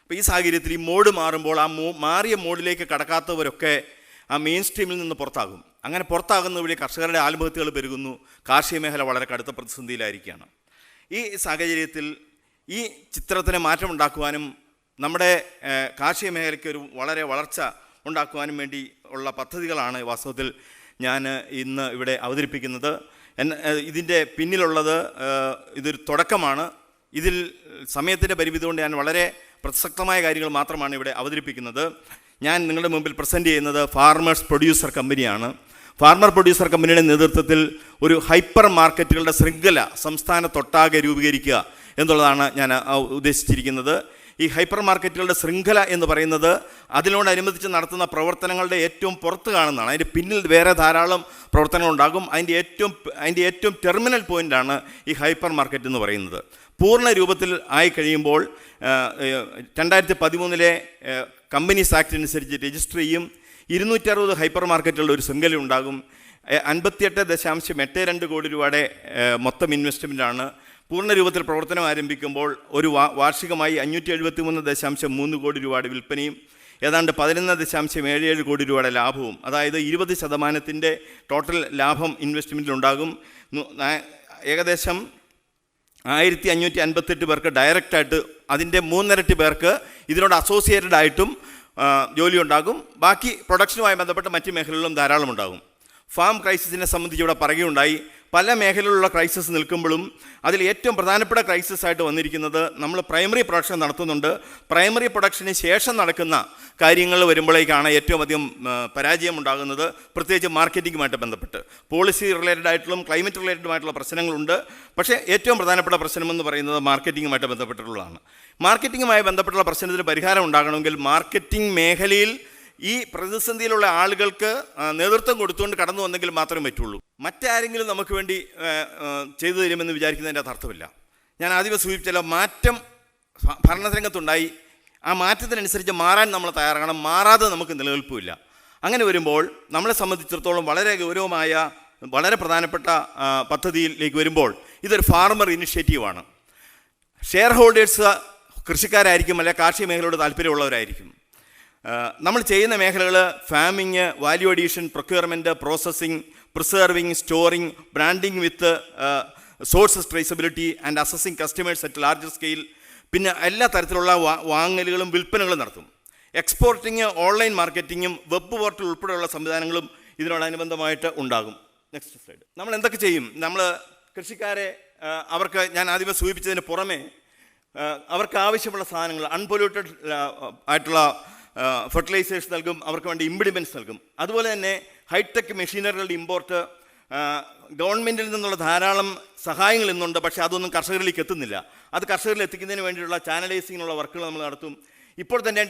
അപ്പോൾ ഈ സാഹചര്യത്തിൽ ഈ മോഡ് മാറുമ്പോൾ ആ മാറിയ മോഡിലേക്ക് കടക്കാത്തവരൊക്കെ ആ മെയിൻ സ്ട്രീമിൽ നിന്ന് പുറത്താകും. അങ്ങനെ പുറത്താകുന്ന വഴി കർഷകരുടെ ആത്മഹത്യകൾ പെരുകുന്നു. കാർഷിക മേഖല വളരെ കടുത്ത പ്രതിസന്ധിയിലായിരിക്കുകയാണ്. ഈ സാഹചര്യത്തിൽ ഈ ചിത്രത്തിന് മാറ്റമുണ്ടാക്കുവാനും നമ്മുടെ കാർഷിക മേഖലയ്ക്ക് ഒരു വളരെ വളർച്ച ഉണ്ടാക്കുവാനും വേണ്ടി ഉള്ള പദ്ധതികളാണ് വാസ്തവത്തിൽ ഞാൻ ഇന്ന് ഇവിടെ അവതരിപ്പിക്കുന്നത്. ഇതിൻ്റെ പിന്നിലുള്ളത് ഇതൊരു തുടക്കമാണ്. ഇതിൽ സമയത്തിൻ്റെ പരിമിതി കൊണ്ട് ഞാൻ വളരെ പ്രസക്തമായ കാര്യങ്ങൾ മാത്രമാണ് ഇവിടെ അവതരിപ്പിക്കുന്നത്. ഞാൻ നിങ്ങളുടെ മുമ്പിൽ പ്രസൻറ്റ് ചെയ്യുന്നത് ഫാർമേഴ്സ് പ്രൊഡ്യൂസർ കമ്പനിയാണ്. ഫാർമർ പ്രൊഡ്യൂസർ കമ്പനിയുടെ നേതൃത്വത്തിൽ ഒരു ഹൈപ്പർ മാർക്കറ്റുകളുടെ ശൃംഖല സംസ്ഥാനത്തൊട്ടാകെ രൂപീകരിക്കുക എന്നുള്ളതാണ് ഞാൻ ഉദ്ദേശിച്ചിരിക്കുന്നത്. ഈ ഹൈപ്പർ മാർക്കറ്റുകളുടെ ശൃംഖല എന്ന് പറയുന്നത് അതിനോടനുബന്ധിച്ച് നടത്തുന്ന പ്രവർത്തനങ്ങളുടെ ഏറ്റവും പുറത്ത് കാണുന്നതാണ്. അതിൻ്റെ പിന്നിൽ വേറെ ധാരാളം പ്രവർത്തനങ്ങളുണ്ടാകും. അതിൻ്റെ ഏറ്റവും ടെർമിനൽ പോയിൻ്റാണ് ഈ ഹൈപ്പർ മാർക്കറ്റ് എന്ന് പറയുന്നത്. പൂർണ്ണ രൂപത്തിൽ ആയി കഴിയുമ്പോൾ 2013 കമ്പനീസ് ആക്ട് അനുസരിച്ച് രജിസ്റ്റർ ചെയ്യും. 260 ഹൈപ്പർ മാർക്കറ്റുകളുടെ ഒരു ശൃംഖല ഉണ്ടാകും. 58.82 കോടി രൂപയുടെ മൊത്തം ഇൻവെസ്റ്റ്മെൻറ്റാണ്. പൂർണ്ണ രൂപത്തിൽ പ്രവർത്തനം ആരംഭിക്കുമ്പോൾ ഒരു വാർഷികമായി 573.3 കോടി രൂപയുടെ വിൽപ്പനയും ഏതാണ്ട് 11.77 കോടി രൂപയുടെ ലാഭവും, അതായത് 20% ടോട്ടൽ ലാഭം ഇൻവെസ്റ്റ്മെൻറ്റിലുണ്ടാകും. ഏകദേശം 1558 പേർക്ക് ഡയറക്റ്റായിട്ട്, അതിൻ്റെ 3 ഇരട്ടി പേർക്ക് ഇതിനോട് അസോസിയേറ്റഡ് ആയിട്ടും ജോലി ഉണ്ടാകും. ബാക്കി പ്രൊഡക്ഷനുമായി ബന്ധപ്പെട്ട മറ്റ് മേഖലകളിലും ധാരാളം ഉണ്ടാകും. ഫാം ക്രൈസിസിനെ സംബന്ധിച്ച് ഇവിടെ പറയുകയുണ്ടായി. പല മേഖലയിലുള്ള ക്രൈസിസ് നിൽക്കുമ്പോഴും അതിൽ ഏറ്റവും പ്രധാനപ്പെട്ട ക്രൈസിസ് ആയിട്ട് വന്നിരിക്കുന്നത് നമ്മൾ പ്രൈമറി പ്രൊഡക്ഷൻ നടത്തുന്നുണ്ട്. പ്രൈമറി പ്രൊഡക്ഷന് ശേഷം നടക്കുന്ന കാര്യങ്ങൾ വരുമ്പോഴേക്കാണ് ഏറ്റവും അധികം പരാജയം ഉണ്ടാകുന്നത്, പ്രത്യേകിച്ച് മാർക്കറ്റിങ്ങുമായിട്ട് ബന്ധപ്പെട്ട്. പോളിസി റിലേറ്റഡ് ആയിട്ടുള്ള ക്ലൈമറ്റ് റിലേറ്റഡുമായിട്ടുള്ള പ്രശ്നങ്ങളുണ്ട്. പക്ഷേ ഏറ്റവും പ്രധാനപ്പെട്ട പ്രശ്നമെന്ന് പറയുന്നത് മാർക്കറ്റിങ്ങുമായിട്ട് ബന്ധപ്പെട്ടിട്ടുള്ളതാണ്. മാർക്കറ്റിങ്ങുമായി ബന്ധപ്പെട്ടുള്ള പ്രശ്നത്തിന് പരിഹാരം ഉണ്ടാകണമെങ്കിൽ മാർക്കറ്റിംഗ് മേഖലയിൽ ഈ പ്രതിസന്ധിയിലുള്ള ആളുകൾക്ക് നേതൃത്വം കൊടുത്തുകൊണ്ട് കടന്നു വന്നെങ്കിൽ മാത്രമേ പറ്റുള്ളൂ. മറ്റാരെങ്കിലും നമുക്ക് വേണ്ടി ചെയ്തു തരുമെന്ന് വിചാരിക്കുന്നതിൻ്റെ അർത്ഥമില്ല. ഞാൻ ആദ്യമേ സൂചിപ്പിച്ചല്ലോ, മാറ്റം ഭരണരംഗത്തുണ്ടായി. ആ മാറ്റത്തിനനുസരിച്ച് മാറാൻ നമ്മൾ തയ്യാറാകണം. മാറാതെ നമുക്ക് നിലനിൽപ്പില്ല. അങ്ങനെ വരുമ്പോൾ നമ്മളെ സംബന്ധിച്ചിടത്തോളം വളരെ ഗൗരവമായ വളരെ പ്രധാനപ്പെട്ട പദ്ധതിയിലേക്ക് വരുമ്പോൾ ഇതൊരു ഫാർമർ ഇനിഷ്യേറ്റീവാണ്. ഷെയർ ഹോൾഡേഴ്സ് കൃഷിക്കാരായിരിക്കും, അല്ലെ കാർഷിക മേഖലയോട് താല്പര്യമുള്ളവരായിരിക്കും. നമ്മൾ ചെയ്യുന്ന മേഖലകൾ farming, value addition, procurement, processing, preserving, storing, branding with sources traceability and assessing customers at larger scale. പിന്നെ എല്ലാ തരത്തിലുള്ള വാങ്ങലുകളും വിൽപ്പനകളും നടത്തും. എക്സ്പോർട്ടിങ്, ഓൺലൈൻ മാർക്കറ്റിങ്ങും വെബ് പോർട്ടൽ ഉൾപ്പെടെയുള്ള സംവിധാനങ്ങളും ഇതിനോടനുബന്ധമായിട്ട് ഉണ്ടാകും. Next slide. നമ്മൾ എന്തൊക്കെ ചെയ്യും? നമ്മൾ കൃഷിക്കാരെ അവർക്ക് ഞാൻ ആദ്യമേ സൂചിപ്പിച്ചതിന് പുറമെ അവർക്ക് ആവശ്യമുള്ള സാധനങ്ങൾ, അൺപൊല്യൂട്ടഡ് ആയിട്ടുള്ള ഫെർട്ടിലൈസേഴ്സ് നൽകും, അവർക്ക് വേണ്ടി ഇംപ്ലിമെൻറ്റ്സ് നൽകും. അതുപോലെ തന്നെ ഹൈടെക് മെഷീനറികളുടെ ഇമ്പോർട്ട്, ഗവൺമെൻറ്റിൽ നിന്നുള്ള ധാരാളം സഹായങ്ങൾ ഇന്നുണ്ട്. പക്ഷേ അതൊന്നും കർഷകരിലേക്ക് എത്തുന്നില്ല. അത് കർഷകരിൽ എത്തിക്കുന്നതിന് വേണ്ടിയുള്ള ചാനലൈസിങ്ങിനുള്ള വർക്കുകൾ നമ്മൾ നടത്തും. ഇപ്പോൾ തന്നെ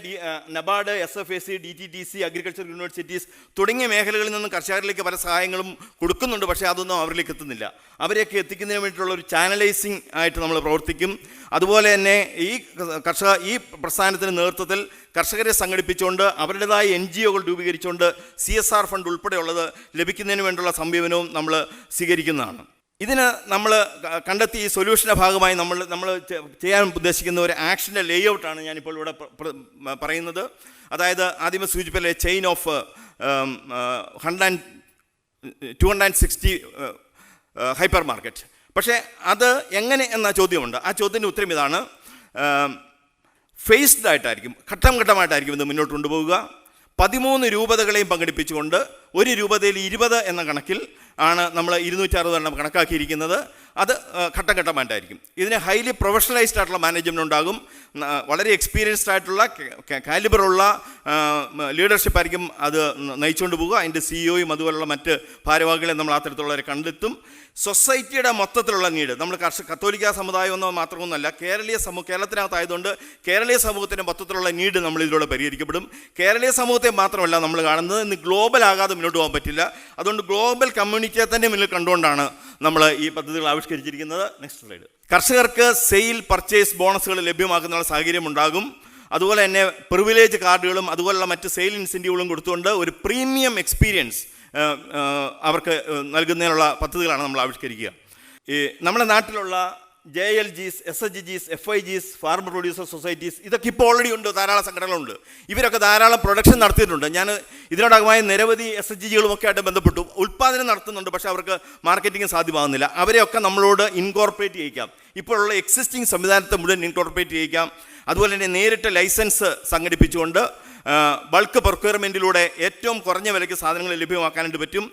NABARD, SFAC, DTTC, agriculture universities തുടങ്ങിയ മേഖലകളിൽ നിന്നും കർഷകരിലേക്ക് പല സഹായങ്ങളും കൊടുക്കുന്നുണ്ട്. പക്ഷേ അതൊന്നും അവരിലേക്ക് എത്തുന്നില്ല. അവരെയൊക്കെ എത്തിക്കുന്നതിന് വേണ്ടിയിട്ടുള്ള ഒരു ചാനലൈസിങ് ആയിട്ട് നമ്മൾ പ്രവർത്തിക്കും. അതുപോലെ തന്നെ ഈ പ്രസ്ഥാനത്തിന് നേതൃത്വത്തിൽ കർഷകരെ സംഘടിപ്പിച്ചുകൊണ്ട് അവരുടേതായ NGOകൾ രൂപീകരിച്ചുകൊണ്ട് CSR ഫണ്ട് ഉൾപ്പെടെയുള്ളത് ലഭിക്കുന്നതിന് വേണ്ടിയുള്ള സമീപനവും നമ്മൾ സ്വീകരിക്കുന്നതാണ്. ഇതിന് നമ്മൾ കണ്ടെത്തി ഈ സൊല്യൂഷൻ്റെ ഭാഗമായി നമ്മൾ ചെയ്യാൻ ഉദ്ദേശിക്കുന്ന ഒരു ആക്ഷൻ്റെ ലേഔട്ടാണ് ഞാനിപ്പോൾ ഇവിടെ പറയുന്നത്. അതായത് ആദ്യമേ സൂചിപ്പിച്ച ചെയിൻ ഓഫ് 260 ഹൈപ്പർ മാർക്കറ്റ്. പക്ഷേ അത് എങ്ങനെ എന്ന ചോദ്യമുണ്ട്. ആ ചോദ്യത്തിൻ്റെ ഉത്തരം ഇതാണ്. ഫേസ്ഡ് ആയിട്ടായിരിക്കും, ഘട്ടം ഘട്ടമായിട്ടായിരിക്കും ഇത് മുന്നോട്ട് കൊണ്ടുപോവുക. 13 രൂപതകളെയും പങ്കെടുപ്പിച്ചുകൊണ്ട് ഒരു രൂപതയിൽ 20 എന്ന കണക്കിൽ ആണ് നമ്മൾ 260 എണ്ണം കണക്കാക്കിയിരിക്കുന്നത്. അത് ഘട്ടം ഘട്ടമായിട്ടായിരിക്കും. ഇതിന് ഹൈലി പ്രൊഫഷണലൈസ്ഡ് ആയിട്ടുള്ള മാനേജ്മെൻറ്റ് ഉണ്ടാകും. വളരെ എക്സ്പീരിയൻസ്ഡ് ആയിട്ടുള്ള കാലിബറുള്ള ലീഡർഷിപ്പ് ആയിരിക്കും അത് നയിച്ചുകൊണ്ട് പോകുക. അതിൻ്റെ സിഇഒയും അതുപോലുള്ള മറ്റ് ഭാരവാഹികളെ നമ്മൾ അത്തരത്തിലുള്ളവരെ കണ്ടെത്തും. സൊസൈറ്റിയുടെ മൊത്തത്തിലുള്ള നീഡ്, നമ്മൾ കത്തോലിക്ക സമുദായം എന്നോ മാത്രമൊന്നുമല്ല, കേരളത്തിനകത്തായതുകൊണ്ട് കേരളീയ സമൂഹത്തിൻ്റെ മൊത്തത്തിലുള്ള നീഡ് നമ്മൾ ഇതിലൂടെ പരിഹരിക്കപ്പെടും. കേരളീയ സമൂഹത്തെ മാത്രമല്ല നമ്മൾ കാണുന്നത്, ഇന്ന് ഗ്ലോബൽ ആകാതെ മുന്നോട്ട് പോകാൻ പറ്റില്ല. അതുകൊണ്ട് ഗ്ലോബൽ കമ്മ്യൂണിറ്റിയെ തന്നെ മുന്നിൽ കണ്ടുകൊണ്ടാണ് നമ്മൾ ഈ പദ്ധതികൾ ആവിഷ്കരിച്ചിരിക്കുന്നത്. Next slide. കർഷകർക്ക് സെയിൽ പർച്ചേസ് ബോണസുകൾ ലഭ്യമാക്കുന്ന സാഹചര്യം ഉണ്ടാകും. അതുപോലെ തന്നെ പ്രിവിലേജ് കാർഡുകളും അതുപോലുള്ള മറ്റ് സെയിൽ ഇൻസെൻറ്റീവുകളും കൊടുത്തുകൊണ്ട് ഒരു പ്രീമിയം എക്സ്പീരിയൻസ് അവർക്ക് നൽകുന്നതിനുള്ള പദ്ധതികളാണ് നമ്മൾ ആവിഷ്കരിക്കുക. ഈ നമ്മുടെ നാട്ടിലുള്ള JLGs, SHGs, FIGs, farmer producer societies, ഇതൊക്കെ ഇപ്പോൾ ഓൾറെഡി ഉണ്ട്, ധാരാളം സംഘടനകളുണ്ട്. ഇവരൊക്കെ ധാരാളം പ്രൊഡക്ഷൻ നടത്തിയിട്ടുണ്ട്. ഞാൻ ഇതിനോടകമായ നിരവധി SHGകളുമൊക്കെ ആയിട്ട് ബന്ധപ്പെട്ടു. ഉൽപ്പാദനം നടത്തുന്നുണ്ട്, പക്ഷേ അവർക്ക് മാർക്കറ്റിംഗ് സാധ്യമാകുന്നില്ല. അവരെയൊക്കെ നമ്മളോട് ഇൻകോർപ്പറേറ്റ് ചെയ്യിക്കാം. ഇപ്പോഴുള്ള എക്സിസ്റ്റിംഗ് സംവിധാനത്തെ മുഴുവൻ ഇൻകോർപ്പറേറ്റ് ചെയ്യിക്കാം. അതുപോലെ തന്നെ നേരിട്ട് ലൈസൻസ് സംഘടിപ്പിച്ചുകൊണ്ട് ബൾക്ക് പ്രൊക്യൂർമെൻറ്റിലൂടെ ഏറ്റവും കുറഞ്ഞ വിലയ്ക്ക് സാധനങ്ങൾ ലഭ്യമാക്കാനായിട്ട് പറ്റും.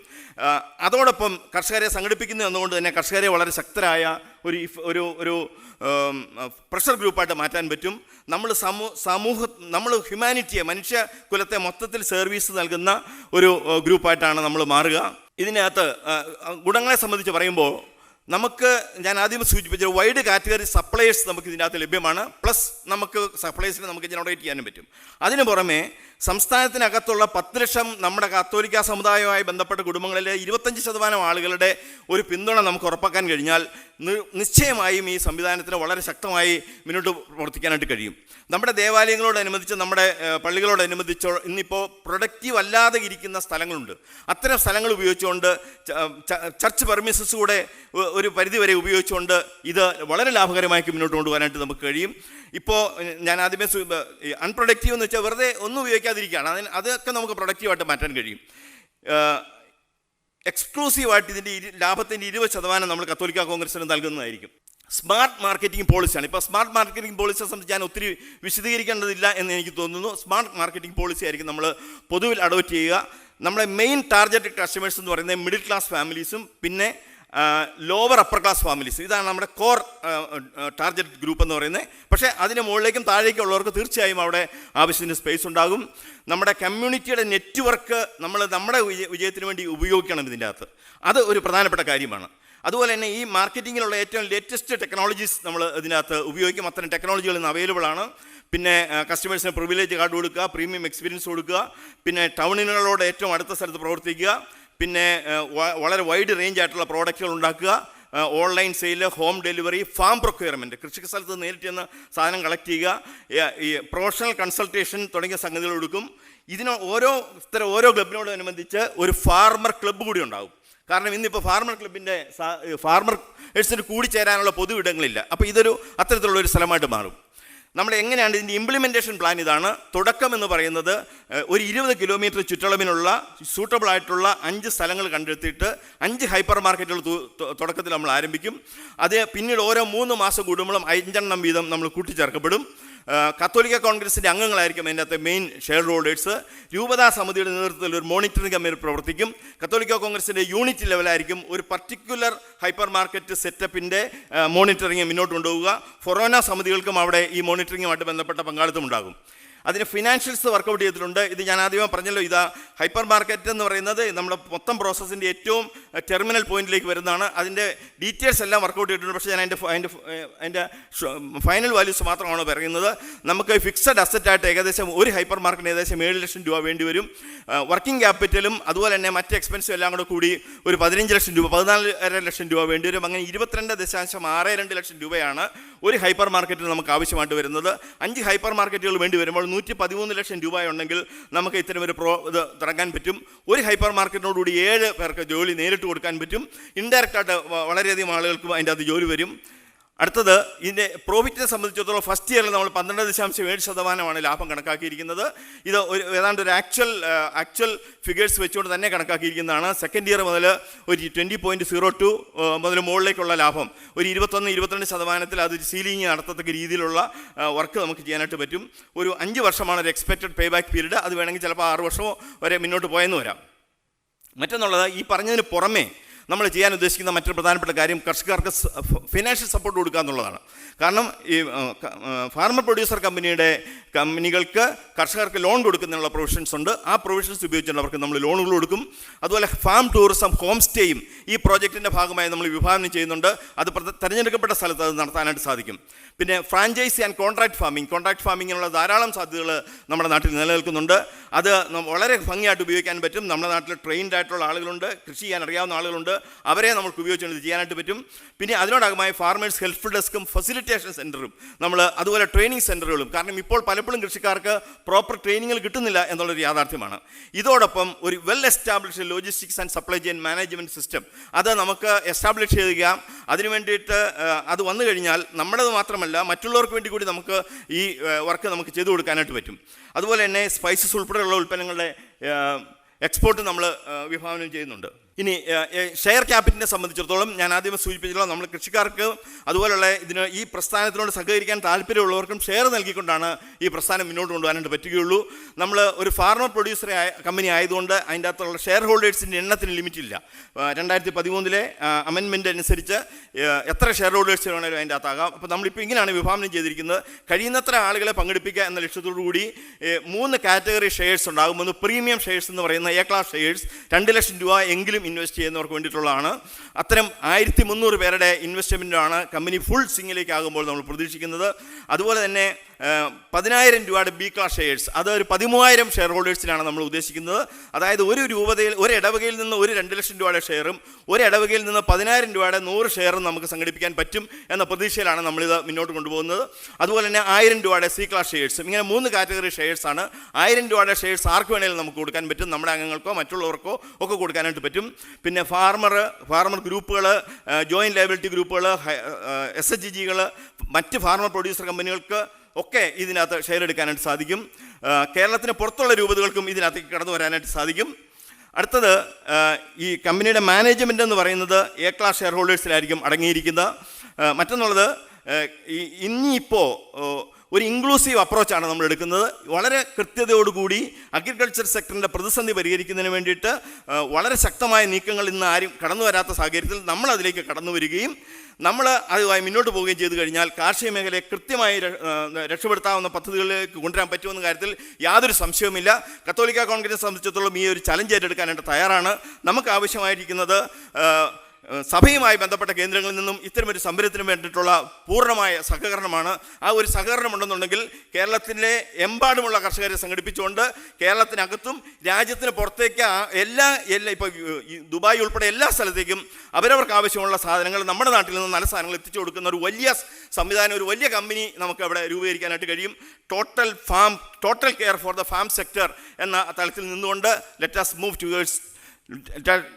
അതോടൊപ്പം കർഷകരെ സംഘടിപ്പിക്കുന്നു എന്നുകൊണ്ട് തന്നെ കർഷകരെ വളരെ ശക്തരായ ഒരു പ്രഷർ ഗ്രൂപ്പായിട്ട് മാറ്റാൻ പറ്റും. നമ്മൾ ഹ്യൂമാനിറ്റിയെ, മനുഷ്യ കുലത്തെ മൊത്തത്തിൽ സർവീസ് നൽകുന്ന ഒരു ഗ്രൂപ്പായിട്ടാണ് നമ്മൾ മാറുക. ഇതിനകത്ത് ഗുണങ്ങളെ സംബന്ധിച്ച് പറയുമ്പോൾ ഞാൻ ആദ്യം സൂചിപ്പിച്ച വൈഡ് കാറ്റഗറി സപ്ലയേഴ്സ് നമുക്ക് ഇതിനകത്ത് ലഭ്യമാണ്. പ്ലസ് നമുക്ക് സപ്ലയേഴ്സിനെ നമുക്ക് ജനറേറ്റ് ചെയ്യാനും പറ്റും. അതിന് പുറമെ സംസ്ഥാനത്തിനകത്തുള്ള 10 ലക്ഷം നമ്മുടെ കത്തോലിക്ക സമുദായവുമായി ബന്ധപ്പെട്ട കുടുംബങ്ങളിലെ 25% ആളുകളുടെ ഒരു പിന്തുണ നമുക്ക് ഉറപ്പാക്കാൻ കഴിഞ്ഞാൽ നിശ്ചയമായും ഈ സംവിധാനത്തിന് വളരെ ശക്തമായി മുന്നോട്ട് പ്രവർത്തിക്കാനായിട്ട് കഴിയും. നമ്മുടെ ദേവാലയങ്ങളോടനുബന്ധിച്ച്, നമ്മുടെ പള്ളികളോടനുബന്ധിച്ചോ ഇന്നിപ്പോൾ പ്രൊഡക്റ്റീവ് അല്ലാതെ ഇരിക്കുന്ന സ്ഥലങ്ങളുണ്ട്. അത്തരം സ്ഥലങ്ങൾ ഉപയോഗിച്ചുകൊണ്ട് ചർച്ച് പെർമിസസ് കൂടെ ഒരു പരിധിവരെ ഉപയോഗിച്ചുകൊണ്ട് ഇത് വളരെ ലാഭകരമായി മുന്നോട്ട് കൊണ്ടുപോകാനായിട്ട് നമുക്ക് കഴിയും. ഇപ്പോൾ ഞാൻ ആദ്യമേ അൺപ്രൊഡക്റ്റീവ് എന്ന് വെച്ചാൽ വെറുതെ ഒന്നും ഉപയോഗിക്കാതിരിക്കുകയാണ്. അതൊക്കെ നമുക്ക് പ്രൊഡക്റ്റീവായിട്ട് മാറ്റാൻ കഴിയും. എക്സ്ക്ലൂസീവായിട്ട് ഇതിൻ്റെ ലാഭത്തിൻ്റെ 20% നമ്മൾ കത്തോലിക്ക കോൺഗ്രസിന് നൽകുന്നതായിരിക്കും. സ്മാർട്ട് മാർക്കറ്റിംഗ് പോളിസിയാണ്. ഇപ്പോൾ സ്മാർട്ട് മാർക്കറ്റിംഗ് പോളിസിയെ സംബന്ധിച്ച് ഞാൻ ഒത്തിരി വിശദീകരിക്കേണ്ടതില്ല എന്ന് എനിക്ക് തോന്നുന്നു. സ്മാർട്ട് മാർക്കറ്റിംഗ് പോളിസി ആയിരിക്കും നമ്മൾ പൊതുവിൽ അഡോപ്റ്റ് ചെയ്യുക. നമ്മുടെ മെയിൻ ടാർഗറ്റ് കസ്റ്റമേഴ്സ് എന്ന് പറയുന്നത് മിഡിൽ ക്ലാസ് ഫാമിലീസും പിന്നെ ലോവർ അപ്പർ ക്ലാസ് ഫാമിലീസ്. ഇതാണ് നമ്മുടെ കോർ ടാർഗറ്റ് ഗ്രൂപ്പ് എന്ന് പറയുന്നത്. പക്ഷേ അതിന് മുകളിലേക്കും താഴേക്കും ഉള്ളവർക്ക് തീർച്ചയായും അവിടെ ആവശ്യത്തിന് സ്പേസ് ഉണ്ടാകും. നമ്മുടെ കമ്മ്യൂണിറ്റിയുടെ നെറ്റ്വർക്ക് നമ്മുടെ വിജയത്തിന് വേണ്ടി ഉപയോഗിക്കണം ഇതിൻ്റെ അകത്ത്. അത് ഒരു പ്രധാനപ്പെട്ട കാര്യമാണ്. അതുപോലെ തന്നെ ഈ മാർക്കറ്റിങ്ങിലുള്ള ഏറ്റവും ലേറ്റസ്റ്റ് ടെക്നോളജീസ് നമ്മൾ ഇതിനകത്ത് ഉപയോഗിക്കും. അത്തരം ടെക്നോളജികൾ ഇന്ന് അവൈലബിൾ ആണ്. പിന്നെ കസ്റ്റമേഴ്സിന് പ്രിവിലേജ് കാർഡ് കൊടുക്കുക, പ്രീമിയം എക്സ്പീരിയൻസ് കൊടുക്കുക, പിന്നെ ടൗണുകളോട് ഏറ്റവും അടുത്ത സ്ഥലത്ത് പ്രവർത്തിക്കുക, പിന്നെ വളരെ വൈഡ് റേഞ്ച് ആയിട്ടുള്ള പ്രോഡക്റ്റുകൾ ഉണ്ടാക്കുക, online sale, home delivery, farm procurement, കൃഷി സ്ഥലത്ത് നേരിട്ട് ചെന്ന് സാധനം കളക്ട് ചെയ്യുക, ഈ പ്രൊഫഷണൽ കൺസൾട്ടേഷൻ തുടങ്ങിയ സംഗതികൾ കൊടുക്കും. ഓരോ ക്ലബിനോടനുബന്ധിച്ച് ഒരു ഫാർമർ ക്ലബ്ബ് കൂടി ഉണ്ടാകും. കാരണം ഇന്നിപ്പോൾ ഫാർമേഴ്സിന് കൂടിച്ചേരാനുള്ള പൊതു ഇടങ്ങളില്ല. അപ്പോൾ ഇതൊരു അത്തരത്തിലുള്ള ഒരു സ്ഥലമായിട്ട് മാറും. നമ്മൾ എങ്ങനെയാണ് ഇതിൻ്റെ ഇംപ്ലിമെൻറ്റേഷൻ പ്ലാൻ ഇതാണ്. തുടക്കം എന്ന് പറയുന്നത് ഒരു 20 കിലോമീറ്റർ ചുറ്റളവിനുള്ള സൂട്ടബിൾ ആയിട്ടുള്ള 5 സ്ഥലങ്ങൾ കണ്ടെത്തിയിട്ട് 5 ഹൈപ്പർ മാർക്കറ്റുകൾ തുടക്കത്തിൽ നമ്മൾ ആരംഭിക്കും. അത് പിന്നീട് ഓരോ 3 മാസം കൂടുമ്പോഴും 5 വീതം നമ്മൾ കൂട്ടിച്ചേർക്കപ്പെടും. കത്തോലിക്ക കോൺഗ്രസിൻ്റെ അംഗങ്ങളായിരിക്കും അതിൻ്റെ അകത്തെ മെയിൻ ഷെയർ ഹോൾഡേഴ്സ്. രൂപതാ സമിതിയുടെ നേതൃത്വത്തിൽ ഒരു മോണിറ്ററിംഗ് കമ്മിറ്റി പ്രവർത്തിക്കും. കത്തോലിക്ക കോൺഗ്രസിൻ്റെ യൂണിറ്റ് ലെവലായിരിക്കും ഒരു പർട്ടിക്കുലർ ഹൈപ്പർ മാർക്കറ്റ് സെറ്റപ്പിൻ്റെ മോണിറ്ററിംഗ് മുന്നോട്ട് കൊണ്ടുപോവുക. ഫൊറോന സമിതികൾക്കും അവിടെ ഈ മോണിറ്ററിംഗുമായിട്ട് ബന്ധപ്പെട്ട പങ്കാളിത്തം ഉണ്ടാകും. അതിന് ഫിനാൻഷ്യൽസ് വർക്കൗട്ട് ചെയ്തിട്ടുണ്ട്. ഇത് ഞാൻ ആദ്യമേ പറഞ്ഞല്ലോ, ഇതാ ഹൈപ്പർ മാർക്കറ്റ് എന്ന് പറയുന്നത് നമ്മുടെ മൊത്തം പ്രോസസ്സിൻ്റെ ഏറ്റവും ടെർമിനൽ പോയിന്റിലേക്ക് വരുന്നതാണ്. അതിൻ്റെ ഡീറ്റെയിൽസ് എല്ലാം വർക്കൗട്ട് ചെയ്തിട്ടുണ്ട്. പക്ഷേ ഞാൻ അതിൻ്റെ ഫൈനൽ വാല്യൂസ് മാത്രമാണ് പറയുന്നത്. നമുക്ക് ഫിക്സഡ് അസറ്റായിട്ട് ഏകദേശം ഒരു ഹൈപ്പർ മാർക്കറ്റിന് ഏകദേശം 7 ലക്ഷം രൂപ വേണ്ടി വരും. വർക്കിംഗ് ക്യാപിറ്റലും അതുപോലെ തന്നെ മറ്റ് എക്സ്പെൻസും എല്ലാം കൂടി ഒരു 15 ലക്ഷം രൂപ, 14.5 ലക്ഷം രൂപ വേണ്ടി വരും. അങ്ങനെ 22.62 ലക്ഷം രൂപയാണ് ഒരു ഹൈപ്പർ മാർക്കറ്റിന് നമുക്ക് ആവശ്യമായിട്ട് വരുന്നത്. 5 ഹൈപ്പർ മാർക്കറ്റുകൾ വേണ്ടി വരുമ്പോൾ 113 ലക്ഷം രൂപയുണ്ടെങ്കിൽ നമുക്ക് ഇത്തരം ഒരു ഇത് തുടങ്ങാൻ പറ്റും. ഒരു ഹൈപ്പർ മാർക്കറ്റിനോടുകൂടി 7 പേർക്ക് ജോലി നേരിട്ട് കൊടുക്കാൻ പറ്റും. ഇൻഡയറക്റ്റായിട്ട് വളരെയധികം ആളുകൾക്ക് അതിൻ്റെ അത് ജോലി വരും. അടുത്തത് ഇതിൻ്റെ പ്രോഫിറ്റിനെ സംബന്ധിച്ചിടത്തോളം ഫസ്റ്റ് ഇയറിൽ നമ്മൾ 12.7% ലാഭം കണക്കാക്കിയിരിക്കുന്നത്. ഇത് ഏതാണ്ട് ഒരു ആക്ച്വൽ ഫിഗേഴ്സ് വെച്ചുകൊണ്ട് തന്നെ കണക്കാക്കിയിരിക്കുന്നതാണ്. സെക്കൻഡ് ഇയർ മുതൽ ഒരു 20.02 മുതൽ മുകളിലേക്കുള്ള ലാഭം ഒരു 21-22% അത് സീലിംഗ് നടത്തത്തക്ക രീതിയിലുള്ള വർക്ക് നമുക്ക് ചെയ്യാനായിട്ട് പറ്റും. ഒരു 5 വർഷമാണ് ഒരു എക്സ്പെക്റ്റഡ് പേ ബാക്ക് പീരീഡ്. അത് വേണമെങ്കിൽ ചിലപ്പോൾ 6 വർഷമോ വരെ മുന്നോട്ട് പോയെന്ന് വരാം. മറ്റൊന്നുള്ളത്, ഈ പറഞ്ഞതിന് പുറമേ നമ്മൾ ചെയ്യാൻ ഉദ്ദേശിക്കുന്ന മറ്റൊരു പ്രധാനപ്പെട്ട കാര്യം കർഷകർക്ക് ഫിനാൻഷ്യൽ സപ്പോർട്ട് കൊടുക്കുക എന്നുള്ളതാണ്. കാരണം ഈ ഫാർമർ പ്രൊഡ്യൂസർ കമ്പനികൾക്ക് കർഷകർക്ക് ലോൺ കൊടുക്കുന്നതിനുള്ള പ്രൊവിഷൻസ് ഉണ്ട്. ആ പ്രൊവിഷൻസ് ഉപയോഗിച്ചുകൊണ്ട് അവർക്ക് നമ്മൾ ലോണുകൾ കൊടുക്കും. അതുപോലെ ഫാം ടൂറിസം ഹോം സ്റ്റേയും ഈ പ്രോജക്റ്റിൻ്റെ ഭാഗമായി നമ്മൾ വിഭാവനം ചെയ്യുന്നുണ്ട്. അത് തിരഞ്ഞെടുക്കപ്പെട്ട സ്ഥലത്ത് അത് നടത്താനായിട്ട് സാധിക്കും. പിന്നെ ഫ്രാഞ്ചൈസി ആൻഡ് കോൺട്രാക്ട് ഫാമിങ്ങിനുള്ള ധാരാളം സാധ്യതകൾ നമ്മുടെ നാട്ടിൽ നിലനിൽക്കുന്നുണ്ട്. അത് വളരെ ഭംഗിയായിട്ട് ഉപയോഗിക്കാൻ പറ്റും. നമ്മുടെ നാട്ടിൽ ട്രെയിൻഡ് ആയിട്ടുള്ള ആളുകളുണ്ട്, കൃഷി ചെയ്യാൻ അറിയാവുന്ന ആളുകളുണ്ട്, അവരെ നമുക്ക് ഉപയോഗിച്ചുകൊണ്ട് ഇത് ചെയ്യാനായിട്ട് പറ്റും. പിന്നെ അതിനോടകമായി ഫാർമേഴ്സ് ഹെൽപ്പ് ഡെസ്കും ഫെസിലിറ്റേഷൻ സെൻറ്ററും അതുപോലെ ട്രെയിനിങ് സെൻറ്ററുകളും, കാരണം ഇപ്പോൾ പലപ്പോഴും കൃഷിക്കാർക്ക് പ്രോപ്പർ ട്രെയിനിങ്ങുകൾ കിട്ടുന്നില്ല എന്നുള്ളൊരു യാഥാർത്ഥ്യമാണ്. ഇതോടൊപ്പം ഒരു well established logistics and supply chain management system അത് നമുക്ക് എസ്റ്റാബ്ലിഷ് ചെയ്യുക. അതിനു വേണ്ടിയിട്ട് അത് വന്നു കഴിഞ്ഞാൽ നമ്മുടേത് മാത്രമല്ല മറ്റുള്ളവർക്ക് വേണ്ടി കൂടി നമുക്ക് ഈ വർക്ക് നമുക്ക് ചെയ്തു കൊടുക്കാനായിട്ട് പറ്റും. അതുപോലെ തന്നെ സ്പൈസസ് ഉൾപ്പെടെയുള്ള ഉൽപ്പന്നങ്ങളുടെ എക്സ്പോർട്ട് നമ്മൾ വിഭാവനം ചെയ്യുന്നുണ്ട്. ഇനി ഷെയർ ക്യാപിറ്റലിനെ സംബന്ധിച്ചിടത്തോളം ഞാൻ ആദ്യമേ സൂചിപ്പിച്ചല്ലോ, നമ്മൾ കൃഷിക്കാർക്ക് അതുപോലുള്ള ഈ പ്രസ്ഥാനത്തിനോട് സഹകരിക്കാൻ താല്പര്യമുള്ളവർക്കും ഷെയർ നൽകിക്കൊണ്ടാണ് ഈ പ്രസ്ഥാനം മുന്നോട്ട് കൊണ്ടുപോകാനായിട്ട് പറ്റുകയുള്ളൂ. നമ്മൾ ഒരു ഫാർമർ പ്രൊഡ്യൂസർ കമ്പനി ആയതുകൊണ്ട് അതിൻ്റെ അകത്തുള്ള ഷെയർ ഹോൾഡേഴ്സിൻ്റെ എണ്ണത്തിന് ലിമിറ്റില്ല. 2013 അമെൻമെൻ്റ് അനുസരിച്ച് എത്ര ഷെയർ ഹോൾഡേഴ്സ് വേണമെങ്കിലും അതിൻ്റെ അകത്താകാം. അപ്പോൾ നമ്മളിപ്പോൾ ഇങ്ങനെയാണ് വിഭാവനം ചെയ്തിരിക്കുന്നത്. കഴിയുന്നത്ര ആളുകളെ പങ്കെടുപ്പിക്കുക എന്ന ലക്ഷ്യത്തോടു കൂടി 3 കാറ്റഗറി ഷെയർസ് ഉണ്ടാകും. ഒന്ന് പ്രീമിയം ഷെയർസ് എന്ന് പറയുന്ന എ ക്ലാസ് ഷെയർസ്, 2 ലക്ഷം രൂപ എങ്കിലും ഇൻവെസ്റ്റ് ചെയ്യുന്നവർക്ക് വേണ്ടിയിട്ടുള്ളതാണ്. അത്തരം 1300 പേരുടെ ഇൻവെസ്റ്റ്മെൻറ്റാണ് കമ്പനി ഫുൾ സ്വിങ്ങിലേക്ക് ആകുമ്പോൾ നമ്മൾ പ്രതീക്ഷിക്കുന്നത്. അതുപോലെ തന്നെ 10,000 രൂപയുടെ ബി ക്ലാസ് ഷെയർസ്, അത് ഒരു 13,000 ഷെയർ ഹോൾഡേഴ്സിനാണ് നമ്മൾ ഉദ്ദേശിക്കുന്നത്. അതായത് ഒരു ഇടവകയിൽ നിന്ന് 2 ലക്ഷം രൂപയുടെ ഷെയറും ഒരു ഇടവകയിൽ നിന്ന് 10,000 രൂപയുടെ 100 ഷെയറും നമുക്ക് സംഘടിപ്പിക്കാൻ പറ്റും എന്ന പ്രതീക്ഷയിലാണ് നമ്മളിത് മുന്നോട്ട് കൊണ്ടുപോകുന്നത്. അതുപോലെ തന്നെ 1000 രൂപയുടെ സി ക്ലാസ് ഷെയർസും, ഇങ്ങനെ 3 കാറ്റഗറി ഷെയർസാണ്. 1000 രൂപയുടെ ഷെയർസ് ആർക്ക് വേണമെങ്കിലും നമുക്ക് കൊടുക്കാൻ പറ്റും, നമ്മുടെ അംഗങ്ങൾക്കോ മറ്റുള്ളവർക്കോ ഒക്കെ കൊടുക്കാനായിട്ട് പറ്റും. പിന്നെ ഫാർമർ ഗ്രൂപ്പുകൾ, ജോയിൻറ്റ് ലയബിലിറ്റി ഗ്രൂപ്പുകൾ, SHGകൾ, മറ്റ് ഫാർമർ പ്രൊഡ്യൂസർ കമ്പനികൾക്ക് ഒക്കെ ഇതിനകത്ത് ഷെയർ എടുക്കാനായിട്ട് സാധിക്കും. കേരളത്തിന് പുറത്തുള്ള രൂപതകൾക്കും ഇതിനകത്തേക്ക് കടന്നു വരാനായിട്ട് സാധിക്കും. അടുത്തത് ഈ കമ്പനിയുടെ മാനേജ്മെൻ്റ് എന്ന് പറയുന്നത് എ ക്ലാസ് ഷെയർ ഹോൾഡേഴ്സിലായിരിക്കും അടങ്ങിയിരിക്കുന്നത്. മറ്റൊന്നുള്ളത് ഇനിയിപ്പോൾ ഒരു ഇൻക്ലൂസീവ് അപ്രോച്ചാണ് നമ്മൾ എടുക്കുന്നത്. വളരെ കൃത്യതയോടുകൂടി അഗ്രികൾച്ചർ സെക്ടറിൻ്റെ പ്രതിസന്ധി പരിഹരിക്കുന്നതിന് വേണ്ടിയിട്ട് വളരെ ശക്തമായ നീക്കങ്ങൾ ഇന്ന് ആരും കടന്നു വരാത്ത സാഹചര്യത്തിൽ നമ്മൾ അതിലേക്ക് കടന്നു വരികയും നമ്മൾ അതുമായി മുന്നോട്ട് പോവുകയും ചെയ്തു കഴിഞ്ഞാൽ കാർഷിക മേഖലയെ കൃത്യമായി രക്ഷപ്പെടുത്താവുന്ന പദ്ധതികളിലേക്ക് കൊണ്ടുവരാൻ പറ്റുമെന്ന കാര്യത്തിൽ യാതൊരു സംശയവുമില്ല. കത്തോലിക്ക കോൺഗ്രസിനെ സംബന്ധിച്ചിടത്തോളം ഈ ഒരു ചലഞ്ച് ഏറ്റെടുക്കാനായിട്ട് തയ്യാറാണ്. നമുക്ക് ആവശ്യമായിരിക്കുന്നത് സഭയുമായി ബന്ധപ്പെട്ട കേന്ദ്രങ്ങളിൽ നിന്നും ഇത്തരമൊരു സംരംഭത്തിന് വേണ്ടിയിട്ടുള്ള പൂർണ്ണമായ സഹകരണമാണ്. ആ ഒരു സഹകരണം ഉണ്ടെന്നുണ്ടെങ്കിൽ കേരളത്തിലെ എമ്പാടുമുള്ള കർഷകരെ സംഘടിപ്പിച്ചുകൊണ്ട് കേരളത്തിനകത്തും രാജ്യത്തിന് പുറത്തേക്ക് എല്ലാ ഇപ്പോൾ ദുബായ് ഉൾപ്പെടെ എല്ലാ സ്ഥലത്തേക്കും അവരവർക്ക് ആവശ്യമുള്ള സാധനങ്ങൾ നമ്മുടെ നാട്ടിൽ നിന്ന് നല്ല സാധനങ്ങൾ എത്തിച്ചു കൊടുക്കുന്ന ഒരു വലിയ സംവിധാനം, ഒരു വലിയ കമ്പനി നമുക്ക് അവിടെ രൂപീകരിക്കാനായിട്ട് കഴിയും. Total care for the farm sector എന്ന തലത്തിൽ നിന്നുകൊണ്ട്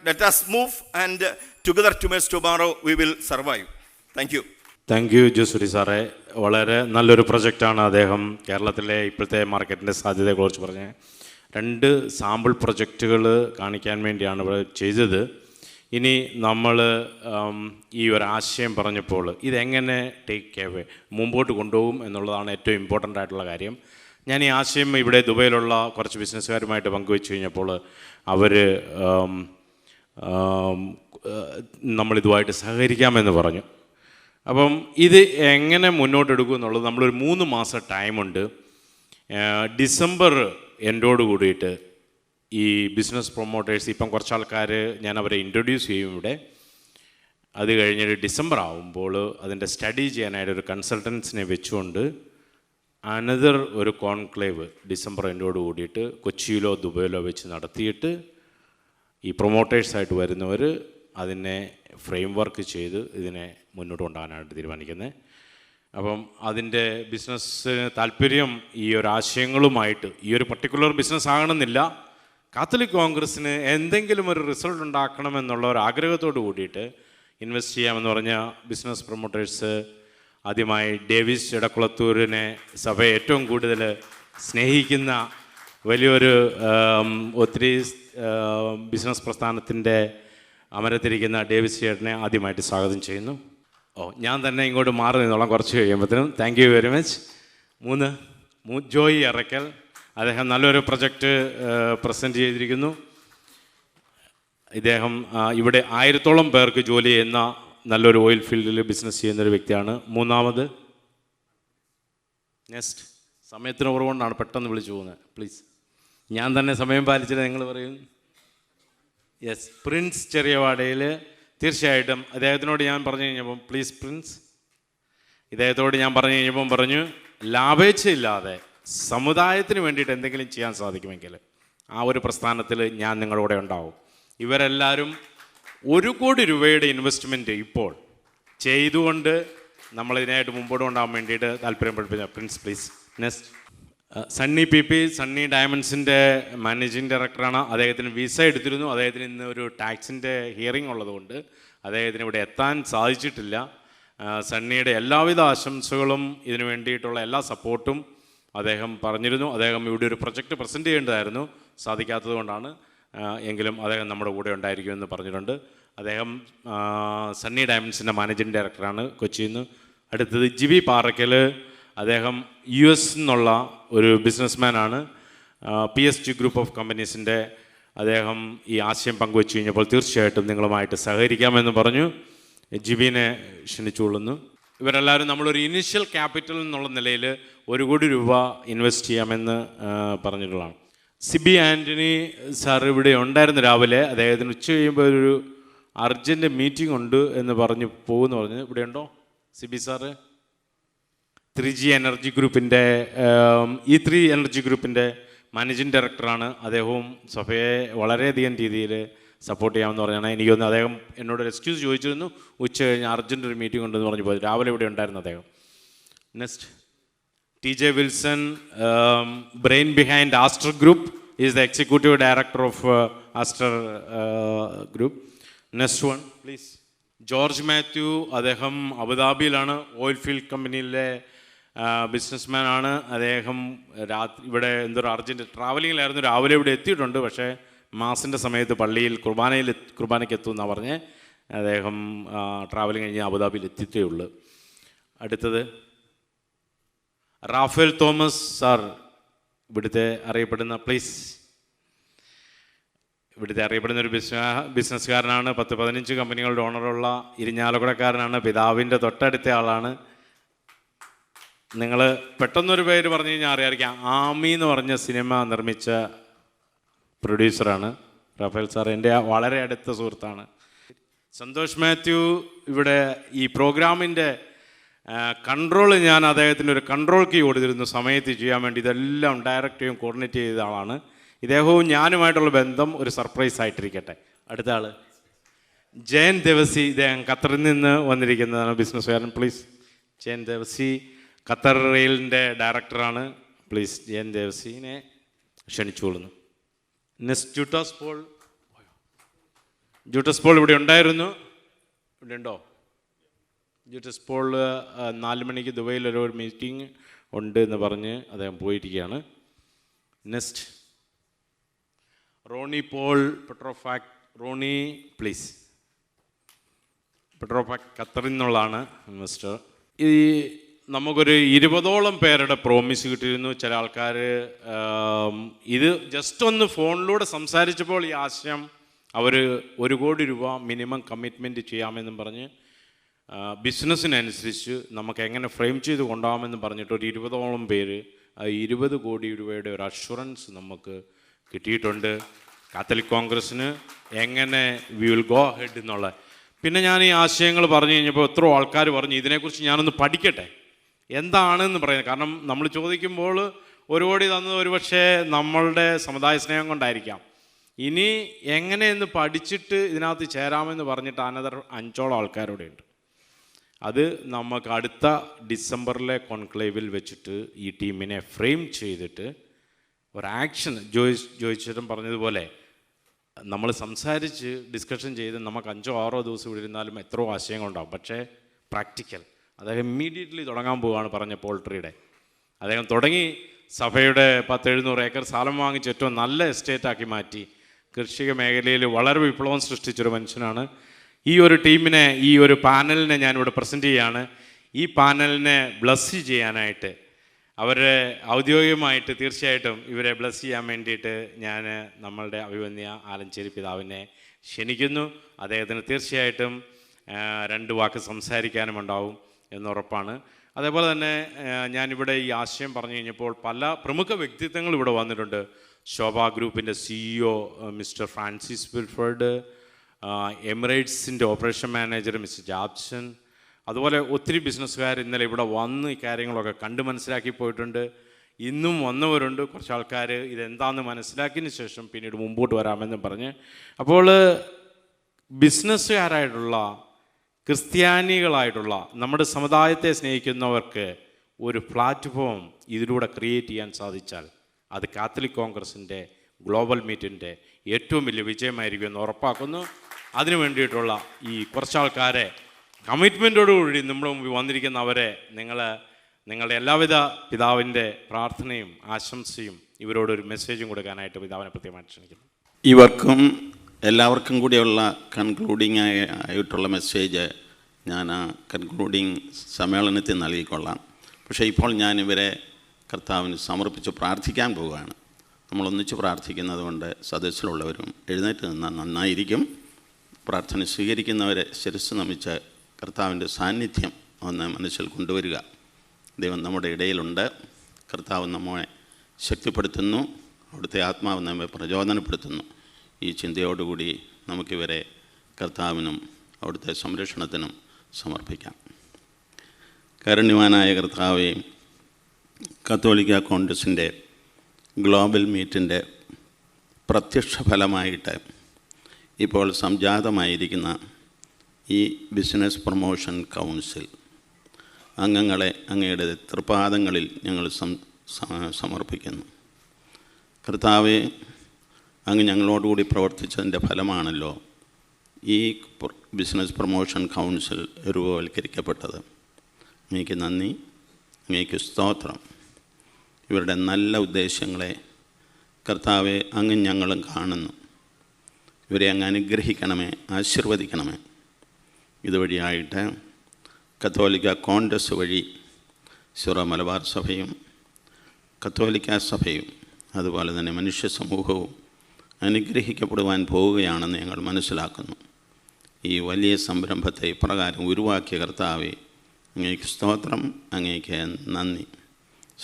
let us move and together towards tomorrow we will survive. Thank you. ജോസുരി സാറേ. വളരെ നല്ലൊരു പ്രൊജക്റ്റാണ് അദ്ദേഹം കേരളത്തിലെ ഇപ്പോഴത്തെ മാർക്കറ്റിൻ്റെ സാധ്യതയെക്കുറിച്ച് പറഞ്ഞത്. 2 സാമ്പിൾ പ്രൊജക്റ്റുകൾ കാണിക്കാൻ വേണ്ടിയാണ് ഇവിടെ ചെയ്തത്. ഇനി നമ്മൾ ഈ ഒരു ആശയം പറഞ്ഞപ്പോൾ ഇതെങ്ങനെ മുമ്പോട്ട് കൊണ്ടുപോകും എന്നുള്ളതാണ് ഏറ്റവും ഇമ്പോർട്ടൻ്റ് ആയിട്ടുള്ള കാര്യം. ഞാൻ ഈ ആശയം ഇവിടെ ദുബൈയിലുള്ള കുറച്ച് ബിസിനസ്സുകാരുമായിട്ട് പങ്കുവെച്ച് കഴിഞ്ഞപ്പോൾ അവർ നമ്മളിതുമായിട്ട് സഹകരിക്കാമെന്ന് പറഞ്ഞു. അപ്പം ഇത് എങ്ങനെ മുന്നോട്ടെടുക്കും എന്നുള്ളത് നമ്മളൊരു 3 മാസം ടൈമുണ്ട്. ഡിസംബർ എൻഡോട് കൂടിയിട്ട് ഈ ബിസിനസ് പ്രൊമോട്ടേഴ്സ്, ഇപ്പം കുറച്ച് ആൾക്കാർ ഞാൻ അവരെ ഇൻട്രൊഡ്യൂസ് ചെയ്യും ഇവിടെ. അത് കഴിഞ്ഞിട്ട് ഡിസംബർ ആകുമ്പോൾ അതിൻ്റെ സ്റ്റഡി ചെയ്യാനായിട്ട് ഒരു കൺസൾട്ടൻസിനെ വെച്ചുകൊണ്ട് അനദർ ഒരു കോൺക്ലേവ് ഡിസംബർ എൻഡോട് കൂടിയിട്ട് കൊച്ചിയിലോ ദുബൈയിലോ വെച്ച് നടത്തിയിട്ട് ഈ പ്രൊമോട്ടേഴ്സായിട്ട് വരുന്നവർ അതിനെ ഫ്രെയിം വർക്ക് ചെയ്ത് ഇതിനെ മുന്നോട്ട് കൊണ്ടുപോകാനായിട്ട് തീരുമാനിക്കുന്നത്. അപ്പം അതിൻ്റെ ബിസിനസ്സിന് താല്പര്യം ഈ ഒരു ആശയങ്ങളുമായിട്ട്, ഈ ഒരു പർട്ടിക്കുലർ ബിസിനസ് ആകണമെന്നില്ല, കാത്തലിക് കോൺഗ്രസ്സിന് എന്തെങ്കിലും ഒരു റിസൾട്ട് ഉണ്ടാക്കണമെന്നുള്ള ഒരു ആഗ്രഹത്തോട് കൂടിയിട്ട് ഇൻവെസ്റ്റ് ചെയ്യാമെന്ന് പറഞ്ഞ ബിസിനസ് പ്രൊമോട്ടേഴ്സ് ആദ്യമായി ഡേവിസ് എടക്കുളത്തൂരിനെ സഭയെ ഏറ്റവും കൂടുതൽ സ്നേഹിക്കുന്ന വലിയൊരു ഒത്തിരി ബിസിനസ് പ്രസ്ഥാനത്തിൻ്റെ അമരത്തിരിക്കുന്ന ഡേവിസ് ചേട്ടനെ ആദ്യമായിട്ട് സ്വാഗതം ചെയ്യുന്നു. ഞാൻ തന്നെ ഇങ്ങോട്ട് മാറി നിന്നോളാം കുറച്ച് കഴിയുമ്പോഴത്തേനും. Thank you very much. 3 Joy Arakkal, അദ്ദേഹം നല്ലൊരു പ്രൊജക്റ്റ് പ്രസൻറ്റ് ചെയ്തിരിക്കുന്നു. ഇദ്ദേഹം ഇവിടെ 1000-ഓളം പേർക്ക് ജോലി ചെയ്യുന്ന നല്ലൊരു ഓയിൽ ഫീൽഡിൽ ബിസിനസ് ചെയ്യുന്നൊരു വ്യക്തിയാണ്. മൂന്നാമത് നെക്സ്റ്റ്, സമയത്തിന് കുറവുകൊണ്ടാണ് പെട്ടെന്ന് വിളിച്ചു പോകുന്നത്. പ്ലീസ്, ഞാൻ തന്നെ സമയം പാലിച്ചിട്ട് നിങ്ങൾ പറയും. Yes, Prince Cheriyavadayil. തീർച്ചയായിട്ടും അദ്ദേഹത്തിനോട് ഞാൻ പറഞ്ഞു കഴിഞ്ഞപ്പം, പ്ലീസ് പ്രിൻസ്, ഇദ്ദേഹത്തോട് ഞാൻ പറഞ്ഞു കഴിഞ്ഞപ്പം പറഞ്ഞു, ലാഭേച്ഛയില്ലാതെ സമുദായത്തിന് വേണ്ടിയിട്ട് എന്തെങ്കിലും ചെയ്യാൻ സാധിക്കുമെങ്കിൽ ആ ഒരു പ്രസ്ഥാനത്തിൽ ഞാൻ നിങ്ങളുടെ കൂടെ ഉണ്ടാവും. ഇവരെല്ലാവരും 1 കോടി രൂപയുടെ ഇൻവെസ്റ്റ്മെൻറ്റ് ഇപ്പോൾ ചെയ്തുകൊണ്ട് നമ്മളിതിനായിട്ട് മുമ്പോട്ട് കൊണ്ടുപോകാൻ വേണ്ടിയിട്ട് താല്പര്യം പഠിപ്പിച്ച Prince, please. Next, Sunny PP, Sunny ഡയമണ്ട്സിൻ്റെ മാനേജിങ് ഡയറക്ടറാണ്. അദ്ദേഹത്തിന് വിസ എടുത്തിരുന്നു. അദ്ദേഹത്തിന് ഇന്ന് ഒരു ടാക്സിൻ്റെ ഹിയറിംഗ് ഉള്ളതുകൊണ്ട് അദ്ദേഹത്തിന് ഇവിടെ എത്താൻ സാധിച്ചിട്ടില്ല. സണ്ണിയുടെ എല്ലാവിധ ആശംസകളും ഇതിനു വേണ്ടിയിട്ടുള്ള എല്ലാ സപ്പോർട്ടും അദ്ദേഹം പറഞ്ഞിരുന്നു. അദ്ദേഹം ഇവിടെ ഒരു പ്രൊജക്റ്റ് പ്രസൻറ്റ് ചെയ്യേണ്ടതായിരുന്നു, സാധിക്കാത്തത് കൊണ്ടാണ്. എങ്കിലും അദ്ദേഹം നമ്മുടെ കൂടെ ഉണ്ടായിരിക്കുമെന്ന് പറഞ്ഞിട്ടുണ്ട്. അദ്ദേഹം സണ്ണി ഡയമണ്ട്സിൻ്റെ മാനേജിങ് ഡയറക്ടറാണ് കൊച്ചിയിൽ നിന്ന്. അടുത്തത് ജിബി പാറയ്ക്കൽ. അദ്ദേഹം US നിന്നുള്ള ഒരു ബിസിനസ്മാനാണ്. PSG ഗ്രൂപ്പ് ഓഫ് കമ്പനീസിൻ്റെ അദ്ദേഹം ഈ ആശയം പങ്കുവെച്ച് കഴിഞ്ഞപ്പോൾ തീർച്ചയായിട്ടും നിങ്ങളുമായിട്ട് സഹകരിക്കാമെന്ന് പറഞ്ഞു. ജിബിനെ ക്ഷണിച്ചുകൊള്ളുന്നു. ഇവരെല്ലാവരും നമ്മളൊരു ഇനീഷ്യൽ ക്യാപിറ്റൽ എന്നുള്ള നിലയിൽ 1 കോടി രൂപ ഇൻവെസ്റ്റ് ചെയ്യാമെന്ന് പറഞ്ഞിട്ടുള്ളതാണ്. സിബി ആൻ്റണി സാർ ഇവിടെ ഉണ്ടായിരുന്നു രാവിലെ. അദ്ദേഹത്തിന് ഉച്ച കഴിയുമ്പോൾ ഒരു അർജൻറ്റ് മീറ്റിംഗ് ഉണ്ട് എന്ന് പറഞ്ഞ് പോകുമെന്ന് പറഞ്ഞ്. ഇവിടെ ഉണ്ടോ സിബി സാറ്? 3G എനർജി ഗ്രൂപ്പിൻ്റെ E3 എനർജി ഗ്രൂപ്പിൻ്റെ മാനേജിങ് ഡയറക്ടറാണ്. അദ്ദേഹവും സഭയെ വളരെയധികം രീതിയിൽ സപ്പോർട്ട് ചെയ്യാമെന്ന് പറഞ്ഞാണ്. എനിക്ക് തോന്നുന്നു അദ്ദേഹം എന്നോട് ഒരു എക്സ്ക്യൂസ് ചോദിച്ചിരുന്നു, ഉച്ച കഴിഞ്ഞ് അർജൻറ്റ് ഒരു മീറ്റിംഗ് ഉണ്ടെന്ന് പറഞ്ഞു പോയി. രാവിലെ ഇവിടെ ഉണ്ടായിരുന്നു അദ്ദേഹം. Next, TJ Wilson, brain behind Aster Group, is the executive director of Aster Group. Next one, please. George Mathew. അദ്ദേഹം അബുദാബിയിലാണ്, ഓയിൽ ഫീൽഡ് കമ്പനിയിലെ ബിസിനസ്മാൻ ആണ്. അദ്ദേഹം ഇവിടെ എന്തൊരു അർജൻറ്റ് ട്രാവലിങ്ങിലായിരുന്നു. രാവിലെ ഇവിടെ എത്തിയിട്ടുണ്ട്, പക്ഷേ മാസിൻ്റെ സമയത്ത് പള്ളിയിൽ കുർബാനയ്ക്ക് എത്തുമെന്നാണ് പറഞ്ഞ്. അദ്ദേഹം ട്രാവലിംഗ് കഴിഞ്ഞ് അബുദാബിയിൽ എത്തിയിട്ടേ ഉള്ളൂ. അടുത്തത് റാഫേൽ തോമസ് സാർ, ഇവിടുത്തെ അറിയപ്പെടുന്ന ഒരു ബിസിനസ്സുകാരനാണ്. 10-15 കമ്പനികളുടെ ഓണറുള്ള ഇരിഞ്ഞാലക്കുടക്കാരനാണ്. പിതാവിൻ്റെ തൊട്ടടുത്ത ആളാണ്. നിങ്ങൾ പെട്ടെന്നൊരു പേര് പറഞ്ഞു കഴിഞ്ഞാൽ അറിയാമായിരിക്കാം. ആമി എന്ന് പറഞ്ഞ സിനിമ നിർമ്മിച്ച പ്രൊഡ്യൂസറാണ് റാഫേൽ സാർ. എൻ്റെ വളരെ അടുത്ത സുഹൃത്താണ്. സന്തോഷ് മാത്യു ഇവിടെ ഈ പ്രോഗ്രാമിൻ്റെ കൺട്രോൾ, ഞാൻ അദ്ദേഹത്തിന് ഒരു കൺട്രോൾ കീ കൊടുത്തിരുന്നു സമയത്ത് ചെയ്യാൻ വേണ്ടി. ഇതെല്ലാം ഡയറക്റ്റ് ചെയ്യും കോർഡിനേറ്റ് ചെയ്ത ആളാണ്. ഇദ്ദേഹവും ഞാനുമായിട്ടുള്ള ബന്ധം ഒരു സർപ്രൈസ് ആയിട്ടിരിക്കട്ടെ. അടുത്ത ആൾ ജയൻ ദേവസി. ഇദ്ദേഹം ഖത്തറിൽ നിന്ന് വന്നിരിക്കുന്നതാണ്, ബിസിനസ്സുകാരൻ. പ്ലീസ്, ജയൻ ദേവസി ഖത്തർ റെയിലിൻ്റെ ഡയറക്ടറാണ്. പ്ലീസ് ജയൻ ദേവസിനെ ക്ഷണിച്ചുകൊള്ളുന്നു. നെക്സ്റ്റ്, ജൂട്ടസ് പോൾ ഇവിടെ ഉണ്ടായിരുന്നു. ഇവിടെ ഉണ്ടോ? ജൂട്ടസ് പോൾ 4 മണിക്ക് ദുബൈയിലൊരു മീറ്റിംഗ് ഉണ്ട് എന്ന് പറഞ്ഞ് അദ്ദേഹം പോയിരിക്കുകയാണ്. Next, Ronnie Paul Petrofac. Ronnie please. Petrofac ഖത്തറിൽ നിന്നുള്ളതാണ് ഇൻവെസ്റ്റർ. ഈ നമുക്കൊരു 20ഓളം പേരുടെ പ്രോമിസ് കിട്ടിയിരുന്നു. ചില ആൾക്കാർ ഇത് ജസ്റ്റ് ഒന്ന് ഫോണിലൂടെ സംസാരിച്ചപ്പോൾ ഈ ആശയം അവർ 1 കോടി രൂപ മിനിമം കമ്മിറ്റ്മെൻറ്റ് ചെയ്യാമെന്നും പറഞ്ഞ് ബിസിനസ്സിനനുസരിച്ച് നമുക്ക് എങ്ങനെ ഫ്രെയിം ചെയ്ത് കൊണ്ടുപോകാമെന്ന് പറഞ്ഞിട്ട് ഒരു 20ഓളം പേര് 20 കോടി രൂപയുടെ ഒരു അഷുറൻസ് നമുക്ക് കിട്ടിയിട്ടുണ്ട്. കാത്തലിക് കോൺഗ്രസ്സിന് എങ്ങനെ വി വിൽ ഗോ ഹെഡ് എന്നുള്ള. പിന്നെ ഞാൻ ഈ ആശയങ്ങൾ പറഞ്ഞു കഴിഞ്ഞപ്പോൾ എത്രയോ ആൾക്കാർ പറഞ്ഞു ഇതിനെക്കുറിച്ച് ഞാനൊന്ന് പഠിക്കട്ടെ എന്താണെന്ന് പറയുന്നത്. കാരണം നമ്മൾ ചോദിക്കുമ്പോൾ 1 കോടി തന്നത് ഒരുപക്ഷെ നമ്മളുടെ സമുദായ സ്നേഹം കൊണ്ടായിരിക്കാം. ഇനി എങ്ങനെയെന്ന് പഠിച്ചിട്ട് ഇതിനകത്ത് ചേരാമെന്ന് പറഞ്ഞിട്ട് അനദർ 5ഓളം ആൾക്കാരോടെ ഉണ്ട്. അത് നമുക്ക് അടുത്ത ഡിസംബറിലെ കോൺക്ലേവിൽ വെച്ചിട്ട് ഈ ടീമിനെ ഫ്രെയിം ചെയ്തിട്ട് ഒരു ആക്ഷൻ, ജോയിച്ചേട്ടൻ പറഞ്ഞതുപോലെ നമ്മൾ സംസാരിച്ച് ഡിസ്കഷൻ ചെയ്ത് നമുക്ക് 5-6 ദിവസം ഇവിടെ ഇരുന്നാലും എത്രയോ ആശയങ്ങളുണ്ടാകും. പക്ഷേ പ്രാക്ടിക്കൽ. അദ്ദേഹം ഇമ്മീഡിയറ്റ്ലി തുടങ്ങാൻ പോവുകയാണ് പറഞ്ഞ പോൾട്രിയുടെ. അദ്ദേഹം തുടങ്ങി സഭയുടെ 10-700 ഏക്കർ സ്ഥലം വാങ്ങിച്ച് ഏറ്റവും നല്ല എസ്റ്റേറ്റാക്കി മാറ്റി കാർഷിക മേഖലയിൽ വളരെ വിപ്ലവം സൃഷ്ടിച്ചൊരു മനുഷ്യനാണ്. ഈ ഒരു ടീമിനെ, ഈ ഒരു പാനലിനെ ഞാനിവിടെ പ്രസൻറ്റ് ചെയ്യുകയാണ്. ഈ പാനലിനെ ബ്ലസ് ചെയ്യാനായിട്ട്, അവരെ ഔദ്യോഗികമായിട്ട് തീർച്ചയായിട്ടും ഇവരെ ബ്ലസ് ചെയ്യാൻ വേണ്ടിയിട്ട് ഞാൻ നമ്മളുടെ അഭിവന്യ ആലഞ്ചേരി പിതാവിനെ ക്ഷണിക്കുന്നു. അദ്ദേഹത്തിന് തീർച്ചയായിട്ടും രണ്ട് വാക്ക് സംസാരിക്കാനുമുണ്ടാവും എന്നുറപ്പാണ്. അതേപോലെ തന്നെ ഞാനിവിടെ ഈ ആശയം പറഞ്ഞു കഴിഞ്ഞപ്പോൾ പല പ്രമുഖ വ്യക്തിത്വങ്ങൾ ഇവിടെ വന്നിട്ടുണ്ട്. ശോഭ ഗ്രൂപ്പിൻ്റെ CEO മിസ്റ്റർ ഫ്രാൻസിസ് വിൽഫർഡ്, എമിറേറ്റ്സിൻ്റെ ഓപ്പറേഷൻ മാനേജർ മിസ്റ്റർ ജാബ്സൺ, അതുപോലെ ഒത്തിരി ബിസിനസ്സുകാർ ഇന്നലെ ഇവിടെ വന്ന് ഈ കാര്യങ്ങളൊക്കെ കണ്ട് മനസ്സിലാക്കി പോയിട്ടുണ്ട്. ഇന്നും വന്നവരുണ്ട്. കുറച്ച് ആൾക്കാർ ഇതെന്താണെന്ന് മനസ്സിലാക്കിയതിന് ശേഷം പിന്നീട് മുമ്പോട്ട് വരാമെന്നും പറഞ്ഞ്. അപ്പോൾ ബിസിനസ്സുകാരായിട്ടുള്ള ക്രിസ്ത്യാനികളായിട്ടുള്ള നമ്മുടെ സമുദായത്തെ സ്നേഹിക്കുന്നവർക്ക് ഒരു പ്ലാറ്റ്ഫോം ഇതിലൂടെ ക്രിയേറ്റ് ചെയ്യാൻ സാധിച്ചാൽ അത് കാത്തലിക് കോൺഗ്രസിൻ്റെ ഗ്ലോബൽ മീറ്റിൻ്റെ ഏറ്റവും വലിയ വിജയമായിരിക്കും എന്ന് ഉറപ്പാക്കുന്നു. അതിനു വേണ്ടിയിട്ടുള്ള ഈ കുറച്ചാൾക്കാരെ കമ്മിറ്റ്മെൻറ്റോടുകൂടി നമ്മുടെ മുമ്പിൽ വന്നിരിക്കുന്നവരെ നിങ്ങളുടെ എല്ലാവിധ പിതാവിൻ്റെ പ്രാർത്ഥനയും ആശംസയും ഇവരോടൊരു മെസ്സേജും കൊടുക്കാനായിട്ട് പിതാവിനെ പ്രത്യേകമായിട്ട് ക്ഷണിക്കുന്നു. ഇവർക്കും എല്ലാവർക്കും കൂടിയുള്ള കൺക്ലൂഡിങ് ആയിട്ടുള്ള മെസ്സേജ് ഞാൻ ആ കൺക്ലൂഡിങ് സമ്മേളനത്തിൽ നൽകിക്കൊള്ളാം. പക്ഷേ ഇപ്പോൾ ഞാൻ ഇവരെ കർത്താവിന് സമർപ്പിച്ച് പ്രാർത്ഥിക്കാൻ പോവുകയാണ്. നമ്മളൊന്നിച്ച് പ്രാർത്ഥിക്കുന്നത് കൊണ്ട് സദസ്സിലുള്ളവരും എഴുന്നേറ്റ് നിന്നാൽ നന്നായിരിക്കും. പ്രാർത്ഥന സ്വീകരിക്കുന്നവരെ ശിരസ്സ് നമിച്ച് കർത്താവിൻ്റെ സാന്നിധ്യം ഒന്ന് മനസ്സിൽ കൊണ്ടുവരിക. ദൈവം നമ്മുടെ ഇടയിലുണ്ട്. കർത്താവ് നമ്മെ ശക്തിപ്പെടുത്തുന്നു. അവിടുത്തെ ആത്മാവ് നമ്മെ പ്രചോദനപ്പെടുത്തുന്നു. ഈ ചിന്തയോടുകൂടി നമുക്കിവരെ കർത്താവിനും അവിടുത്തെ സംരക്ഷണത്തിനും സമർപ്പിക്കാം. കാരുണ്യവാനായ കർത്താവേ, കത്തോലിക്ക കോൺഗ്രസിൻ്റെ ഗ്ലോബൽ മീറ്റിൻ്റെ പ്രത്യക്ഷ ഫലമായിട്ട് ഇപ്പോൾ സംജാതമായിരിക്കുന്ന ഈ ബിസിനസ് പ്രൊമോഷൻ കൗൺസിൽ അംഗങ്ങളെ അങ്ങയുടെ തൃപാദങ്ങളിൽ ഞങ്ങൾ സമർപ്പിക്കുന്നു. കർത്താവെ, അങ്ങ് ഞങ്ങളോടുകൂടി പ്രവർത്തിച്ചതിൻ്റെ ഫലമാണല്ലോ ഈ ബിസിനസ് പ്രൊമോഷൻ കൗൺസിൽ രൂപവൽക്കരിക്കപ്പെട്ടത്. അങ്ങേക്ക് നന്ദി, അങ്ങേക്ക് സ്തോത്രം. ഇവരുടെ നല്ല ഉദ്ദേശങ്ങളെ കർത്താവെ അങ്ങ് ഞങ്ങളും കാണുന്നു. ഇവരെ അങ്ങ് അനുഗ്രഹിക്കണമേ, ആശീർവദിക്കണമേ. ഇതുവഴിയായിട്ട് കത്തോലിക്ക കോൺഗ്രസ് വഴി സിറോ മലബാർ സഭയും കത്തോലിക്ക സഭയും അതുപോലെ തന്നെ മനുഷ്യ സമൂഹവും അനുഗ്രഹിക്കപ്പെടുവാൻ പോവുകയാണെന്ന് ഞങ്ങൾ മനസ്സിലാക്കുന്നു. ഈ വലിയ സംരംഭത്തെ ഇപ്രകാരം ഉരുവാക്കിയ കർത്താവെ, അങ്ങേക്ക് സ്തോത്രം, അങ്ങേക്ക് നന്ദി.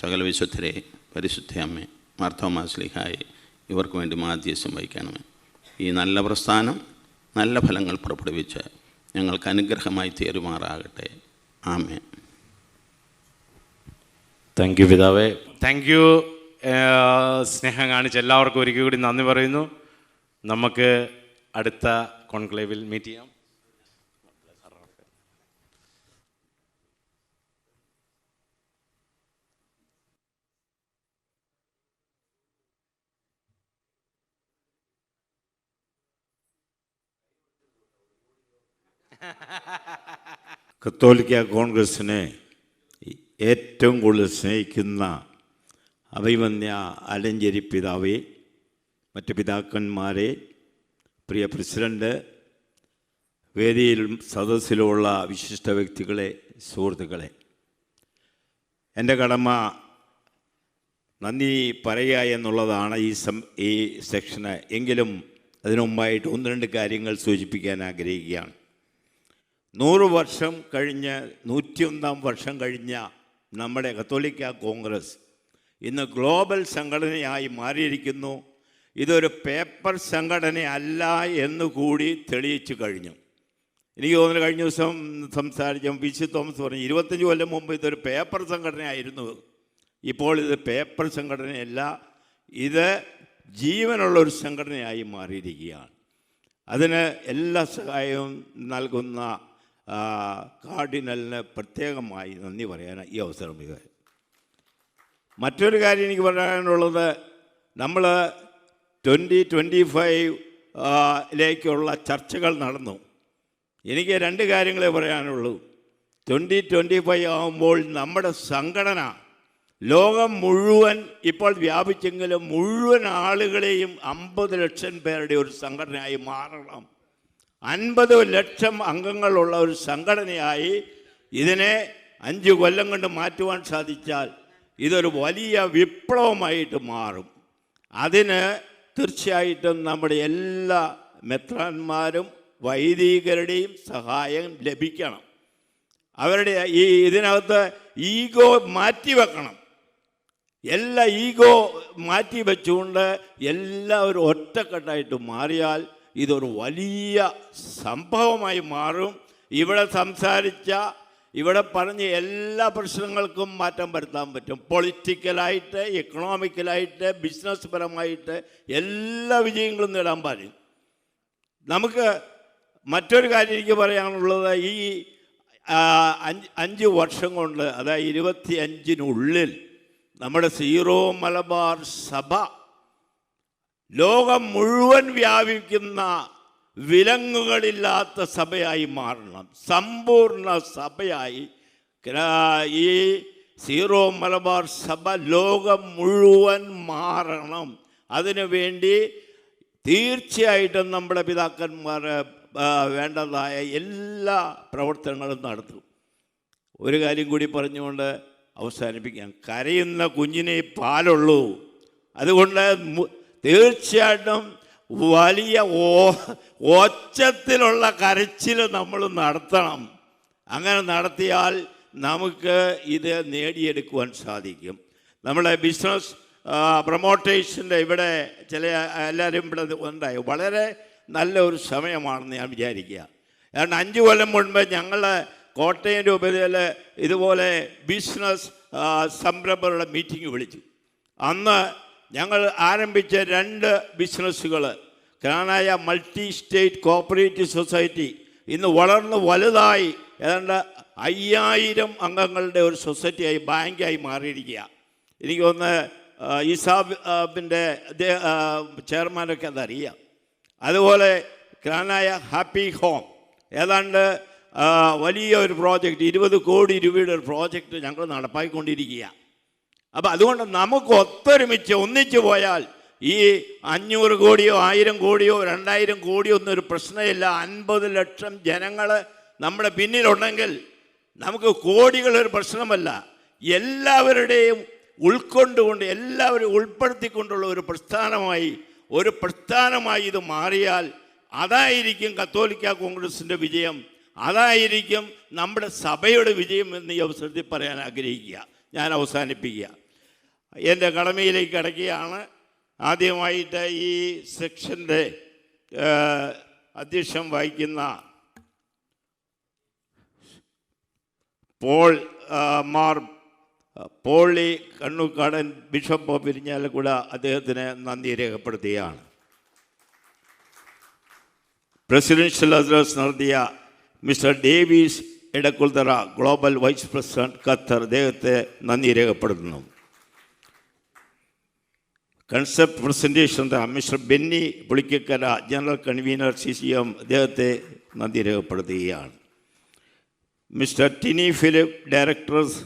സകല വിശുദ്ധരെ, പരിശുദ്ധ അമ്മേ, മാർത്തോമാ ശ്ലീഹായെ ഇവർക്ക് വേണ്ടി മാധ്യസ്ഥം വഹിക്കണമേ. ഈ നല്ല പ്രസ്ഥാനം നല്ല ഫലങ്ങൾ പുറപ്പെടുവിച്ച് ഞങ്ങൾക്ക് അനുഗ്രഹമായി തീരുമാറാകട്ടെ. ആമേൻ. താങ്ക് യു പിതാവേ. Thank you. സ്നേഹം കാണിച്ച് എല്ലാവർക്കും ഒരിക്കൽ കൂടി നന്ദി പറയുന്നു. നമുക്ക് അടുത്ത കോൺക്ലേവിൽ മീറ്റ് ചെയ്യാം. കത്തോലിക്ക കോൺഗ്രസ്സിനെ ഏറ്റവും കൂടുതൽ സ്നേഹിക്കുന്ന അഭിമന്യ ആലഞ്ചേരി പിതാവേ, മറ്റ് പിതാക്കന്മാരെ, പ്രിയ പ്രസിഡന്റ്, വേദിയിലും സദസ്സിലുമുള്ള വിശിഷ്ട വ്യക്തികളെ, സുഹൃത്തുക്കളെ, എൻ്റെ കടമ നന്ദി പറയുക എന്നുള്ളതാണ് ഈ സെക്ഷന്. എങ്കിലും അതിനു മുമ്പായിട്ട് ഒന്ന് രണ്ട് കാര്യങ്ങൾ സൂചിപ്പിക്കാൻ ആഗ്രഹിക്കുകയാണ്. 100 വർഷം കഴിഞ്ഞ് 101 വർഷം കഴിഞ്ഞ നമ്മുടെ കത്തോലിക്ക കോൺഗ്രസ് ഇന്ന് ഗ്ലോബൽ സംഘടനയായി മാറിയിരിക്കുന്നു. ഇതൊരു പേപ്പർ സംഘടനയല്ല എന്നുകൂടി തെളിയിച്ചു കഴിഞ്ഞു. എനിക്ക് തോന്നുന്നു കഴിഞ്ഞ ദിവസം സംസാരിച്ച പി.സി. തോമസ് പറഞ്ഞു 25 കൊല്ലം മുമ്പ് ഇതൊരു പേപ്പർ സംഘടനയായിരുന്നു. ഇപ്പോൾ ഇത് പേപ്പർ സംഘടനയല്ല, ഇത് ജീവനുള്ളൊരു സംഘടനയായി മാറിയിരിക്കുകയാണ്. അതിന് എല്ലാ സഹായവും നൽകുന്ന കാർഡിനലിന് പ്രത്യേകമായി നന്ദി പറയാൻ ഈ അവസരം ഇത്. മറ്റൊരു കാര്യം എനിക്ക് പറയാനുള്ളത്, നമ്മൾ 2025 ചർച്ചകൾ നടന്നു. എനിക്ക് 2 കാര്യങ്ങളെ പറയാനുള്ളൂ. 2025 ആകുമ്പോൾ നമ്മുടെ സംഘടന ലോകം മുഴുവൻ ഇപ്പോൾ വ്യാപിച്ചെങ്കിലും മുഴുവൻ ആളുകളെയും 50 ലക്ഷം പേരുടെ ഒരു സംഘടനയായി മാറണം. 50 ലക്ഷം അംഗങ്ങളുള്ള ഒരു സംഘടനയായി ഇതിനെ 5 കൊല്ലം കൊണ്ട് മാറ്റുവാൻ സാധിച്ചാൽ ഇതൊരു വലിയ വിപ്ലവമായിട്ട് മാറും. അതിന് തീർച്ചയായിട്ടും നമ്മുടെ എല്ലാ മെത്രാന്മാരും വൈദികരുടെയും സഹായം ലഭിക്കണം. അവരുടെ ഇതിനകത്ത് ഈഗോ മാറ്റിവെക്കണം. എല്ലാ ഈഗോ മാറ്റി വെച്ചുകൊണ്ട് എല്ലാവരും ഒറ്റക്കെട്ടായിട്ട് മാറിയാൽ ഇതൊരു വലിയ സംഭവമായി മാറും. ഇവിടെ സംസാരിച്ച, ഇവിടെ പറഞ്ഞ എല്ലാ പ്രശ്നങ്ങൾക്കും മാറ്റം വരുത്താൻ പറ്റും. പൊളിറ്റിക്കലായിട്ട്, എക്കണോമിക്കലായിട്ട്, ബിസിനസ് പരമായിട്ട് എല്ലാ വിജയങ്ങളും നേടാൻ പാടില്ല. നമുക്ക് മറ്റൊരു കാര്യം എനിക്ക് പറയാനുള്ളത്, ഈ 5 വർഷം കൊണ്ട്, അതായത് 25-നുള്ളിൽ നമ്മുടെ സീറോ മലബാർ സഭ ലോകം മുഴുവൻ വ്യാപിക്കുന്ന വിലങ്ങുകളില്ലാത്ത സഭയായി മാറണം. സമ്പൂർണ്ണ സഭയായി ഈ സീറോ മലബാർ സഭ ലോകം മുഴുവൻ മാറണം. അതിനുവേണ്ടി തീർച്ചയായിട്ടും നമ്മുടെ പിതാക്കന്മാർ വേണ്ടതായ എല്ലാ പ്രവർത്തനങ്ങളും നടത്തും. ഒരു കാര്യം കൂടി പറഞ്ഞുകൊണ്ട് അവസാനിപ്പിക്കാം. കരയുന്ന കുഞ്ഞിനെ പാലുള്ളൂ. അതുകൊണ്ട് തീർച്ചയായിട്ടും വലിയ ഒച്ചത്തിലുള്ള കരച്ചിൽ നമ്മൾ നടത്തണം. അങ്ങനെ നടത്തിയാൽ നമുക്ക് ഇത് നേടിയെടുക്കുവാൻ സാധിക്കും. നമ്മളെ ബിസിനസ് പ്രൊമോട്ടേഴ്സിൻ്റെ ഇവിടെ എല്ലാവരും ഇവിടെ ഉണ്ടായി. വളരെ നല്ല ഒരു സമയമാണെന്ന് ഞാൻ വിചാരിക്കുക. കാരണം 5 കൊല്ലം മുൻപ് ഞങ്ങൾ കോട്ടയം രൂപതയിൽ ഇതുപോലെ ബിസിനസ് സംരംഭങ്ങളുടെ മീറ്റിംഗ് വിളിച്ചു. അന്ന് ഞങ്ങൾ ആരംഭിച്ച 2 ബിസിനസ്സുകൾ, കാനായ മൾട്ടി സ്റ്റേറ്റ് കോപ്പറേറ്റീവ് സൊസൈറ്റി ഇന്ന് വളർന്ന് വലുതായി ഏതാണ്ട് 5000 അംഗങ്ങളുടെ ഒരു സൊസൈറ്റിയായി, ബാങ്കായി മാറിയിരിക്കുക. എനിക്ക് തോന്നുന്നു ഇസാബിൻ്റെ ചെയർമാനൊക്കെ അതറിയാം. അതുപോലെ കാനായ ഹാപ്പി ഹോം ഏതാണ്ട് വലിയ ഒരു പ്രോജക്റ്റ്, 20 കോടി രൂപയുടെ ഒരു പ്രോജക്റ്റ് ഞങ്ങൾ നടപ്പാക്കിക്കൊണ്ടിരിക്കുക. അപ്പോൾ അതുകൊണ്ട് നമുക്ക് ഒന്നിച്ചു പോയാൽ ഈ 500 കോടിയോ 1000 കോടിയോ 2000 കോടിയോ ഒന്നൊരു പ്രശ്നമില്ല. 50 ലക്ഷം ജനങ്ങൾ നമ്മുടെ പിന്നിലുണ്ടെങ്കിൽ നമുക്ക് കോടികളൊരു പ്രശ്നമല്ല. എല്ലാവരുടെയും ഉൾക്കൊണ്ടുകൊണ്ട്, എല്ലാവരും ഉൾപ്പെടുത്തിക്കൊണ്ടുള്ള ഒരു പ്രസ്ഥാനമായി ഇത് മാറിയാൽ അതായിരിക്കും കത്തോലിക്ക കോൺഗ്രസിൻ്റെ വിജയം, അതായിരിക്കും നമ്മുടെ സഭയുടെ വിജയം എന്ന് ഈ അവസരത്തിൽ പറയാൻ ആഗ്രഹിക്കുക. ഞാൻ അവസാനിപ്പിക്കുക. എൻ്റെ കടമയിലേക്ക് കടക്കുകയാണ്. ആദ്യമായിട്ട് ഈ സെക്ഷൻ്റെ അധ്യക്ഷം വഹിക്കുന്ന മാർ പോളി കണ്ണുക്കാടൻ ബിഷപ്പ് ഓഫ് ഇരിഞ്ഞാലക്കുട അദ്ദേഹത്തിന് നന്ദി രേഖപ്പെടുത്തുകയാണ്. പ്രസിഡൻഷ്യൽ അഡ്രസ് നടത്തിയ mister Davis Edakkulthara global vice president Qatar, അദ്ദേഹത്തെ നന്ദി രേഖപ്പെടുത്തുന്നു. Concept presentation mister Benny Pulikkakkara general convener CCM, അദ്ദേഹത്തെ നന്ദി രേഖപ്പെടുത്തുകയാണ്. മിസ്റ്റർ ടിനി ഫിലിപ്പ് ഡയറക്ടേഴ്സ്,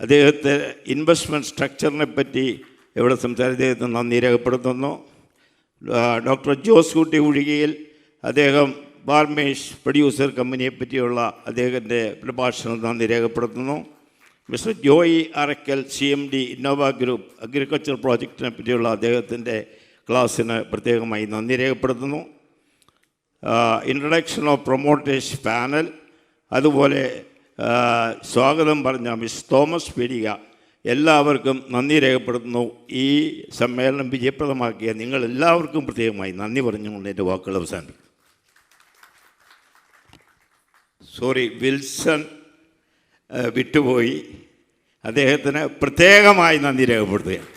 അദ്ദേഹത്തെ ഇൻവെസ്റ്റ്മെൻറ്റ് സ്ട്രക്ചറിനെ പറ്റി ഇവിടെ സംസാരിച്ച അദ്ദേഹത്തെ നന്ദി രേഖപ്പെടുത്തുന്നു. ഡോക്ടർ ജോസ് കുട്ടി ഉഴികയിൽ, അദ്ദേഹം ബാർമേഷ് പ്രൊഡ്യൂസർ കമ്പനിയെ പറ്റിയുള്ള അദ്ദേഹത്തിൻ്റെ പ്രഭാഷണം നന്ദി രേഖപ്പെടുത്തുന്നു. Mister Joy Arakkal CMD Innova group agriculture പ്രോജക്റ്റിനെ പറ്റിയുള്ള അദ്ദേഹത്തിൻ്റെ ക്ലാസ്സിന് പ്രത്യേകമായി നന്ദി രേഖപ്പെടുത്തുന്നു. ഇൻട്രഡക്ഷൻ ഓഫ് പ്രൊമോട്ടേഴ്സ് പാനൽ, അതുപോലെ സ്വാഗതം പറഞ്ഞ മിസ് തോമസ് പെരിക, എല്ലാവർക്കും നന്ദി രേഖപ്പെടുത്തുന്നു. ഈ സമ്മേളനം വിജയപ്രദമാക്കിയ നിങ്ങളെല്ലാവർക്കും പ്രത്യേകമായി നന്ദി പറഞ്ഞുകൊണ്ട് എൻ്റെ വാക്കുകൾ അവസാനിപ്പിക്കും. വിൽസൺ വിട്ടുപോയി, അദ്ദേഹത്തിന് പ്രത്യേകമായി നന്ദി രേഖപ്പെടുത്തുകയാണ്.